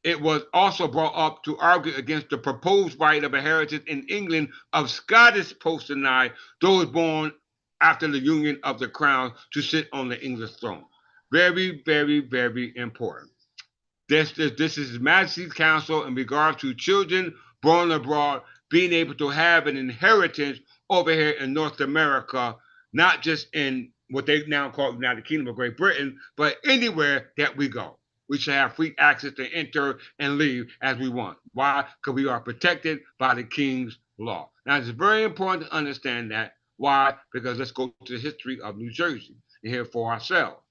it was also brought up to argue against the proposed right of inheritance in England of Scottish posterity, those born after the union of the crown to sit on the English throne. Very, very, very important. This is His Majesty's counsel in regard to children born abroad being able to have an inheritance over here in North America, not just in what they now call the United Kingdom of Great Britain, but anywhere that we go. We should have free access to enter and leave as we want. Why? Because we are protected by the King's law. Now, it's very important to understand that. Why? Because let's go to the history of New Jersey and hear for ourselves.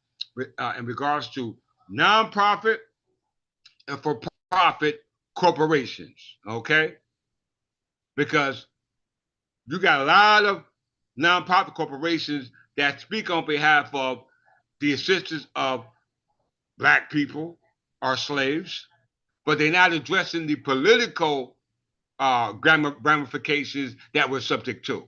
In regards to nonprofit and for-profit corporations, okay? Because you got a lot of nonprofit corporations that speak on behalf of the assistance of Black people or slaves, but they're not addressing the political ramifications that we're subject to.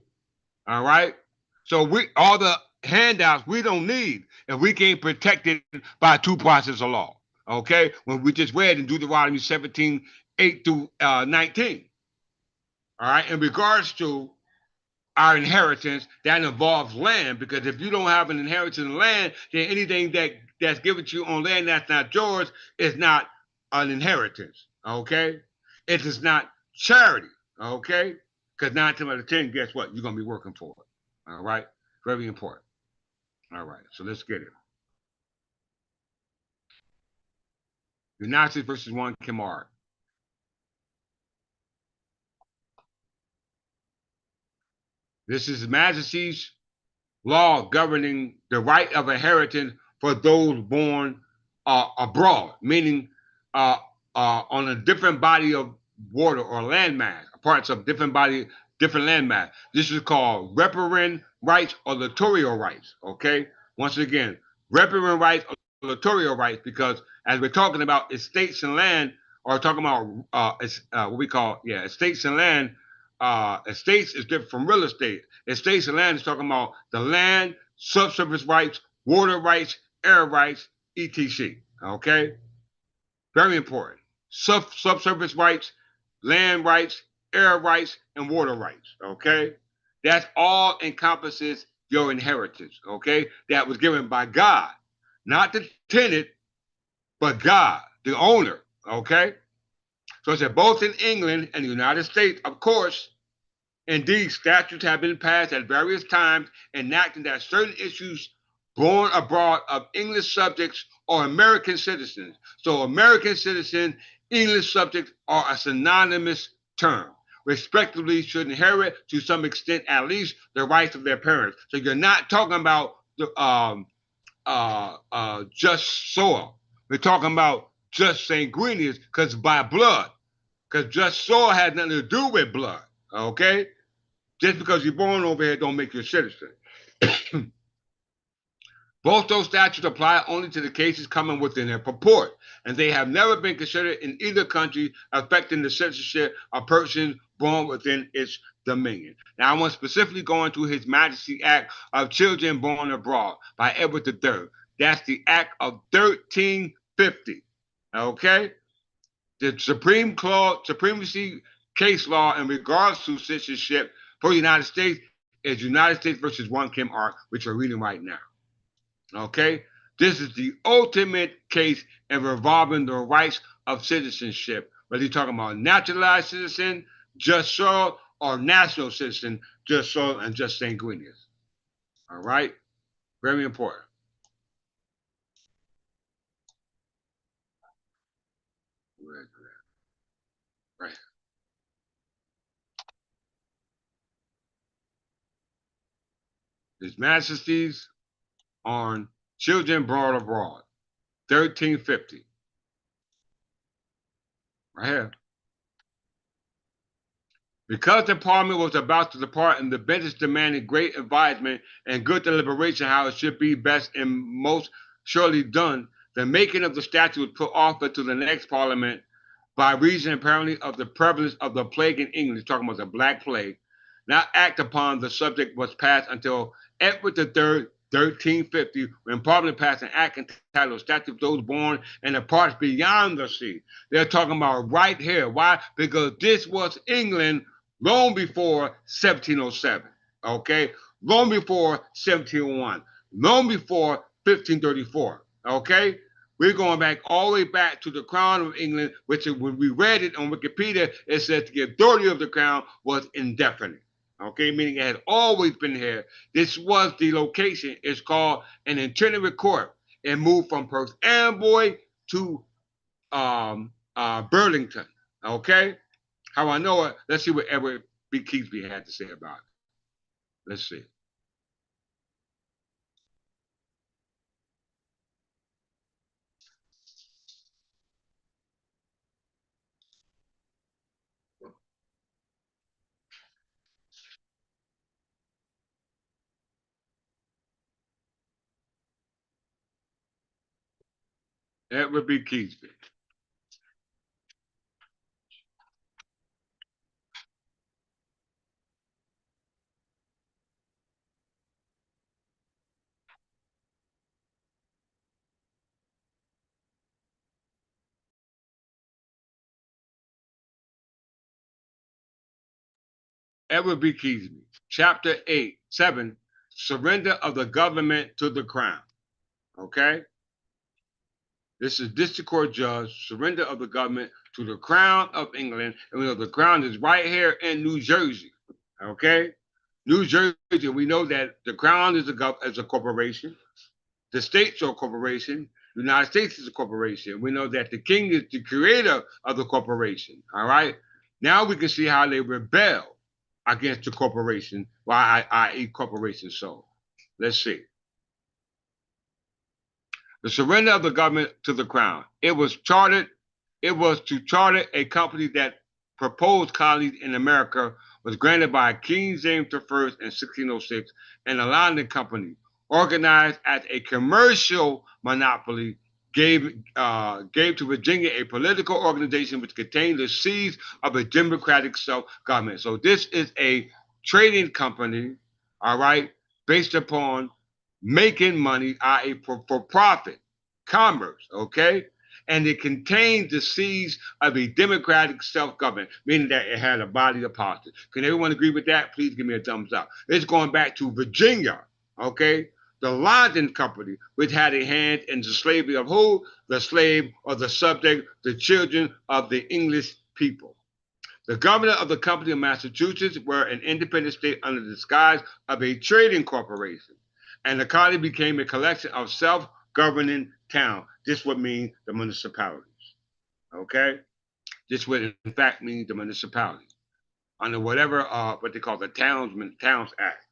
All right? So all the handouts we don't need if we can't protect it by two process of law. Okay? When we just read in Deuteronomy 17, 8 through 19. All right? In regards to our inheritance, that involves land, because if you don't have an inheritance in land, then anything that's given to you on land that's not yours is not an inheritance, okay? It is not charity, okay? Because 9 times out of 10, guess what? You're going to be working for it, all right? Very important. All right, so let's get it. United States versus 1 Kimar. This is His Majesty's law governing the right of inheritance for those born abroad, meaning on a different body of water or landmass, parts of different landmass. This is called riparian rights or littoral rights. Okay, once again, riparian rights or littoral rights, because as we're talking about estates and land, or talking about what we call estates and land. Estates is different from real estate. Estates and land is talking about the land, subsurface rights, water rights, air rights, etc. Okay, very important. Subsurface rights, land rights, air rights, and water rights. Okay, that all encompasses your inheritance. Okay, that was given by God, not the tenant, but God, the owner. Okay, so it's both in England and the United States, of course. Indeed, statutes have been passed at various times enacting that certain issues born abroad of English subjects or American citizens. So American citizen, English subjects are a synonymous term. Respectively, should inherit to some extent at least the rights of their parents. So you're not talking about the just soil. We're talking about just sanguineous because by blood. Because just soil has nothing to do with blood. Okay? Just because you're born over here don't make you a citizen. Both those statutes apply only to the cases coming within their purport, and they have never been considered in either country affecting the citizenship of persons born within its dominion. Now, I want to specifically go into His Majesty Act of Children Born Abroad by Edward III. That's the Act of 1350. Okay? The supremacy case law in regards to citizenship for the United States is United States versus 1 Kim Ark, which we're reading right now. Okay? This is the ultimate case in revolving the rights of citizenship, whether you're talking about naturalized citizen, just soil, or national citizen, just soil and just sanguineous. All right? Very important. Right. His Majesty's on Children Born Abroad, 1350. Right here. Because the Parliament was about to depart and the benches demanded great advisement and good deliberation how it should be best and most surely done, the making of the statute was put off to the next Parliament by reason apparently of the prevalence of the plague in England, talking about the Black Plague. Not act upon the subject was passed until Edward III, 1350, when Parliament passed an act entitled Statute of Those Born in the Parts Beyond the Sea. They're talking about right here. Why? Because this was England long before 1707, okay? Long before 1701, long before 1534, okay? We're going back all the way back to the Crown of England, which when we read it on Wikipedia, it says the authority of the Crown was indefinite. Okay, meaning it had always been here. This was the location. It's called an itinerant court. It moved from Perth Amboy to Burlington. Okay, how I know it? Let's see what Edward B. Keesby had to say about it. Let's see. Edward B. Keesby. Edward B. Keesby. Chapter 7, Surrender of the Government to the Crown. Okay? This is District Court Judge, surrender of the government to the Crown of England. And we know the Crown is right here in New Jersey. Okay? New Jersey, we know that the Crown is a corporation. The states are a corporation. The United States is a corporation. We know that the king is the creator of the corporation. All right? Now we can see how they rebel against the corporation, i.e. corporation sold. Let's see. The surrender of the government to the crown. It was to charter a company that proposed colonies in America was granted by King James I in 1606, and the London Company, organized as a commercial monopoly, gave to Virginia a political organization which contained the seeds of a democratic self-government. So this is a trading company, all right, based upon making money, i.e. for profit, commerce, okay? And it contained the seeds of a democratic self-government, meaning that it had a body of policy. Can everyone agree with that? Please give me a thumbs up. It's going back to Virginia, okay? The London Company, which had a hand in the slavery of who? The slave or the subject, the children of the English people. The governor of the Company of Massachusetts were an independent state under the disguise of a trading corporation. And the colony became a collection of self-governing towns. This would mean the municipalities. Okay? This would in fact mean the municipalities under whatever what they call the Towns Act.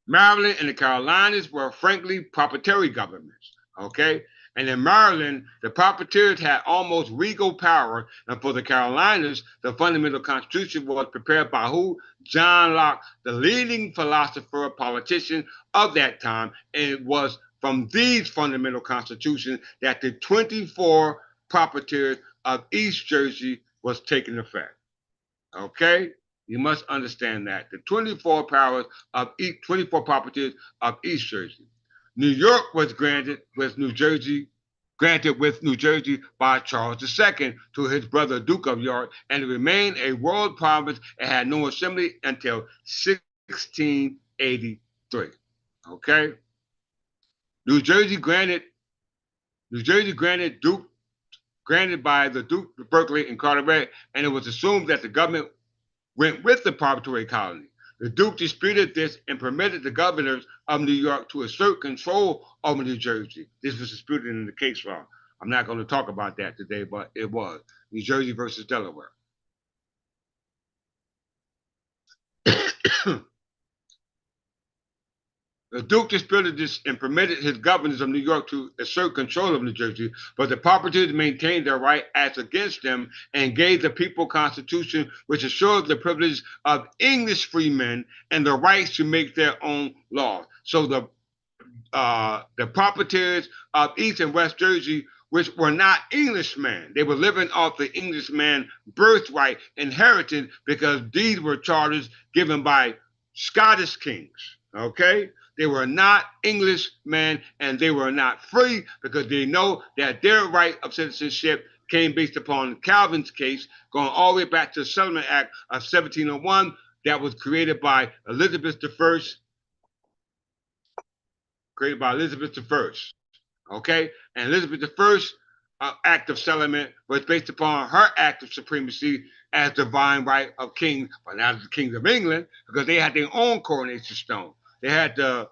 Maryland and the Carolinas were frankly proprietary governments. Okay? And in Maryland, the proprietors had almost regal power. And for the Carolinas, the fundamental constitution was prepared by who? John Locke, the leading philosopher, politician of that time. And it was from these fundamental constitutions that the 24 proprietors of East Jersey was taking effect. Okay? You must understand that. The 24 properties of East Jersey. New York was granted with New Jersey by Charles II to his brother Duke of York, and it remained a royal province and had no assembly until 1683. Okay? New Jersey granted by the Duke of Berkeley and Carteret, and it was assumed that the government went with the proprietary colony. The Duke disputed this and permitted the governors of New York to assert control over New Jersey. This was disputed in the case law. I'm not going to talk about that today, but it was New Jersey versus Delaware. The Duke disputed this and permitted his governors of New York to assert control of New Jersey, but the proprietors maintained their right as against them and gave the people constitution, which assured the privilege of English freemen and the rights to make their own laws. So the proprietors of East and West Jersey, which were not Englishmen, they were living off the Englishman birthright inheritance because these were charters given by Scottish kings. Okay? They were not Englishmen and they were not free because they know that their right of citizenship came based upon Calvin's case, going all the way back to the Settlement Act of 1701 that was created by Elizabeth I. Okay? And Elizabeth I act of settlement was based upon her act of supremacy as divine right of kings, but not the kings of England, because they had their own coronation stone. They had the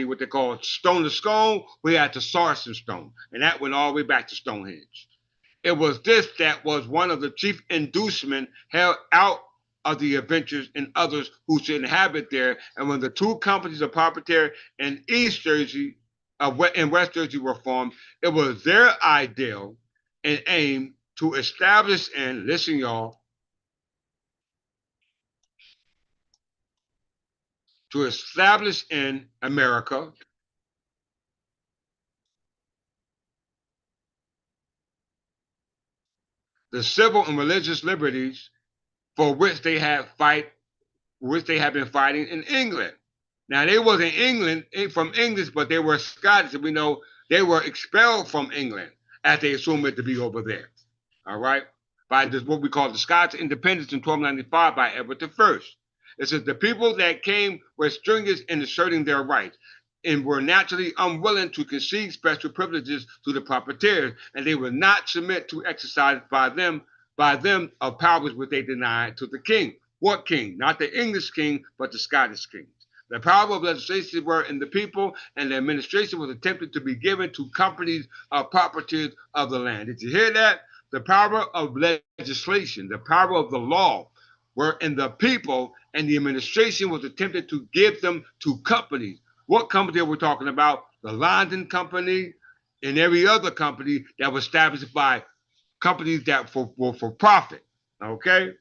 what they call stone of scone. We had the Sarsen stone, and that went all the way back to Stonehenge. It was this that was one of the chief inducements held out of the adventures and others who should inhabit there. And when the two companies of proprietary in East Jersey and West Jersey were formed, it was their ideal and aim to establish and listen, y'all. To establish in America the civil and religious liberties for which they have been fighting in England. Now they wasn't from English, but they were Scottish, and we know they were expelled from England as they assumed it to be over there. All right, by this, what we call the Scottish independence in 1295 by Edward I. It says the people that came were stringent in asserting their rights and were naturally unwilling to concede special privileges to the proprietors, and they would not submit to exercise by them of powers which they denied to the king. What king? Not the English king, but the Scottish kings. The power of legislation were in the people, and the administration was attempted to be given to companies of proprietors of the land. Did you hear that? The power of legislation, the power of the law were in the people, and the administration was attempted to give them to companies. What company are we talking about? The London Company and every other company that was established by companies that were for profit. Okay?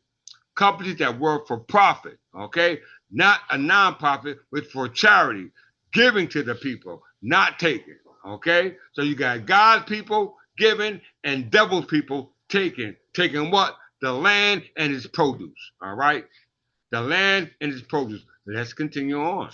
Companies that were for profit. Okay? Not a nonprofit, but for charity, giving to the people, not taking. Okay? So you got God's people giving and devil's people taking. Taking what? The land and its produce. All right? The land and its produce. Let's continue on.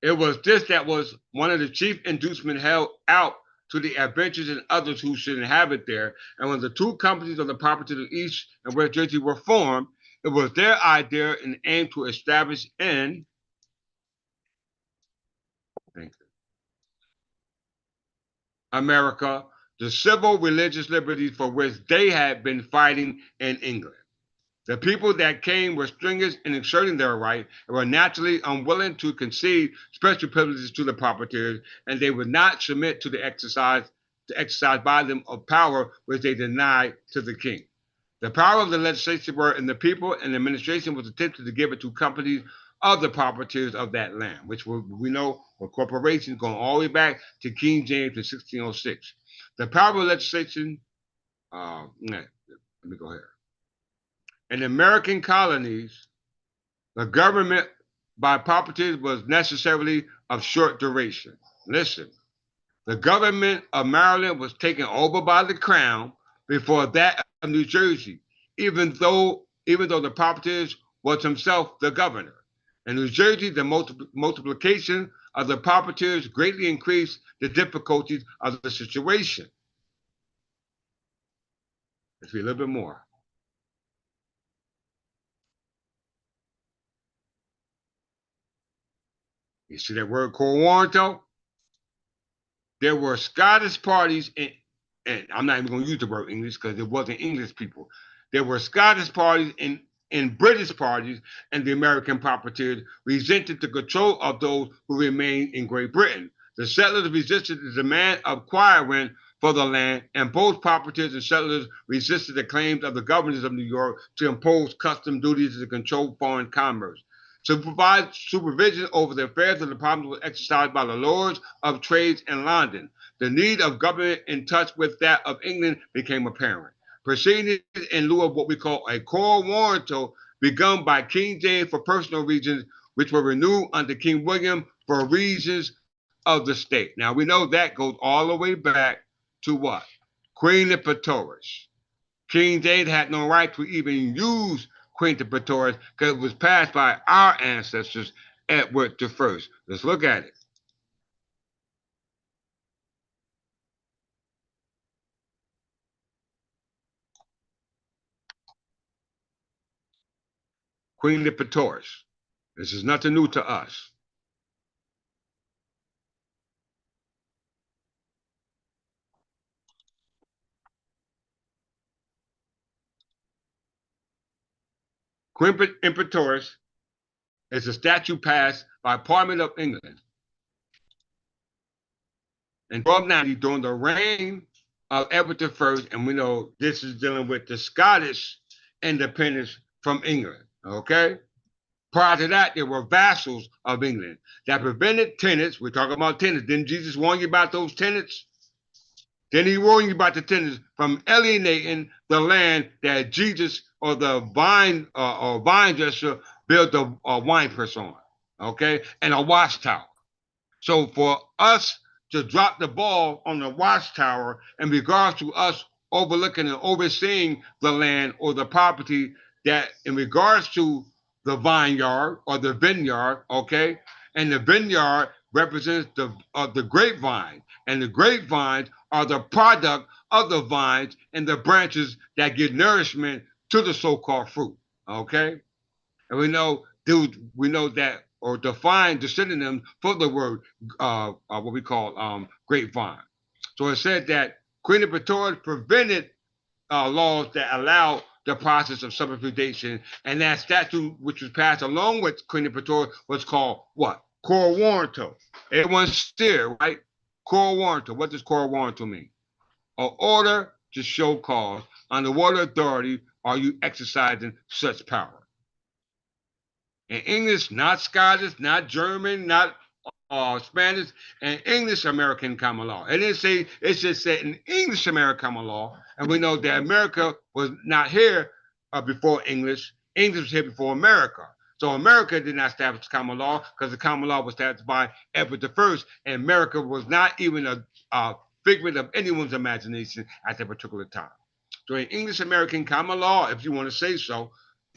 It was this that was one of the chief inducements held out to the adventurers and others who should inhabit there. And when the two companies of the property of the East and West Jersey were formed, it was their idea and aim to establish in America the civil religious liberties for which they had been fighting in England. The people that came were stringent in exerting their right and were naturally unwilling to concede special privileges to the proprietors, and they would not submit to the exercise by them of power which they denied to the king. The power of the legislature were in the people, and the administration was attempted to give it to companies of the proprietors of that land, which we know were corporations going all the way back to King James in 1606. The power of legislation, let me go here. In the American colonies, the government by properties was necessarily of short duration. Listen, the government of Maryland was taken over by the crown before that of New Jersey, even though the proprietors was himself the governor. In New Jersey, the multiplication of the proprietors greatly increased the difficulties of the situation. Let's read a little bit more. You see that word "co-warranto"? There were Scottish parties, and I'm not even going to use the word English because it wasn't English people. There were Scottish parties and British parties, and the American proprietors resented the control of those who remained in Great Britain. The settlers resisted the demand of acquiring for the land, and both proprietors and settlers resisted the claims of the governors of New York to impose custom duties to control foreign commerce. To provide supervision over the affairs of the province was exercised by the lords of trades in London. The need of government in touch with that of England became apparent. Proceedings in lieu of what we call a co-warranto begun by King James for personal reasons, which were renewed under King William for reasons of the state. Now we know that goes all the way back to what? Queen Imperatrix. King James had no right to even use Queen Imperatrix because it was passed by our ancestors, Edward I. Let's look at it. Queen Imperatrix. This is nothing new to us. Queen Imperatrix is a statute passed by Parliament of England in 1290 during the reign of Edward I, and we know this is dealing with the Scottish independence from England, okay? Prior to that, there were vassals of England that prevented tenants. We're talking about tenants. Didn't Jesus warn you about those tenants? Then he warned you about the tenants from alienating the land that Jesus or the vine or vine dresser built a wine press on, okay, and a watchtower. So for us to drop the ball on the watchtower in regards to us overlooking and overseeing the land or the property that in regards to the vineyard or the vineyard, okay, and the vineyard represents the grapevine, and the grapevines are the product of the vines and the branches that give nourishment to the so-called fruit, okay? And we know that or define the synonym for the word what we call grapevine. So it said that Queen Pretorius prevented laws that allow the process of substitution, and that statute which was passed along with Queen Pretorius was called what? Cor warranto. Everyone's still right? Cor warranto. What does cor warranto mean? An order to show cause. Under what authority are you exercising such power? In English, not Scottish, not German, not Spanish, and English American common law. It didn't say, it just said in English American common law. And we know that America was not here before English. English was here before America. So America did not establish common law because the common law was established by Edward I, and America was not even a figment of anyone's imagination at that particular time. So in English American common law, if you want to say so,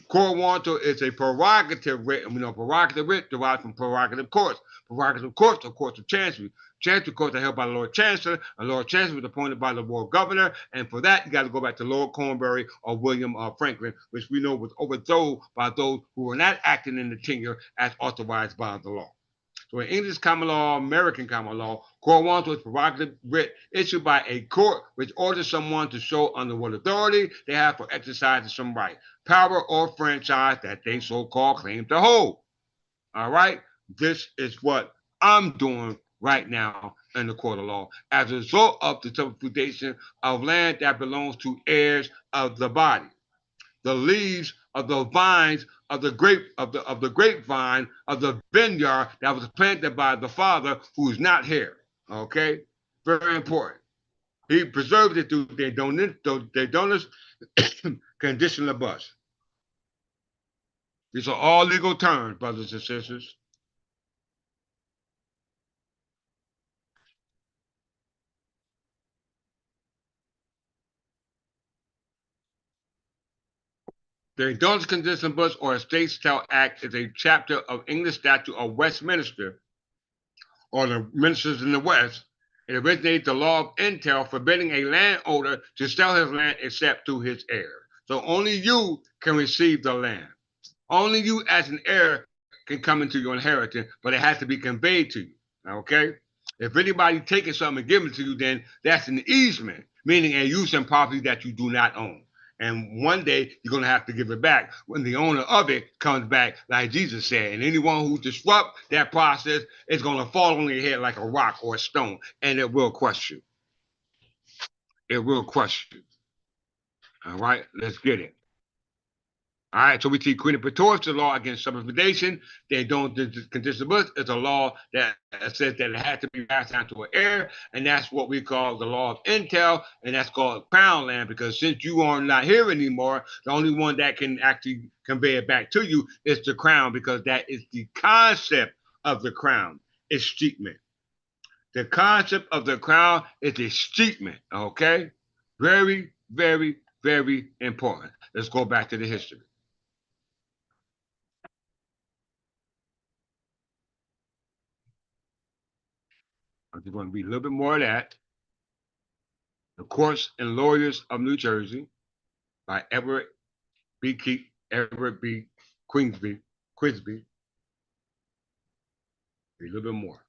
cor warranto is a prerogative writ, and we know prerogative writ derived from prerogative courts. Prerogative courts are courts of chancery. Chancery courts are held by the Lord Chancellor. The Lord Chancellor was appointed by the Lord Governor, and for that, you got to go back to Lord Cornbury or William Franklin, which we know was overthrown by those who were not acting in the tenure as authorized by the law. So in English common law, American common law, cor warranto is prerogative writ issued by a court which orders someone to show under what authority they have for exercising some right, power, or franchise that they so-called claim to hold. All right? This is what I'm doing right now in the court of law as a result of the substitution of land that belongs to heirs of the body. The leaves of the vines of the grapevine of the vineyard that was planted by the father who is not here. Okay, very important. He preserved it through their donors conditional bus. These are all legal terms, brothers and sisters. The Indulgence Condition Bus or Estate Sale Act is a chapter of English Statute of Westminster, or the ministers in the West. It originates the law of entail forbidding a landowner to sell his land except to his heir. So only you can receive the land. Only you as an heir can come into your inheritance, but it has to be conveyed to you. Okay? If anybody taking something and giving it to you, then that's an easement, meaning a use and property that you do not own. And one day you're going to have to give it back when the owner of it comes back, like Jesus said. And anyone who disrupts that process is going to fall on their head like a rock or a stone, and it will crush you. It will crush you. All right, let's get it. All right, so we see Queen Pretorius, the law against substitution. They don't condition bus. It's a law that says that it has to be passed down to an heir, and that's what we call the law of entail, and that's called crown land, because since you are not here anymore, the only one that can actually convey it back to you is the crown, because that is the concept of the crown. It's escheatment. The concept of the crown is escheatment, okay? Very, very, very important. Let's go back to the history. I'm just going to read a little bit more of that. The Courts and Lawyers of New Jersey by Edward B. Quisby. Read a little bit more.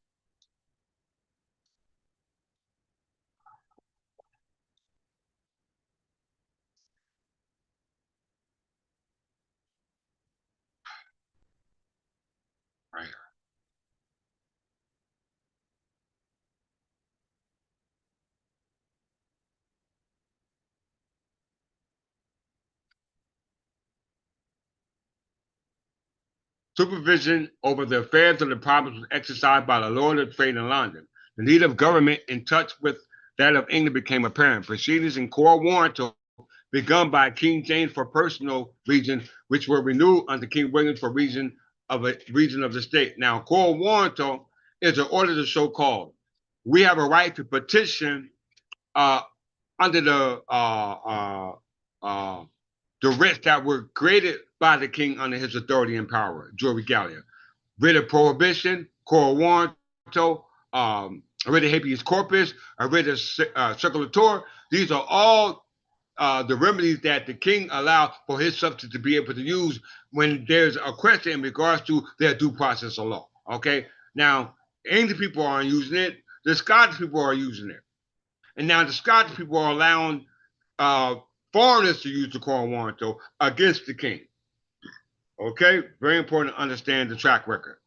Right here. Supervision over the affairs of the province was exercised by the Lord of Trade in London. The need of government in touch with that of England became apparent. Proceedings in cor warranto begun by King James for personal reasons, which were renewed under King William for reason of the state. Now, cor warranto is an order to show cause. We have a right to petition under the writs that were created by the king under his authority and power, Jure Regalia. Writ of prohibition, cor warranto, writ of habeas corpus, a writ of circulator. These are all the remedies that the king allowed for his subjects to be able to use when there's a question in regards to their due process of law. Okay? Now, English people aren't using it. The Scottish people are using it. And now the Scottish people are allowing foreigners to use the coram warranto against the king. Okay, very important to understand the track record.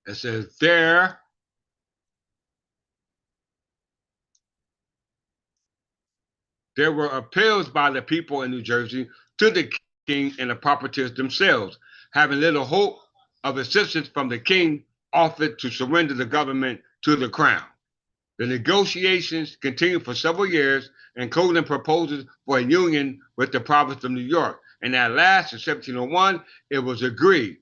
It says there were appeals by the people in New Jersey to the king and the proprietors themselves, having little hope of assistance from the king, offered to surrender the government to the crown. The negotiations continued for several years, including proposals for a union with the province of New York. And at last, in 1701, it was agreed.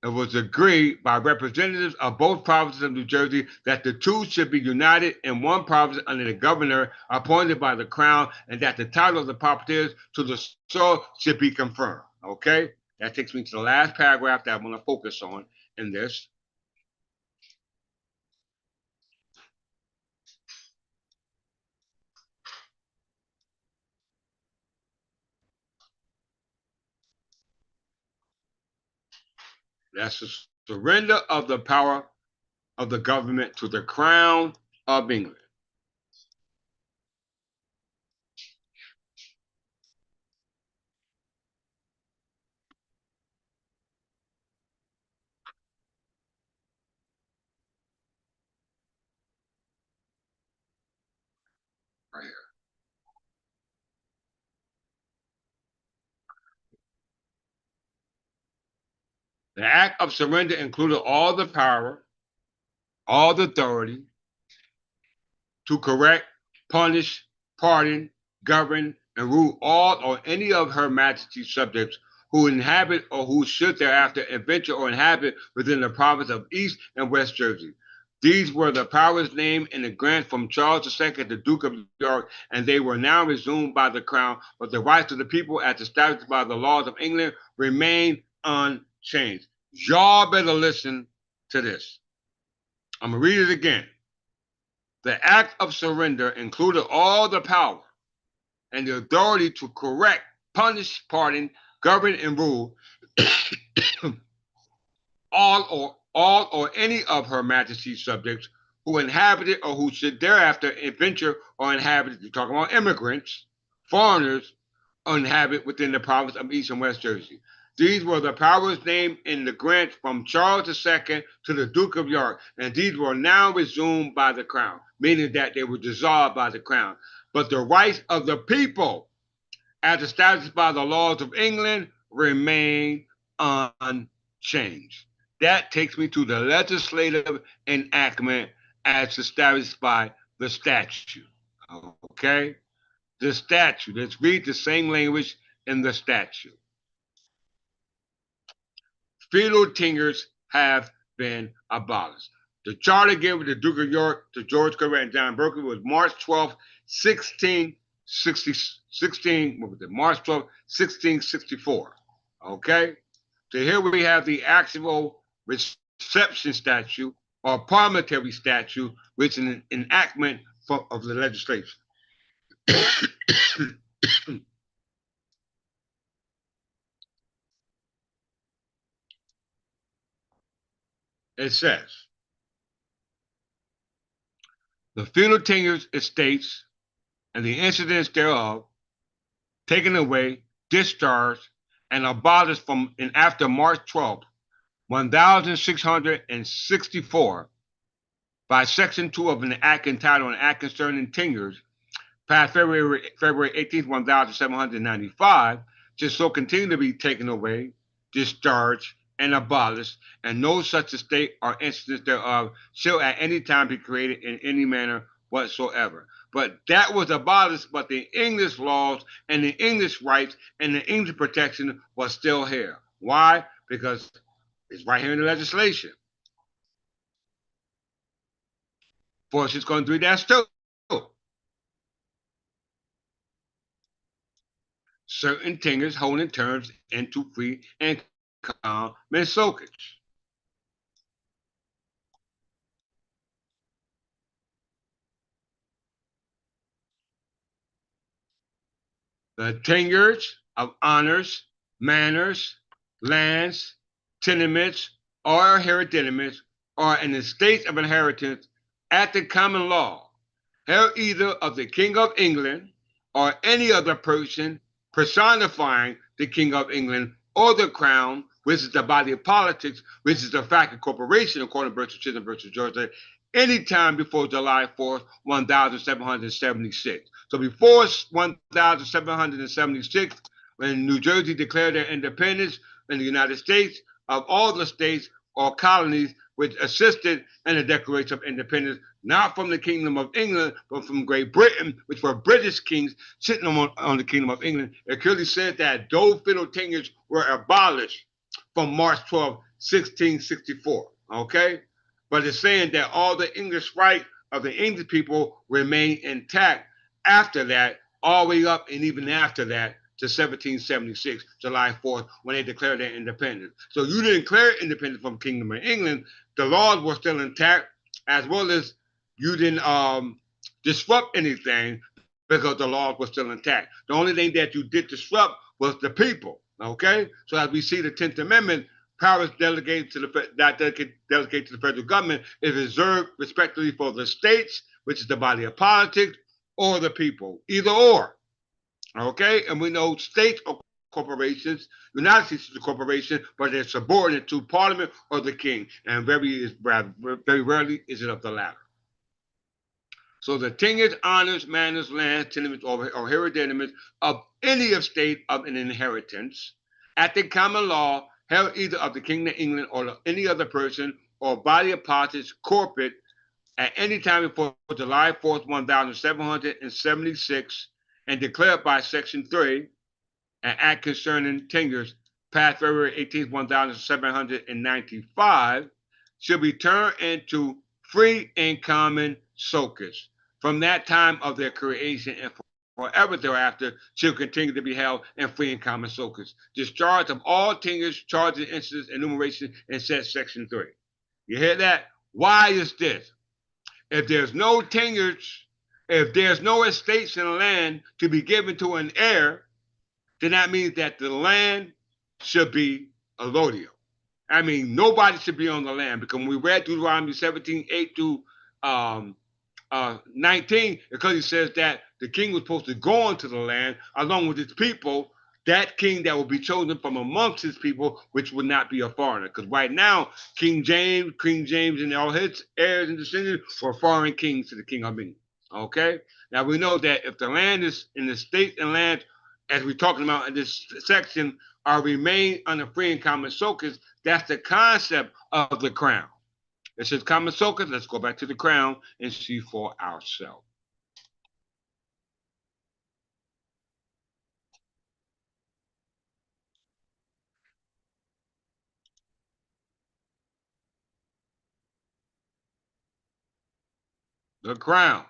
It was agreed by representatives of both provinces of New Jersey that the two should be united in one province under the governor appointed by the crown, and that the title of the proprietors to the soil should be confirmed. Okay? That takes me to the last paragraph that I want to focus on in this. That's the surrender of the power of the government to the crown of England. Right here. The act of surrender included all the power, all the authority to correct, punish, pardon, govern, and rule all or any of Her Majesty's subjects who inhabit or who should thereafter adventure or inhabit within the province of East and West Jersey. These were the powers named in the grant from Charles II, the Duke of York, and they were now resumed by the crown, but the rights of the people, as established by the laws of England, remain unchanged. Y'all better listen to this. I'm going to read it again. The act of surrender included all the power and the authority to correct, punish, pardon, govern, and rule all or any of Her Majesty's subjects who inhabited or who should thereafter adventure or inhabit, you're talking about immigrants, foreigners, or inhabit within the province of East and West Jersey. These were the powers named in the grant from Charles II to the Duke of York, and these were now resumed by the crown, meaning that they were dissolved by the crown. But the rights of the people, as established by the laws of England, remain unchanged. That takes me to the legislative enactment as established by the statute. Okay? The statute. Let's read the same language in the statute. Feudal tenures have been abolished. The charter given to the Duke of York to George Corrett and John Berkeley was March 12, 1664. Okay? So here we have the actual reception statute or parliamentary statute, which is an enactment of the legislation. It says, the feudal tenures, estates, and the incidents thereof, taken away, discharged, and abolished from and after March 12th, 1664, by Section 2 of an act entitled An Act Concerning Tenures, passed February 18th, 1795, just so continue to be taken away, discharged, and abolished, and no such estate or instance thereof shall at any time be created in any manner whatsoever. But that was abolished, but the English laws and the English rights and the English protection was still here. Why? Because it's right here in the legislation. 4603 -2. Certain tenures holding terms into free and common soakage. The tenures of honors, manors, lands, tenements, or hereditaments, or an estate of inheritance at the common law, held either of the King of England or any other person personifying the King of England or the Crown, which is the body of politics, which is the fact of corporation, according to Burton Chisholm versus Georgia, anytime before July 4th, 1776. So before 1776, when New Jersey declared their independence in the United States, of all the states or colonies which assisted in the Declaration of Independence, not from the Kingdom of England, but from Great Britain, which were British kings sitting on the Kingdom of England, it clearly said that those feudal tenures were abolished from March 12, 1664, okay? But it's saying that all the English rights of the English people remain intact after that, all the way up and even after that, to 1776, July 4th, when they declared their independence. So you didn't declare independence from Kingdom of England. The laws were still intact, as well as you didn't disrupt anything because the laws were still intact. The only thing that you did disrupt was the people, okay? So as we see the 10th Amendment, powers delegated to the federal government is reserved respectively for the states, which is the body of politics, or the people, either or. Okay, and we know states or corporations, United States is a corporation, but they're subordinate to Parliament or the King, and very rarely is it of the latter. So the tenures, honors, manors, lands, tenements, or hereditaments of any estate of an inheritance at the common law held either of the King of England or any other person or body of politics corporate at any time before July 4th, 1776, and declared by Section 3, an act concerning tenures passed February 18, 1795, should be turned into free and common soccus. From that time of their creation and forever thereafter, shall continue to be held in free and common soccus. Discharge of all tenures, charges, incidents, enumeration, and said Section 3. You hear that? Why is this? If there's no tenures, if there's no estates and land to be given to an heir, then that means that the land should be allodial. I mean, nobody should be on the land, because when we read Deuteronomy 17:8 through 19, because it says that the king was supposed to go into the land along with his people, that king that will be chosen from amongst his people, which would not be a foreigner. Because right now, King James and all his heirs and descendants were foreign kings to the King of England. Okay? Now we know that if the land is in the state and land, as we're talking about in this section, are remain under free and common soccus, that's the concept of the crown. It says common soccus. Let's go back to the crown and see for ourselves. The crown.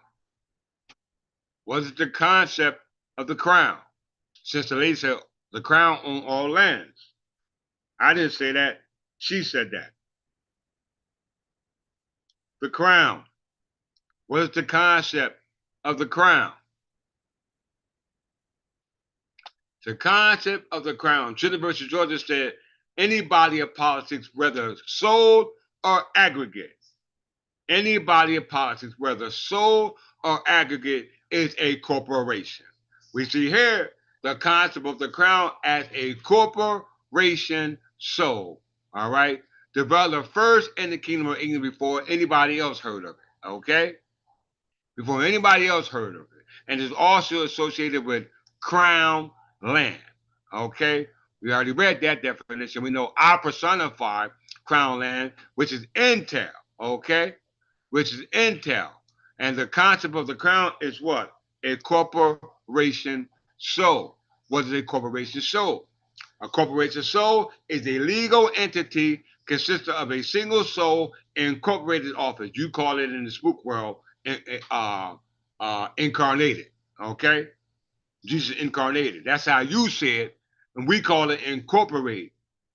What is the concept of the crown? Since the lady said the crown on all lands. I didn't say that. She said that. The crown. What is the concept of the crown? The concept of the crown. Charitable versus Georgia said any body of politics, whether sole or aggregate. Any body of politics, whether sole or aggregate, is a corporation. We see here the concept of the crown as a corporation sole, all right? Developed first in the Kingdom of England before anybody else heard of it, okay? Before anybody else heard of it. And is also associated with crown land, okay? We already read that definition. We know I personify crown land, which is entail, okay? Which is entail. And the concept of the crown is what? A corporation sole. What is a corporation sole? A corporation sole is a legal entity consisting of a single soul incorporated office. You call it in the spook world incarnated, okay? Jesus incarnated. That's how you say it, and we call it incorporated,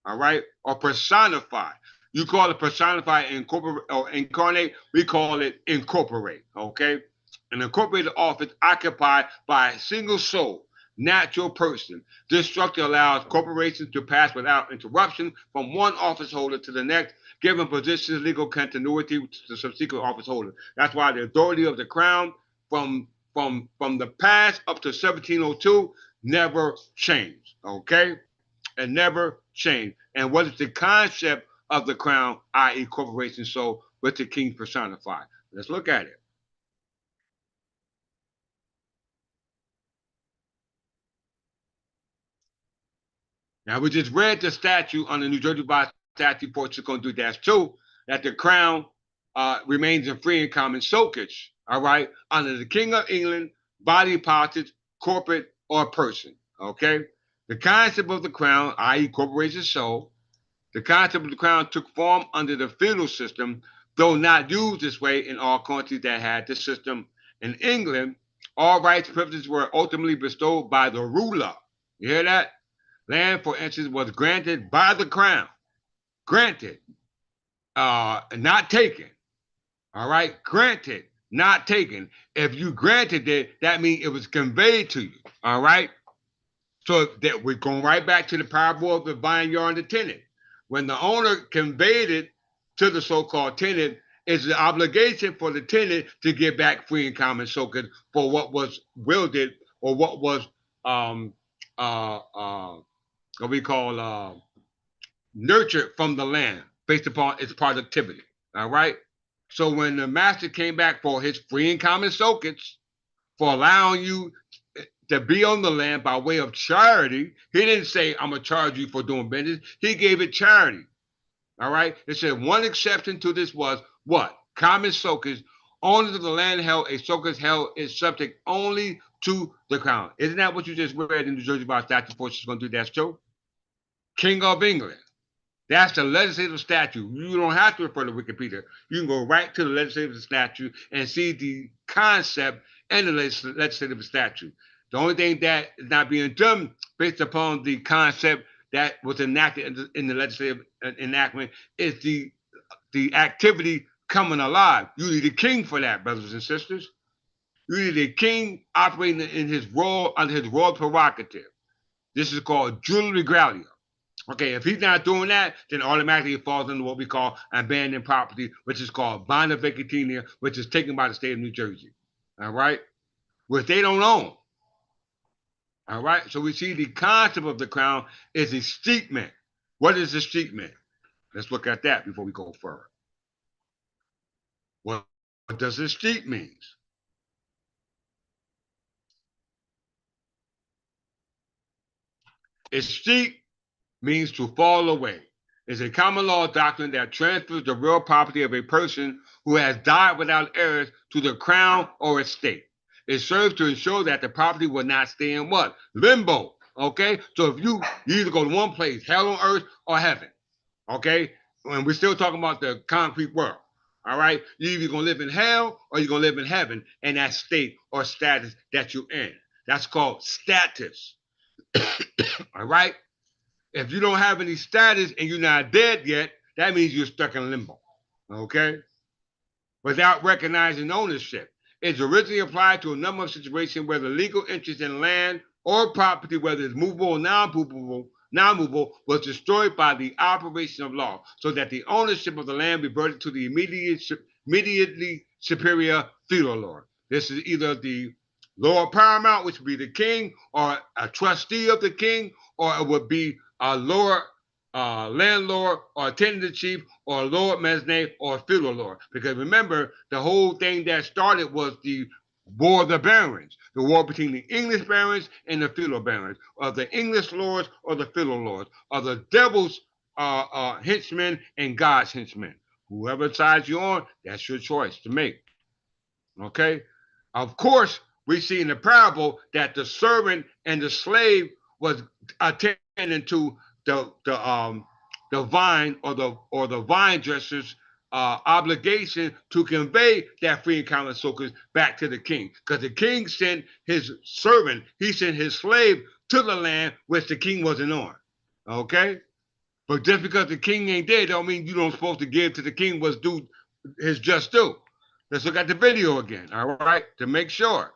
all right? Or personified. You call it personified or incarnate. We call it incorporate, okay? An incorporated office occupied by a single soul natural person. This structure allows corporations to pass without interruption from one office holder to the next, giving positions legal continuity to the subsequent office holder. That's why the authority of the crown from the past up to 1702 never changed. Okay, it never changed. And what is the concept of the crown, i.e., corporation? So, with the king personified. Let's look at it. Now, we just read the statute on the New Jersey by Statute 4602-2 that the crown remains in free and common soakage, all right, under the King of England, body politic, corporate, or person, okay? The concept of the crown, i.e. corporation soul, the concept of the crown took form under the feudal system, though not used this way in all countries that had the system. In England, all rights and privileges were ultimately bestowed by the ruler. You hear that? Land, for instance, was granted by the crown. Granted, not taken. All right? Granted, not taken. If you granted it, that means it was conveyed to you. All right? So that we're going right back to the parable of the vineyard and the tenant. When the owner conveyed it to the so-called tenant, it's the obligation for the tenant to get back free and common soakage for what was wielded or what was what we call nurtured from the land based upon its productivity. All right. So when the master came back for his free and common soakage, for allowing you to be on the land by way of charity, he didn't say, I'm going to charge you for doing business. He gave it charity. All right. It said one exception to this was what? Common soakage. Owners of the land held a soakage held is subject only to the crown. Isn't that what you just read in New Jersey by Statute 4602-2? King of England. That's the legislative statute. You don't have to refer to Wikipedia. You can go right to the legislative statute and see the concept and the legislative statute. The only thing that is not being done based upon the concept that was enacted in the legislative enactment is the activity coming alive. You need a king for that, brothers and sisters. You need a king operating in his role under his royal prerogative. This is called Julia Regalia. Okay, if he's not doing that, then automatically it falls under what we call abandoned property, which is called banda vacatia, which is taken by the state of New Jersey. All right, which they don't own. All right, so we see the concept of the crown is a steepment. What is a steepment? Let's look at that before we go further. What does a steep mean? A steep means to fall away. It's a common law doctrine that transfers the real property of a person who has died without heirs to the crown or estate. It serves to ensure that the property will not stay in what? Limbo. Okay? So if you either go to one place, hell on earth or heaven. Okay? And we're still talking about the concrete world. All right? You're either going to live in hell or you're going to live in heaven in that state or status that you're in. That's called status. All right? If you don't have any status and you're not dead yet, that means you're stuck in limbo. Okay? Without recognizing ownership. It's originally applied to a number of situations where the legal interest in land or property, whether it's movable or non-movable, was destroyed by the operation of law, so that the ownership of the land reverted to the immediately superior feudal lord. This is either the Lord Paramount, which would be the king, or a trustee of the king, or it would be a lower landlord, or tenant chief, or lord mesne, or feudal lord. Because remember, the whole thing that started was the War of the Barons, the war between the English barons and the feudal barons, or the English lords or the feudal lords, or the devil's henchmen and God's henchmen. Whoever side you're on, that's your choice to make. Okay? Of course, we see in the parable that the servant and the slave was attending to the vine or the vine dresser's obligation to convey that free and common soakage back to the king, because the king sent his servant, he sent his slave to the land which the king wasn't on. Okay, but just because the king ain't there, don't mean you don't supposed to give to the king what's due, his just due. Let's look at the video again. All right, to make sure.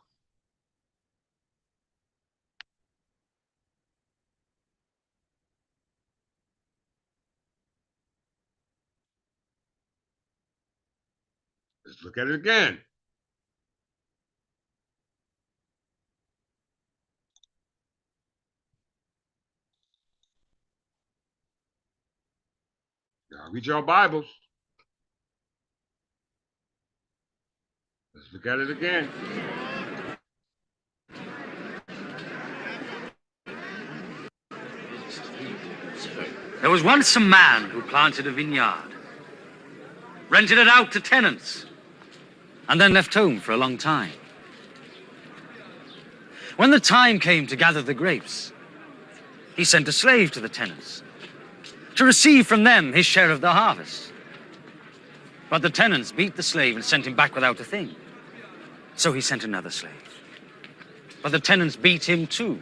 Let's look at it again. Y'all read your Bibles. Let's look at it again. There was once a man who planted a vineyard, rented it out to tenants, and then left home for a long time. When the time came to gather the grapes, he sent a slave to the tenants to receive from them his share of the harvest. But the tenants beat the slave and sent him back without a thing. So he sent another slave. But the tenants beat him too,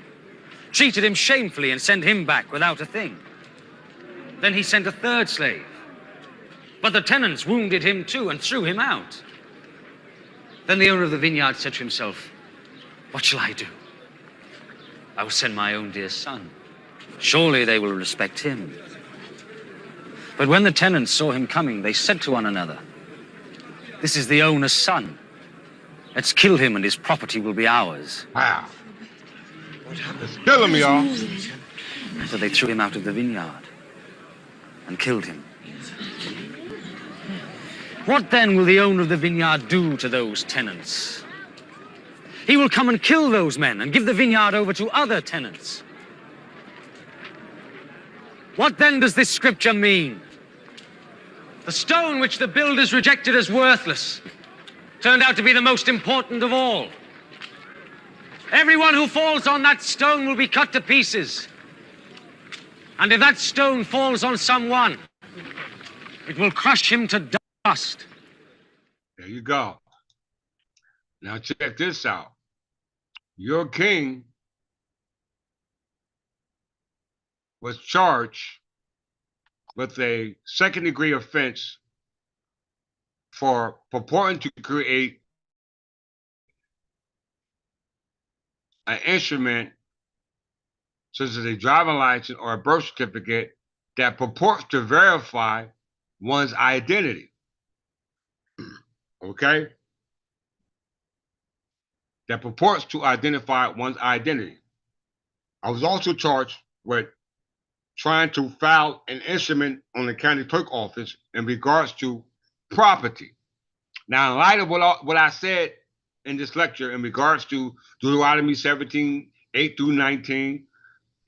treated him shamefully and sent him back without a thing. Then he sent a third slave. But the tenants wounded him too and threw him out. Then the owner of the vineyard said to himself, "What shall I do? I will send my own dear son. Surely they will respect him." But when the tenants saw him coming, they said to one another, "This is the owner's son. Let's kill him and his property will be ours." Wow. Let's kill him, y'all. So they threw him out of the vineyard and killed him. What then will the owner of the vineyard do to those tenants? He will come and kill those men and give the vineyard over to other tenants. What then does this scripture mean? The stone which the builders rejected as worthless turned out to be the most important of all. Everyone who falls on that stone will be cut to pieces. And if that stone falls on someone, it will crush him to dust. There you go. Now check this out. Your king was charged with a second-degree offense for purporting to create an instrument such as a driving license or a birth certificate that purports to verify one's identity. Okay? That purports to identify one's identity. I was also charged with trying to file an instrument on the county clerk office in regards to property. Now, in light of what I said in this lecture in regards to Deuteronomy 17, 8 through 19,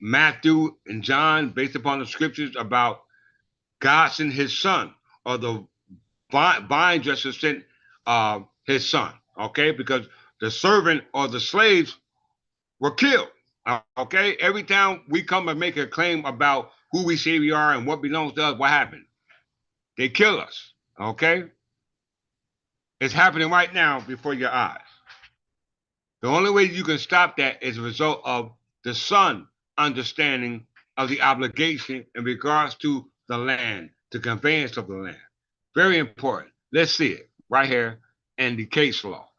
Matthew and John, based upon the scriptures about God sent his son, or the vine dresser sent his son, okay? Because the servant or the slaves were killed, okay? Every time we come and make a claim about who we say we are and what belongs to us, what happened? They kill us, okay? It's happening right now before your eyes. The only way you can stop that is a result of the son understanding of the obligation in regards to the land, the conveyance of the land. Very important. Let's see it right here in the case law.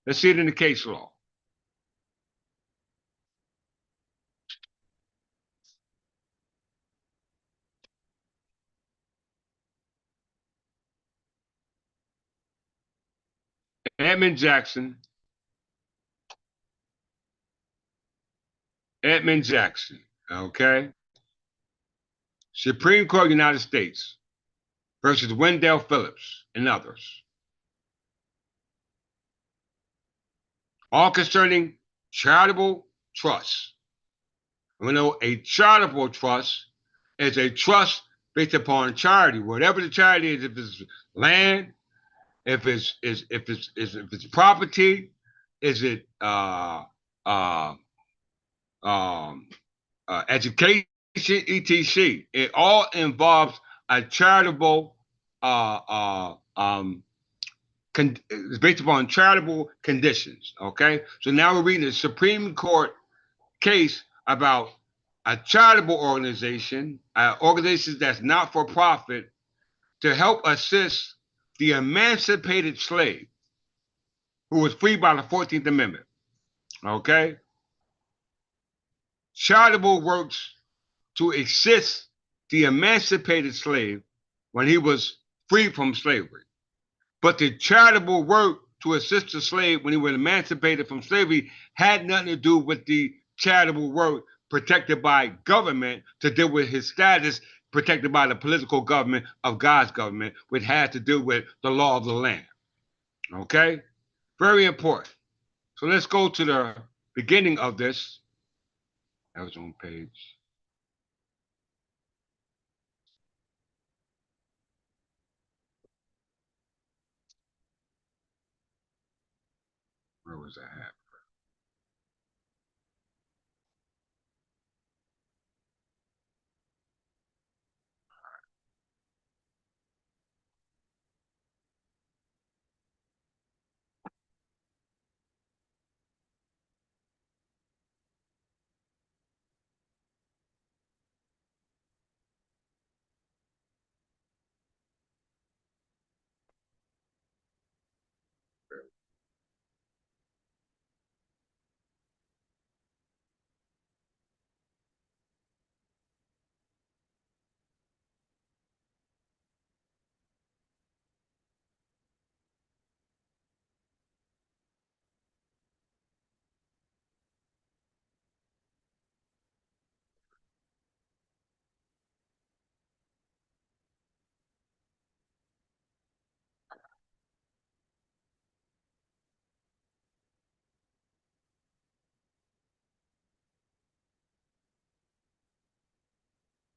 Let's see it in the case law. Edmund Jackson, okay? Supreme Court, United States versus Wendell Phillips and others. All concerning charitable trusts. We know a charitable trust is a trust based upon charity. Whatever the charity is, if it's land, if it's property, is it education, etc. It all involves a charitable it's based upon charitable conditions. Okay, so now we're reading a Supreme Court case about a charitable organization, organization that's not for profit, to help assist the emancipated slave who was freed by the 14th Amendment. Okay, charitable works to assist the emancipated slave when he was freed from slavery. But the charitable work to assist the slave when he was emancipated from slavery had nothing to do with the charitable work protected by government to deal with his status protected by the political government of God's government, which has to do with the law of the land. Okay? Very important. So let's go to the beginning of this. That was on page. Where was that at?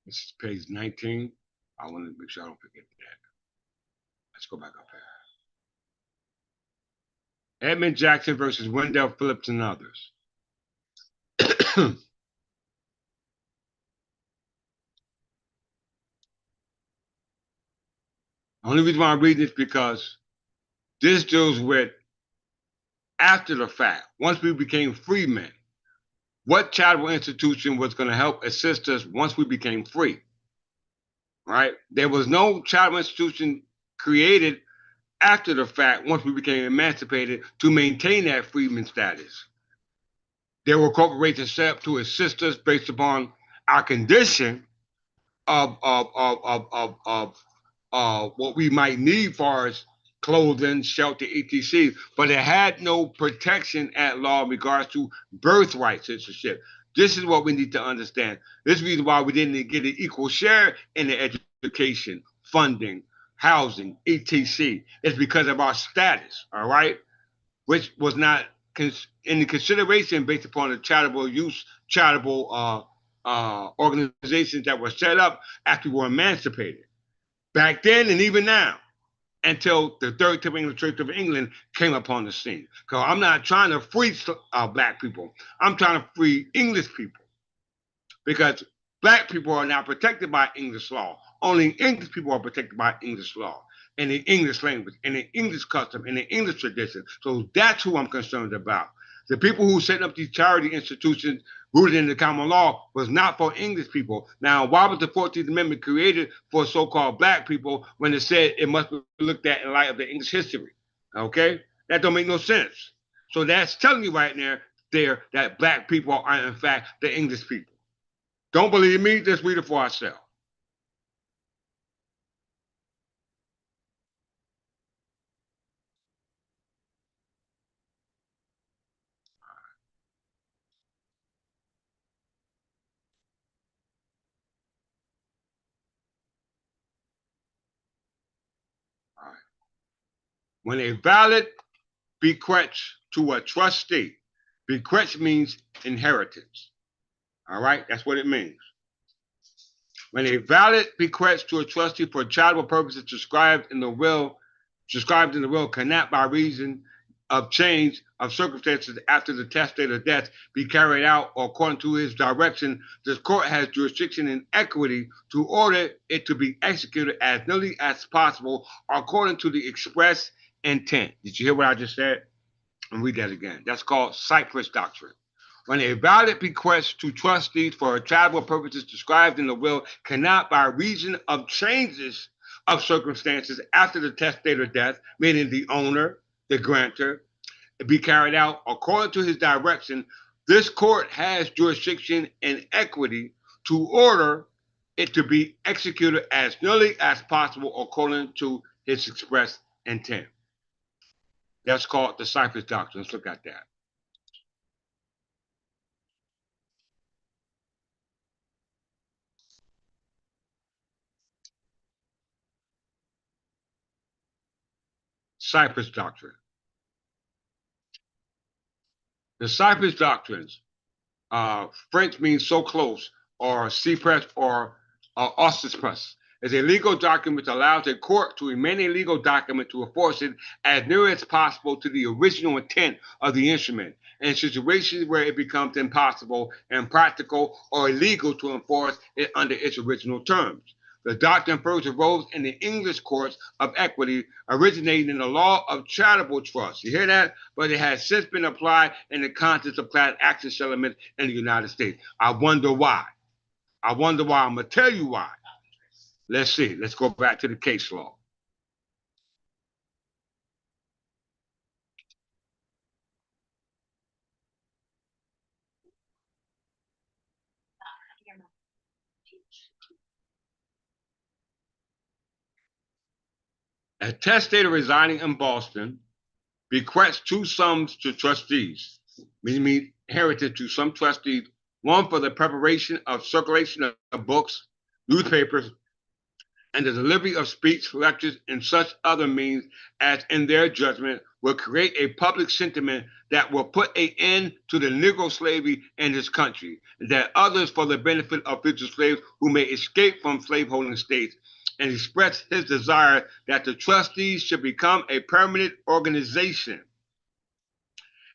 This is page 19. I want to make sure I don't forget that. Let's go back up here. Edmund Jackson versus Wendell Phillips and others. The only reason why I'm reading this is because this deals with after the fact, once we became free men, what charitable institution was going to help assist us once we became free, right? There was no charitable institution created after the fact once we became emancipated to maintain that freedman status. There were corporations set up to assist us based upon our condition of what we might need for as clothing, shelter, etc. But it had no protection at law in regards to birthright citizenship. This is what we need to understand. This is the reason why we didn't get an equal share in the education, funding, housing, etc. It's because of our status, all right? Which was not in the consideration based upon the charitable organizations that were set up after we were emancipated. Back then and even now, until the Third Temple Church of England came upon the scene. Because I'm not trying to free black people. I'm trying to free English people. Because black people are now protected by English law. Only English people are protected by English law, and the English language, and the English custom, and the English tradition. So that's who I'm concerned about. The people who set up these charity institutions rooted in the common law was not for English people. Now, why was the 14th Amendment created for so-called black people when it said it must be looked at in light of the English history? Okay? That don't make no sense. So that's telling you right there that black people are in fact the English people. Don't believe me? Just read it for ourselves. All right. When a valid bequests to a trustee, bequest means inheritance. All right, that's what it means. When a valid bequest to a trustee for charitable purposes described in the will cannot, by reason of change of circumstances after the testator's death, be carried out or according to his direction, this court has jurisdiction in equity to order it to be executed as nearly as possible according to the express intent. Did you hear what I just said? And read that again. That's called Cypress Doctrine. When a valid bequest to trustees for charitable purposes described in the will cannot, by reason of changes of circumstances after the testator's death, meaning the owner, the grantor, be carried out according to his direction, this court has jurisdiction in equity to order it to be executed as nearly as possible according to his express intent. That's called the Cyprus Doctrine. Let's look at that. Cyprus Doctrine. The Cyprus Doctrines, French means so close, or cypress, or auspice, is a legal document which allows a court to amend a legal document to enforce it as near as possible to the original intent of the instrument in situations where it becomes impossible, impractical, or illegal to enforce it under its original terms. The doctrine first arose in the English courts of equity, originating in the law of charitable trust. You hear that? But it has since been applied in the context of class action settlements in the United States. I wonder why. I'm going to tell you why. Let's see. Let's go back to the case law. A testator residing in Boston bequests two sums to trustees, meaning inherited to some trustees, one for the preparation of circulation of books, newspapers, and the delivery of speech, lectures, and such other means as in their judgment will create a public sentiment that will put an end to the Negro slavery in this country, and that others for the benefit of future slaves who may escape from slaveholding states, and express his desire that the trustees should become a permanent organization,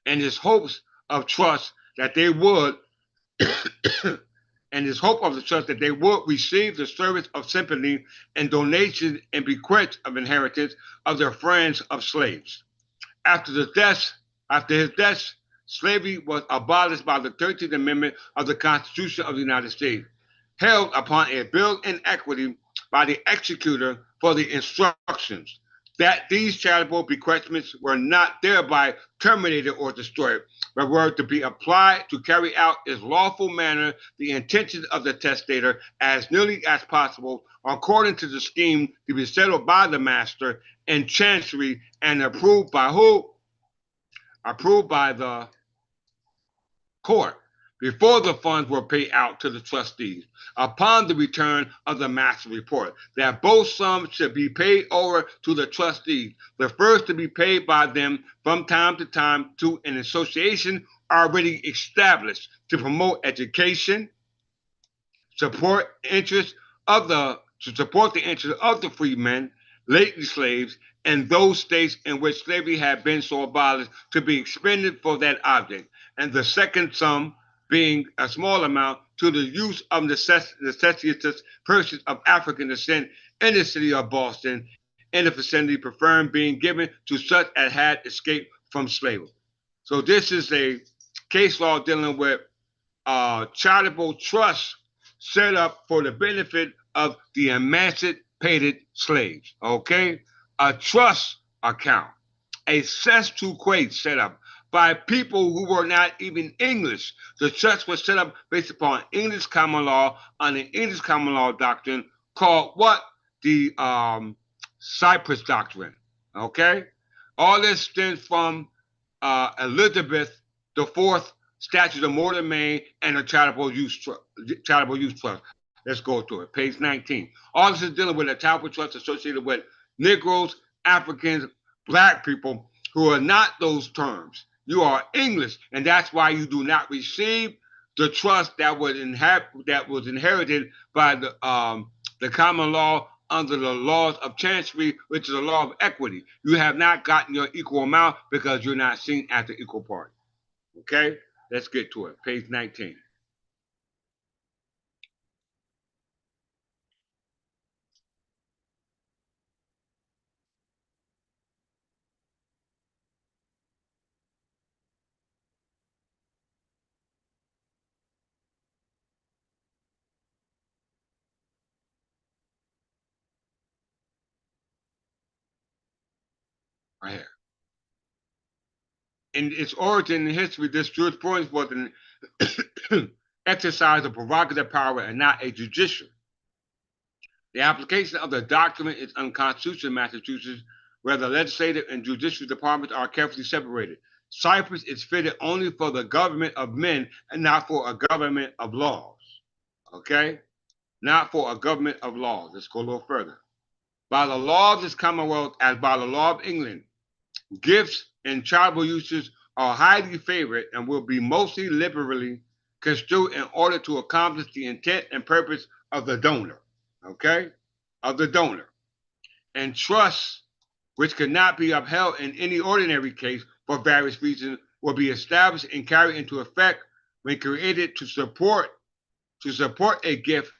and his hopes of trust that they would and his hope of the trust that they would receive the service of sympathy and donations and bequests of inheritance of their friends of slaves. After his death, slavery was abolished by the 13th Amendment of the Constitution of the United States, held upon a bill in equity by the executor for the instructions that these charitable bequestments were not thereby terminated or destroyed, but were to be applied to carry out in lawful manner the intentions of the testator as nearly as possible, according to the scheme to be settled by the master in chancery and approved by who? Approved by the court before the funds were paid out to the trustees upon the return of the master report, that both sums should be paid over to the trustees, the first to be paid by them from time to time to an association already established to promote education, support the interests of the freedmen, lately slaves, and those states in which slavery had been so abolished to be expended for that object, and the second sum being a small amount to the use of necessitous persons of African descent in the city of Boston, in the vicinity, preferring being given to such as had escaped from slavery. So this is a case law dealing with charitable trusts set up for the benefit of the emancipated slaves. Okay, a trust account, a cestui set up by people who were not even English. The trust was set up based upon English common law on the English common law doctrine called what? The Cyprus Doctrine. Okay? All this stems from Elizabeth IV Statute of Mortmain and the Charitable Use Trust. Let's go to it. Page 19. All this is dealing with a charitable trust associated with Negroes, Africans, Black people who are not those terms. You are English, and that's why you do not receive the trust that was inherited by the common law under the laws of chancery, which is a law of equity. You have not gotten your equal amount because you're not seen as the equal party. Okay, let's get to it. Page 19. Right here. In its origin in history, this jurisprudence was an exercise of prerogative power and not a judicial. The application of the document is unconstitutional in Massachusetts, where the legislative and judicial departments are carefully separated. Cyprus is fitted only for the government of men and not for a government of laws. Okay? Not for a government of laws. Let's go a little further. By the law of this Commonwealth, as by the law of England, gifts and charitable uses are highly favored and will be mostly liberally construed in order to accomplish the intent and purpose of the donor. Okay? Of the donor. And trusts, which cannot be upheld in any ordinary case for various reasons, will be established and carried into effect when created to support a gift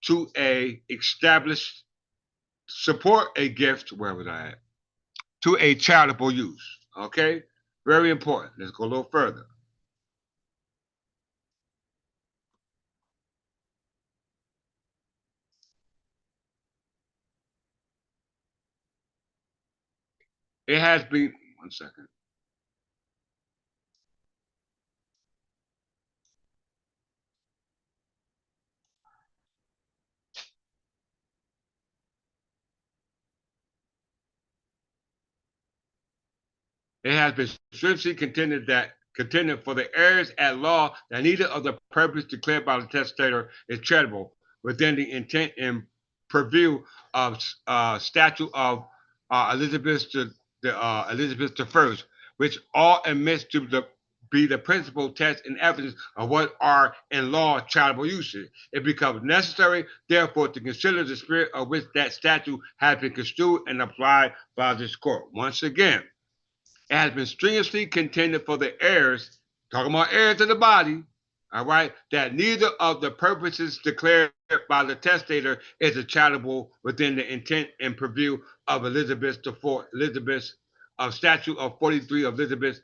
to a established where was I at? To a charitable use. Okay? Very important. Let's go a little further. It has been, one second. It has been strictly contended for the heirs at law that neither of the purpose declared by the testator is charitable within the intent and purview of statute of Elizabeth I, which all admits to be the principal test and evidence of what are in law charitable uses. It becomes necessary, therefore, to consider the spirit of which that statute has been construed and applied by this court. Once again, it has been strenuously contended for the heirs, talking about heirs of the body, all right, that neither of the purposes declared by the testator is a charitable within the intent and purview of Elizabeth of Statute of 43 of Elizabeth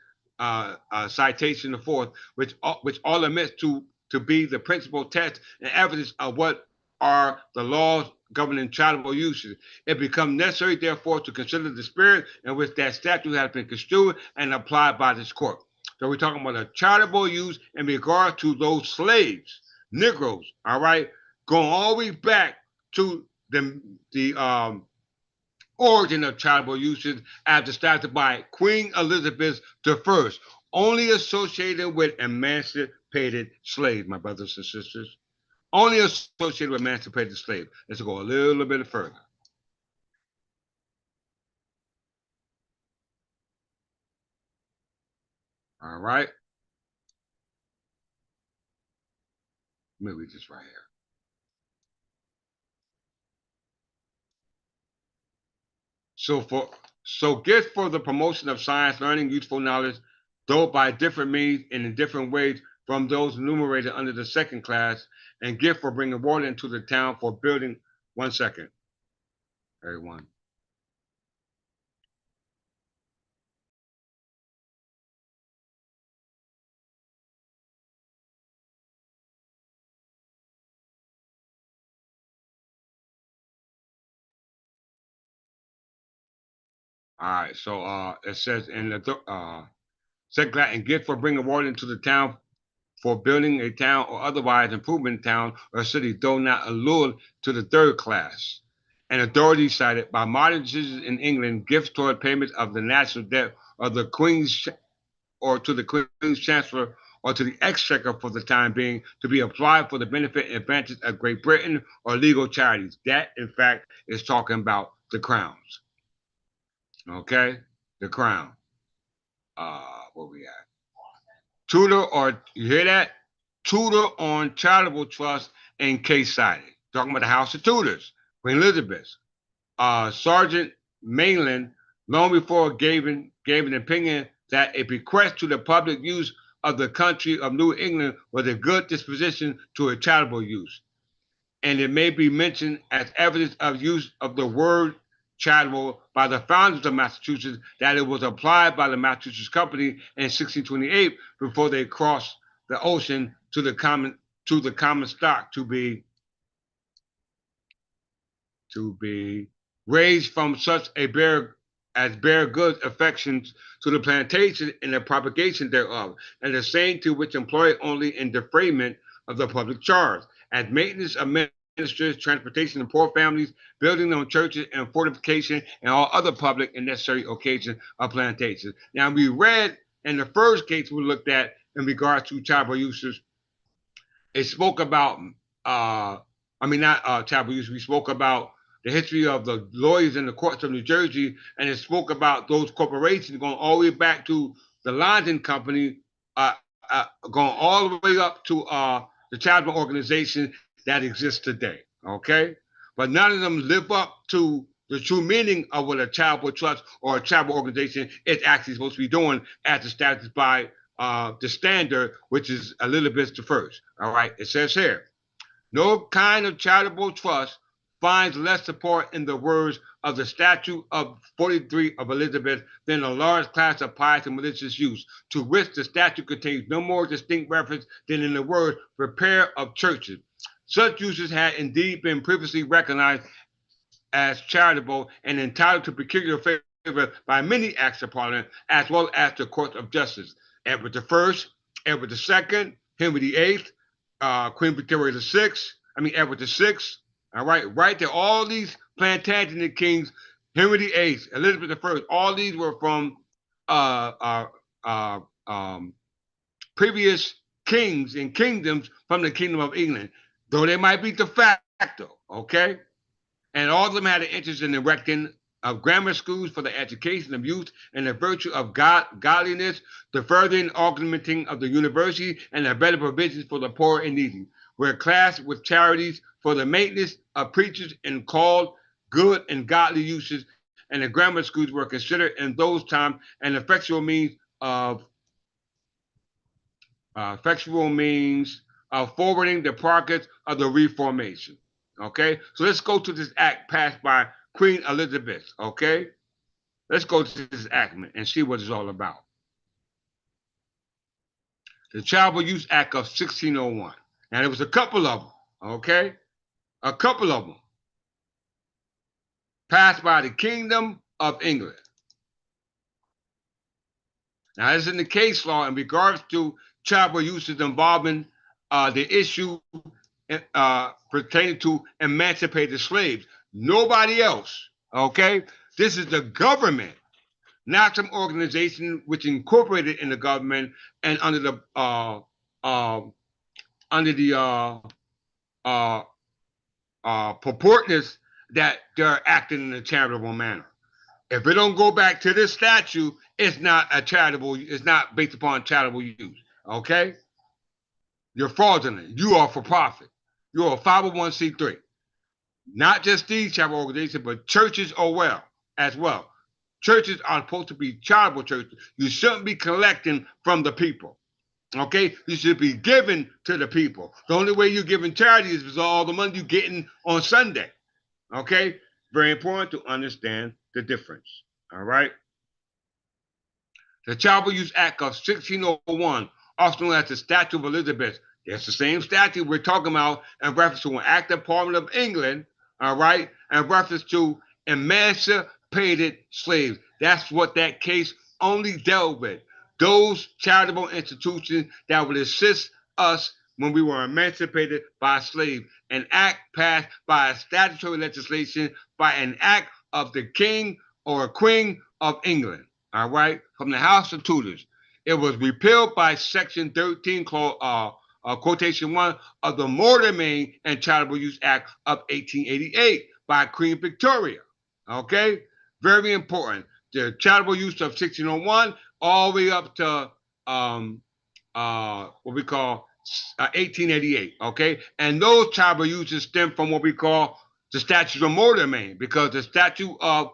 citation the fourth, which all admits to be the principal test and evidence of what are the laws governing charitable uses. It becomes necessary, therefore, to consider the spirit in which that statute has been construed and applied by this court. So we're talking about a charitable use in regard to those slaves, Negroes, all right, going all the way back to the origin of charitable uses as established by Queen Elizabeth I, only associated with emancipated slaves, my brothers and sisters. Only associated with emancipated slaves. Let's go a little bit further. All right. Let me read this right here. So gifts for the promotion of science, learning, useful knowledge, though by different means and in different ways from those enumerated under the second class, and gift for bringing water into the town for building. 1 second, everyone. All right, so it says in the second class, and gift for bringing water into the town for building a town or otherwise improving a town or city, though not allured to the third class. And authority cited by modern decisions in England, gifts toward payment of the national debt of the Queen's or to the Queen's Chancellor or to the Exchequer for the time being, to be applied for the benefit and advantage of Great Britain or legal charities. That, in fact, is talking about the crowns. Okay? The crown. Where we at? Tutor or, you hear that? Tutor on charitable trust and case cited. Talking about the House of Tudors, Queen Elizabeth. Sergeant Mainland, long before gave an opinion that a bequest to the public use of the country of New England was a good disposition to a charitable use. And it may be mentioned as evidence of use of the word charitable by the founders of Massachusetts that it was applied by the Massachusetts Company in 1628 before they crossed the ocean to the common stock to be raised from such a bare goods affections to the plantation and the propagation thereof, and the same to which employ only in defrayment of the public charge, as maintenance of men ministers, transportation of poor families, building of churches, and fortification, and all other public and necessary occasions of plantations. Now, we read in the first case we looked at in regards to charitable uses, it spoke about, not charitable use, we spoke about the history of the lawyers in the courts of New Jersey, and it spoke about those corporations going all the way back to the London Company, going all the way up to the charitable organization that exists today, okay? But none of them live up to the true meaning of what a charitable trust or a charitable organization is actually supposed to be doing as established by the standard, which is Elizabeth I. All right, it says here, no kind of charitable trust finds less support in the words of the Statute of 43 of Elizabeth than a large class of pious and religious use, to which the statute contains no more distinct reference than in the word repair of churches. Such uses had indeed been previously recognized as charitable and entitled to peculiar favor by many acts of Parliament, as well as the courts of justice. Edward I, Edward II, Henry VIII, Queen Victoria Edward VI. All right there, all these Plantagenet kings, Henry VIII, Elizabeth I, all these were from previous kings and kingdoms from the Kingdom of England, though they might be de facto, okay? And all of them had an interest in erecting of grammar schools for the education of youth and the virtue of godliness, the furthering augmenting of the university, and the better provisions for the poor and needy, were classed with charities for the maintenance of preachers and called good and godly uses, and the grammar schools were considered in those times an effectual means of forwarding the progress of the Reformation. Okay, so let's go to this act passed by Queen Elizabeth. Okay, let's go to this act and see what it's all about. The Charitable Use Act of 1601. Now, there was a couple of them, okay? A couple of them passed by the Kingdom of England. Now, as in the case law in regards to charitable uses involving the issue pertaining to emancipated slaves, nobody else, okay? This is the government, not some organization which incorporated in the government and under the purportness that they're acting in a charitable manner. If it don't go back to this statute, it's not based upon charitable use, okay? You're fraudulent. You are for profit. You're a 501c3. Not just these charitable organizations, but churches as well. Churches are supposed to be charitable churches. You shouldn't be collecting from the people. Okay? You should be giving to the people. The only way you're giving charity is all the money you're getting on Sunday. Okay? Very important to understand the difference. All right? The Charitable Use Act of 1601, also known as the Statute of Elizabeth. That's the same statute we're talking about in reference to an act of Parliament of England, all right, in reference to emancipated slaves. That's what that case only dealt with. Those charitable institutions that would assist us when we were emancipated by slaves. An act passed by a statutory legislation by an act of the King or Queen of England, all right, from the House of Tudors. It was repealed by Section 13, quotation 1 of the Mortmain and Charitable Use Act of 1888 by Queen Victoria. Okay, very important. The charitable use of 1601 all the way up to what we call 1888. Okay, and those charitable uses stem from what we call the Statute of Mortmain, because the Statute of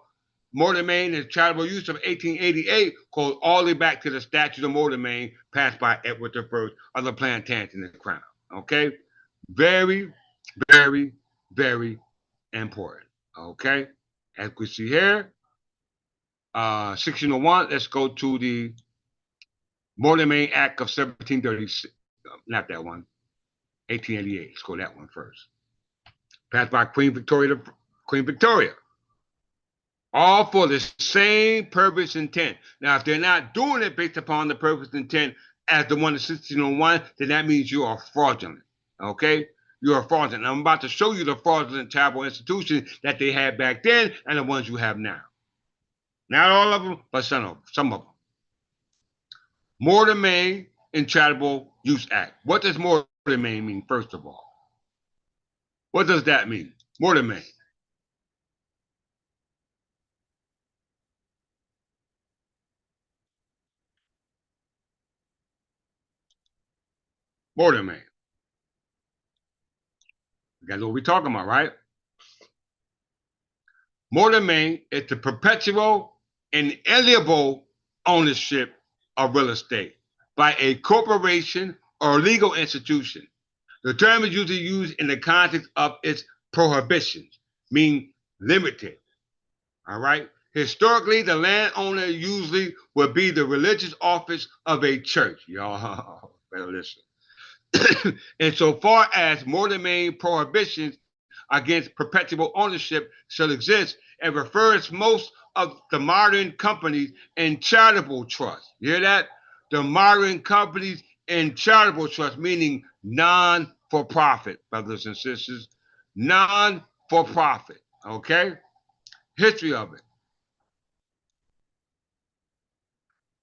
Mortmain and charitable use of 1888 goes all the way back to the Statute of Mortmain passed by Edward I of the Plantagenet Crown. Okay, very, very, very important. Okay, as we see here, 1601. Let's go to the Mortmain Act of 1736. Not that one. 1888. Let's go that one first. Passed by Queen Victoria. All for the same purpose intent. Now, if they're not doing it based upon the purpose intent as the one in 1601, then that means you are fraudulent. Okay? you are fraudulent. And I'm about to show you the fraudulent charitable institutions that they had back then and the ones you have now. Not all of them, but some of them. Mortmain and Charitable Use Act. What does Mortmain mean, first of all? What does that mean? Mortmain. Mortmain. You guys know what we're talking about, right? Mortmain is the perpetual and inalienable ownership of real estate by a corporation or legal institution. The term is usually used in the context of its prohibitions, meaning limited. All right. Historically, the landowner usually would be the religious office of a church. Y'all better listen. Insofar as Mortmain prohibitions against perpetual ownership shall exist, it refers most of the modern companies in charitable trust. You hear that? The modern companies in charitable trust, meaning non-for-profit, brothers and sisters. Non-for-profit. Okay? History of it.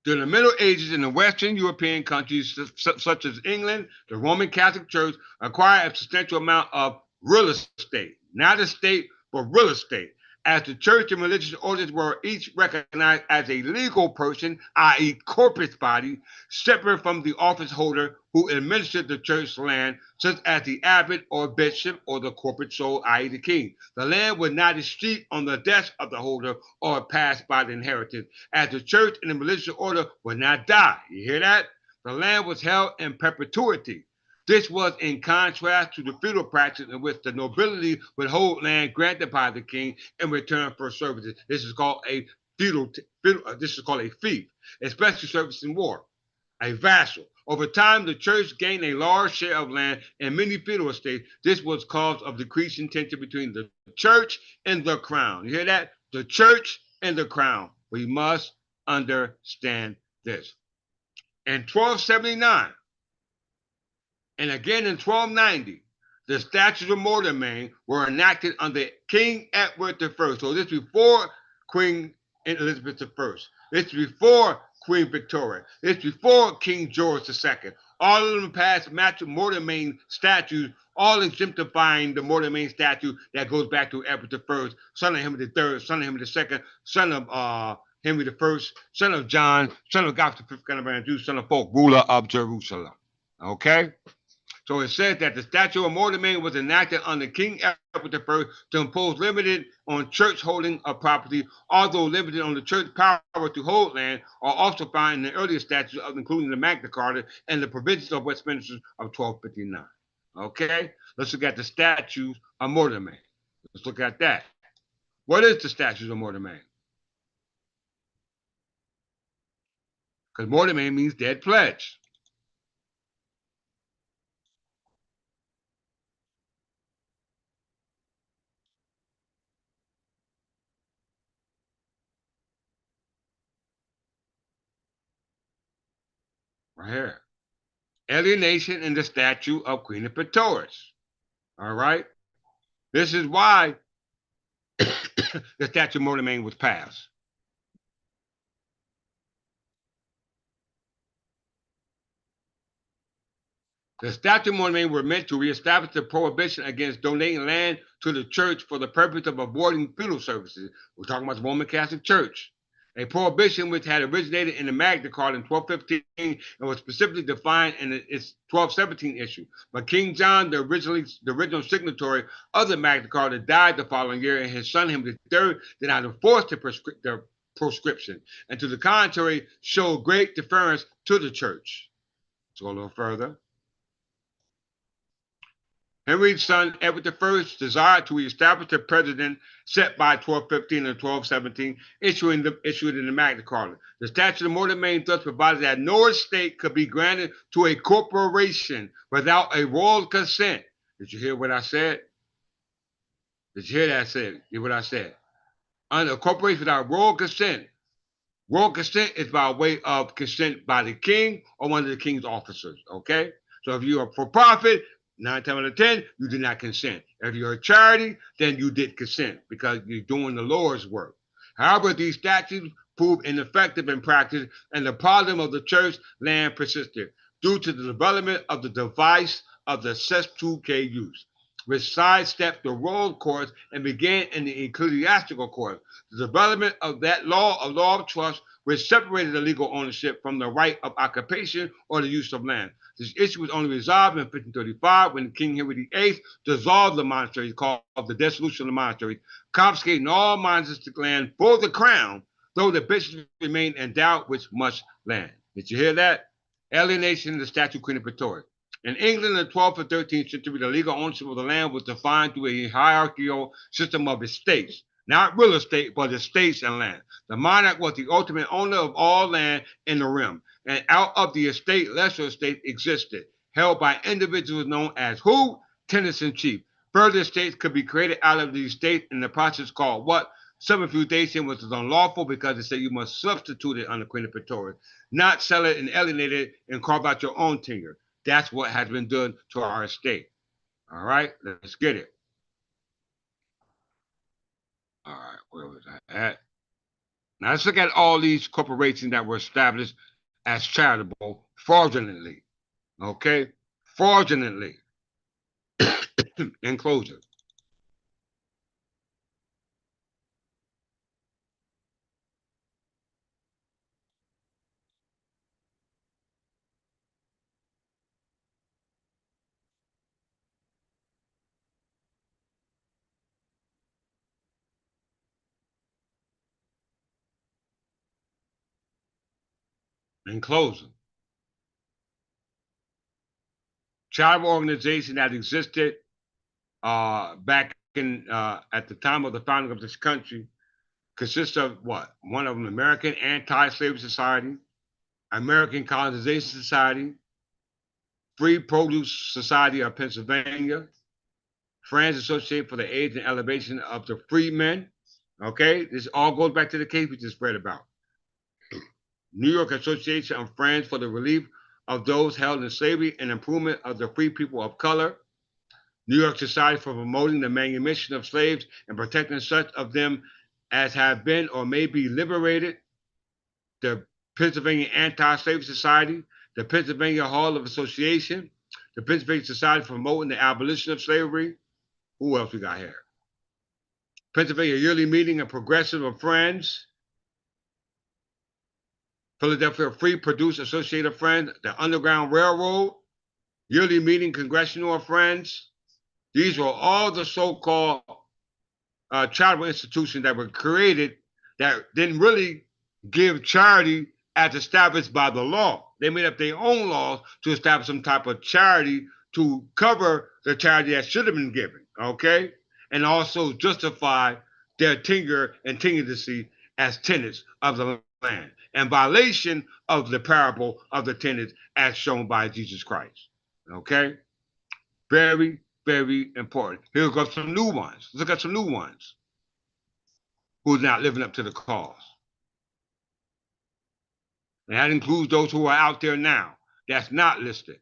During the Middle Ages in the Western European countries such as England, the Roman Catholic Church acquired a substantial amount of real estate, not estate, but real estate, as the church and religious orders were each recognized as a legal person, i.e. corporate body, separate from the office holder who administered the church land, such as the abbot or bishop or the corporate soul, i.e. the king. The land was not a street on the death of the holder or passed by the inheritance, as the church and the religious order would not die. You hear that? The land was held in perpetuity. This was in contrast to the feudal practice in which the nobility would hold land granted by the king in return for services. This is called a this is called a fief, especially service in war. A vassal. Over time, the church gained a large share of land in many feudal estates. This was cause of decreasing tension between the church and the crown. You hear that? The church and the crown. We must understand this. In 1279, and again in 1290, the Statutes of Mortmain were enacted under King Edward I. So this is before Queen Elizabeth I. This is before Queen Victoria. This is before King George II. All of them passed Mortmain statutes, all exemplifying the Mortmain statute that goes back to Edward I, son of Henry III, son of Henry II, son of Henry I, son of John, son of God the fifth kind of man, son of folk, ruler of Jerusalem. Okay? So it says that the Statute of Mortmain was enacted under King Edward I to impose limited on church holding of property, although limited on the church power to hold land are also found in the earlier statutes, including the Magna Carta and the Provisions of Westminster of 1259. Okay, let's look at the Statutes of Mortmain. Let's look at that. What is the Statutes of Mortmain? Because Mortmain means dead pledge. Right here. Alienation in the statute of Queen of Pretorius. All right. This is why the Statute of Mortmain was passed. The Statute of Mortmain were meant to reestablish the prohibition against donating land to the church for the purpose of avoiding feudal services. We're talking about the Roman Catholic Church. A prohibition which had originated in the Magna Carta in 1215 and was specifically defined in its 1217 issue. But King John, the original signatory of the Magna Carta, died the following year, and his son Henry III did not enforce the proscription, and to the contrary, showed great deference to the church. Let's go a little further. Henry's son, Edward I, desired to reestablish the precedent set by 1215 and 1217, issued in the Magna Carta. The Statute of Mortmain thus provided that no estate could be granted to a corporation without a royal consent. Did you hear what I said? Did you hear that I said? Hear what I said? Under a corporation without royal consent. Royal consent is by way of consent by the king or one of the king's officers, okay? So if you are for profit, 9 times out of 10, you did not consent. If you're a charity, then you did consent because you're doing the Lord's work. However, these statutes proved ineffective in practice, and the problem of the church land persisted due to the development of the device of the Statute use, which sidestepped the royal courts and began in the ecclesiastical courts. The development of that law of trust, which separated the legal ownership from the right of occupation or the use of land. This issue was only resolved in 1535 when King Henry VIII dissolved the monasteries, called the dissolution of the monasteries, confiscating all monastic land for the crown, though the bishops remained endowed with much land. Did you hear that? Alienation of the Statute Queen Praetorian. In England in the 12th and 13th century, the legal ownership of the land was defined through a hierarchical system of estates, not real estate, but estates and land. The monarch was the ultimate owner of all land in the realm, and out of the estate, lesser estate existed, held by individuals known as who? Tenants in chief. Further estates could be created out of the estate in the process called what? Subinfeudation, which is unlawful because they say you must substitute it under Queen Praetorian, not sell it and alienate it and carve out your own tenure. That's what has been done to our estate. All right, let's get it. All right, where was I at? Now let's look at all these corporations that were established as charitable fraudulently. Okay, fraudulently. In closing. In closing, charitable organization that existed back in at the time of the founding of this country consists of what? One of them, American Anti-Slavery Society, American Colonization Society, Free Produce Society of Pennsylvania, Friends Associated for the Aid and Elevation of the Freedmen. Okay, this all goes back to the case we just read about. New York Association of Friends for the Relief of Those Held in Slavery and Improvement of the Free People of Color, New York Society for Promoting the Manumission of Slaves and Protecting such of them as have been or may be liberated, the Pennsylvania Anti-Slavery Society, the Pennsylvania Hall of Association, the Pennsylvania Society for Promoting the Abolition of Slavery. Who else we got here? Pennsylvania Yearly Meeting of Progressive of Friends, Philadelphia Free Produce Associated of Friends, the Underground Railroad, Yearly Meeting Congressional of Friends. These were all the so-called charitable institutions that were created that didn't really give charity as established by the law. They made up their own laws to establish some type of charity to cover the charity that should have been given, okay? And also justify their tenure and tenancy as tenants of the land, in violation of the parable of the tenants as shown by Jesus Christ, okay? Very, very important. Here we go, some new ones. Let's look at some new ones who's not living up to the cause. And that includes those who are out there now that's not listed.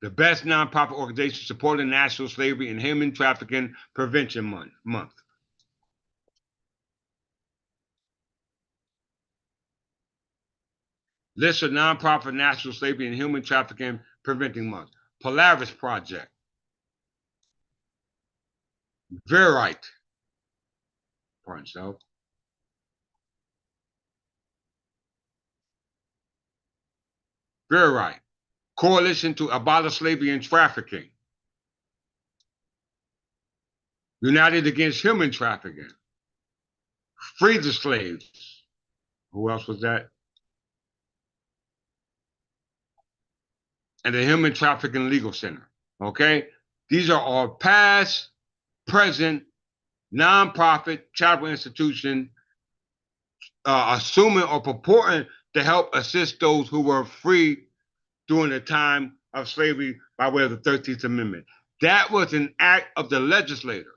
The best nonprofit organization supporting national slavery and human trafficking prevention month. List of nonprofit national slavery and human trafficking preventing month. Polaris Project. Verite. Pardon yourself. Verite. Coalition to Abolish Slavery and Trafficking. United Against Human Trafficking. Free the Slaves. Who else was that? And the Human Trafficking Legal Center. Okay? These are all past, present, nonprofit, charitable institutions assuming or purporting to help assist those who were free during the time of slavery by way of the 13th Amendment. That was an act of the legislator.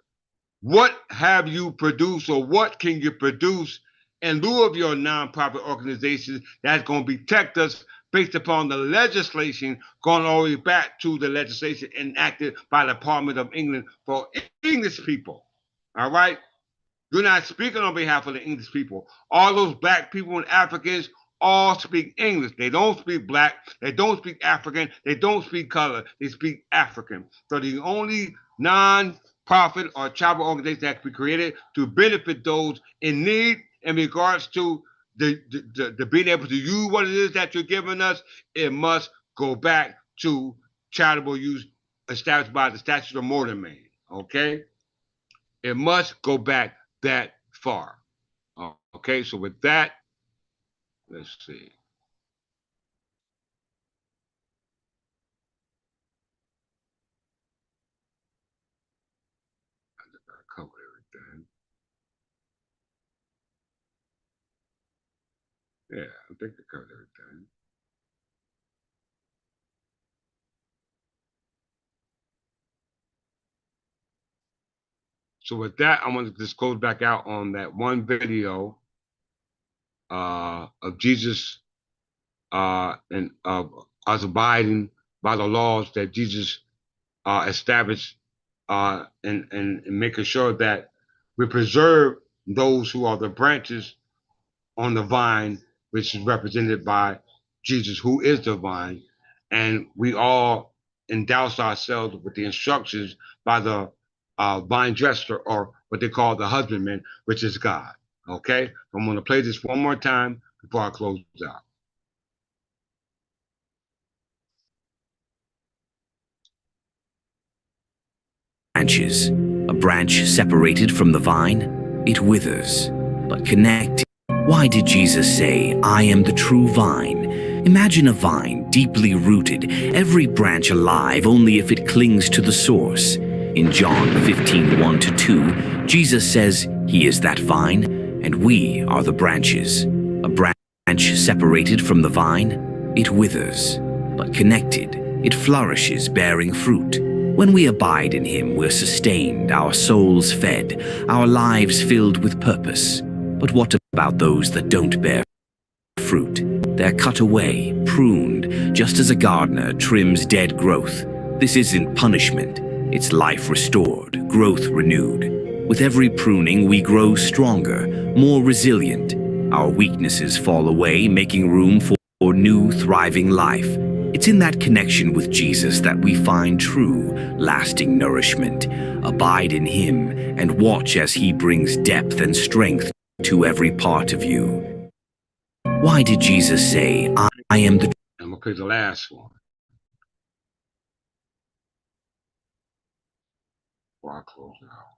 What have you produced or what can you produce in lieu of your nonprofit organizations that's going to protect us based upon the legislation going all the way back to the legislation enacted by the Parliament of England for English people. All right? You're not speaking on behalf of the English people. All those black people and Africans all speak English. They don't speak black. They don't speak African. They don't speak color. They speak African. So the only non-profit or tribal organization that can be created to benefit those in need in regards to the being able to use what it is that you're giving us, it must go back to charitable use established by the Statute of Mortmain. Okay? It must go back that far. Okay, so with that, let's see. I covered everything. Yeah, I think I covered everything. So with that, I want to just close back out on that one video of Jesus and of us abiding by the laws that Jesus established and making sure that we preserve those who are the branches on the vine, which is represented by Jesus, who is the vine, and we all endouse ourselves with the instructions by the vine dresser, or what they call the husbandman, which is God. Okay, I'm going to play this one more time before I close out. Branches. A branch separated from the vine, it withers, but connected. Why did Jesus say, I am the true vine? Imagine a vine deeply rooted, every branch alive only if it clings to the source. In John 15:1-2, Jesus says he is that vine, and we are the branches. A branch separated from the vine, it withers, but connected, it flourishes, bearing fruit. When we abide in him, we're sustained, our souls fed, our lives filled with purpose. But what about those that don't bear fruit? They're cut away, pruned, just as a gardener trims dead growth. This isn't punishment, it's life restored, growth renewed. With every pruning, we grow stronger, more resilient. Our weaknesses fall away, making room for new, thriving life. It's in that connection with Jesus that we find true, lasting nourishment. Abide in him and watch as he brings depth and strength to every part of you. Why did Jesus say, I am the... I'm going to play the last one before I close out.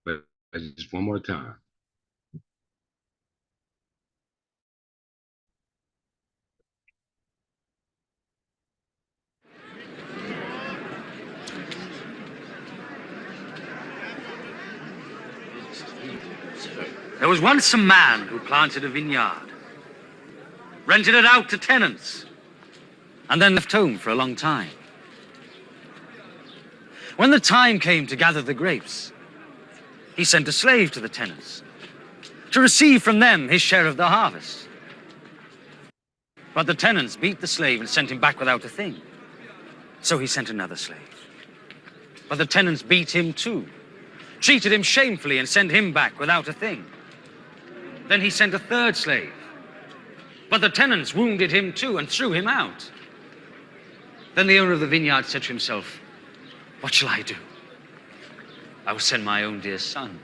But just one more time. There was once a man who planted a vineyard, rented it out to tenants, and then left home for a long time. When the time came to gather the grapes, he sent a slave to the tenants to receive from them his share of the harvest. But the tenants beat the slave and sent him back without a thing. So he sent another slave. But the tenants beat him too, treated him shamefully, and sent him back without a thing. Then he sent a third slave. But the tenants wounded him too and threw him out. Then the owner of the vineyard said to himself, what shall I do? I will send my own dear son.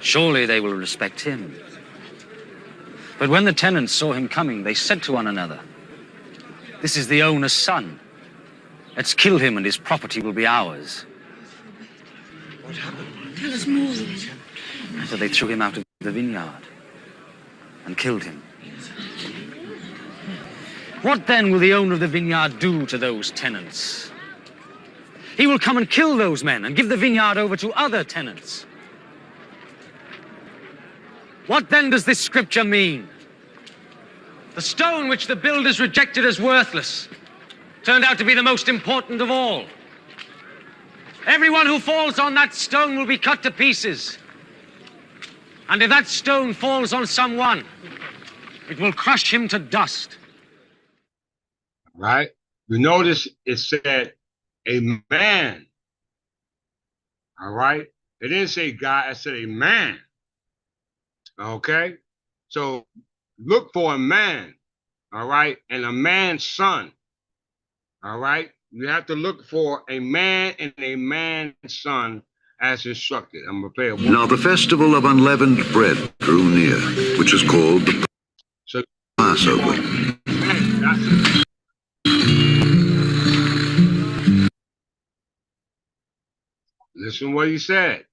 Surely they will respect him. But when the tenants saw him coming, they said to one another, this is the owner's son. Let's kill him and his property will be ours. What happened? Tell us more then. So they threw him out of the vineyard and killed him. What then will the owner of the vineyard do to those tenants? He will come and kill those men and give the vineyard over to other tenants. What then does this scripture mean? The stone which the builders rejected as worthless turned out to be the most important of all. Everyone who falls on that stone will be cut to pieces. And if that stone falls on someone, it will crush him to dust. Right? You notice it said a man. All right? It didn't say God, it said a man. Okay? So look for a man, all right, and a man's son. All right? You have to look for a man and a man's son as instructed. I'm going to play it. Now the festival of unleavened bread drew near, which is called the Passover. Listen what he said.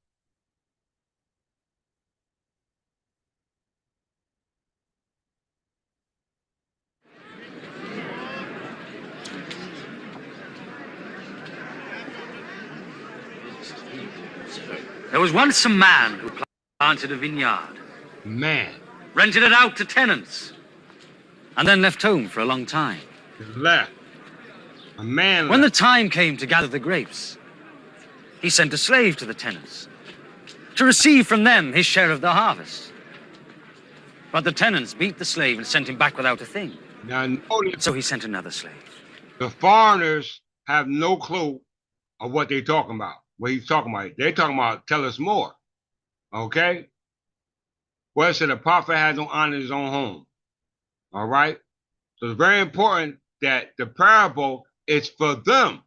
There was once a man who planted a vineyard, Man. rented it out to tenants, and then left home for a long time. Left. A man When the left. time came to gather the grapes, he sent a slave to the tenants to receive from them his share of the harvest. But the tenants beat the slave and sent him back without a thing. Now notice So he sent another slave. the foreigners have no clue of what they're talking about. What he's talking about. They're talking about tell us more. Okay? Well, it said a prophet has no honor in his own home. All right? So it's very important that the parable is for them.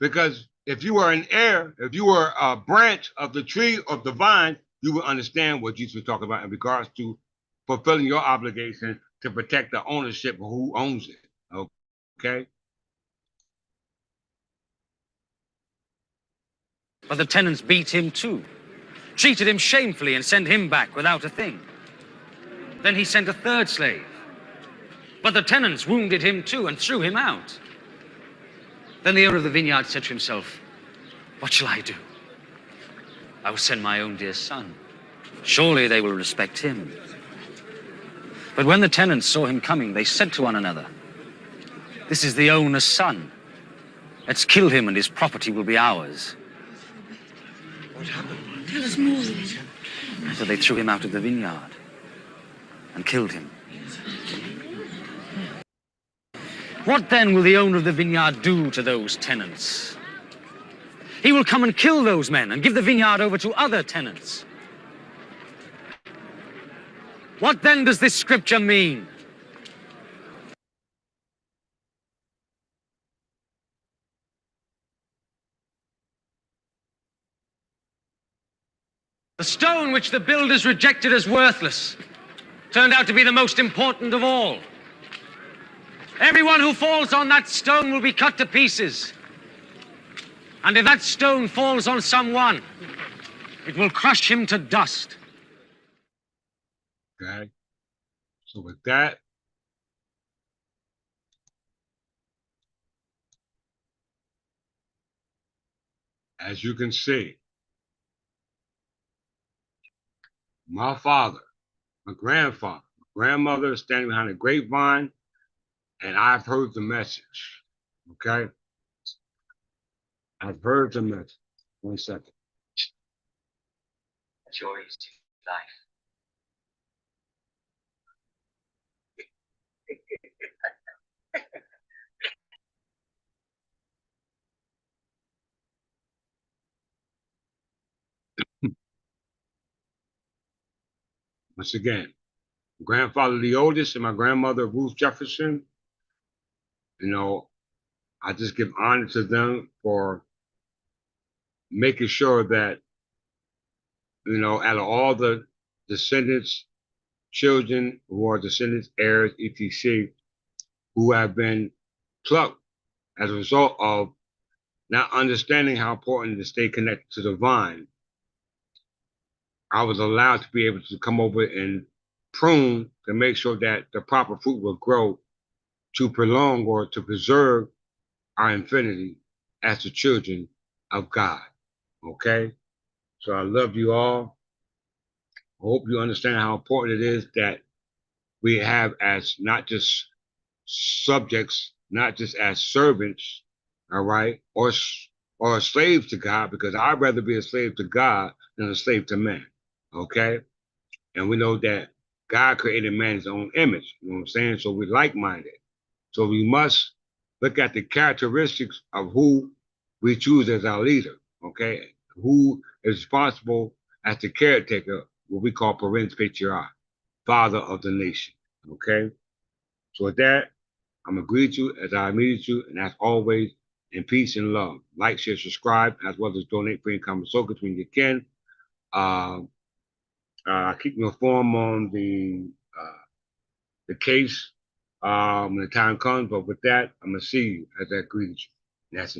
Because if you were an heir, if you were a branch of the tree of the vine, you would understand what Jesus was talking about in regards to fulfilling your obligation to protect the ownership of who owns it. Okay? But the tenants beat him too, treated him shamefully and sent him back without a thing. Then he sent a third slave. But the tenants wounded him too and threw him out. Then the owner of the vineyard said to himself, "What shall I do? I will send my own dear son. Surely they will respect him." But when the tenants saw him coming, they said to one another, "This is the owner's son. Let's kill him and his property will be ours." What happened? Tell us more then. So they threw him out of the vineyard and killed him. What then will the owner of the vineyard do to those tenants? He will come and kill those men and give the vineyard over to other tenants. What then does this scripture mean? The stone which the builders rejected as worthless turned out to be the most important of all. Everyone who falls on that stone will be cut to pieces. And if that stone falls on someone, it will crush him to dust. Okay? So with that, as you can see, my father, my grandfather, my grandmother is standing behind a grapevine, and I've heard the message. Okay? I've heard the message. 1 second. Joy is life. Once again, grandfather the oldest and my grandmother Ruth Jefferson, I just give honor to them for making sure that, out of all the descendants, children who are descendants, heirs, etc., who have been plucked as a result of not understanding how important it is to stay connected to the vine, I was allowed to be able to come over and prune to make sure that the proper fruit will grow to prolong or to preserve our infinity as the children of God. Okay? So I love you all. I hope you understand how important it is that we have as not just subjects, not just as servants, all right, or a slave to God, because I'd rather be a slave to God than a slave to man. Okay? And we know that God created man in his own image. You know what I'm saying? So we're like-minded. So we must look at the characteristics of who we choose as our leader, okay? Who is responsible as the caretaker, what we call Parens Patriarch, father of the nation, okay? So with that, I'm going to greet you as I meet you, and as always, in peace and love. Like, share, subscribe, as well as donate for income so between you can. Keep me informed on the case when the time comes. But with that, I'm gonna see you as I greet you. And that's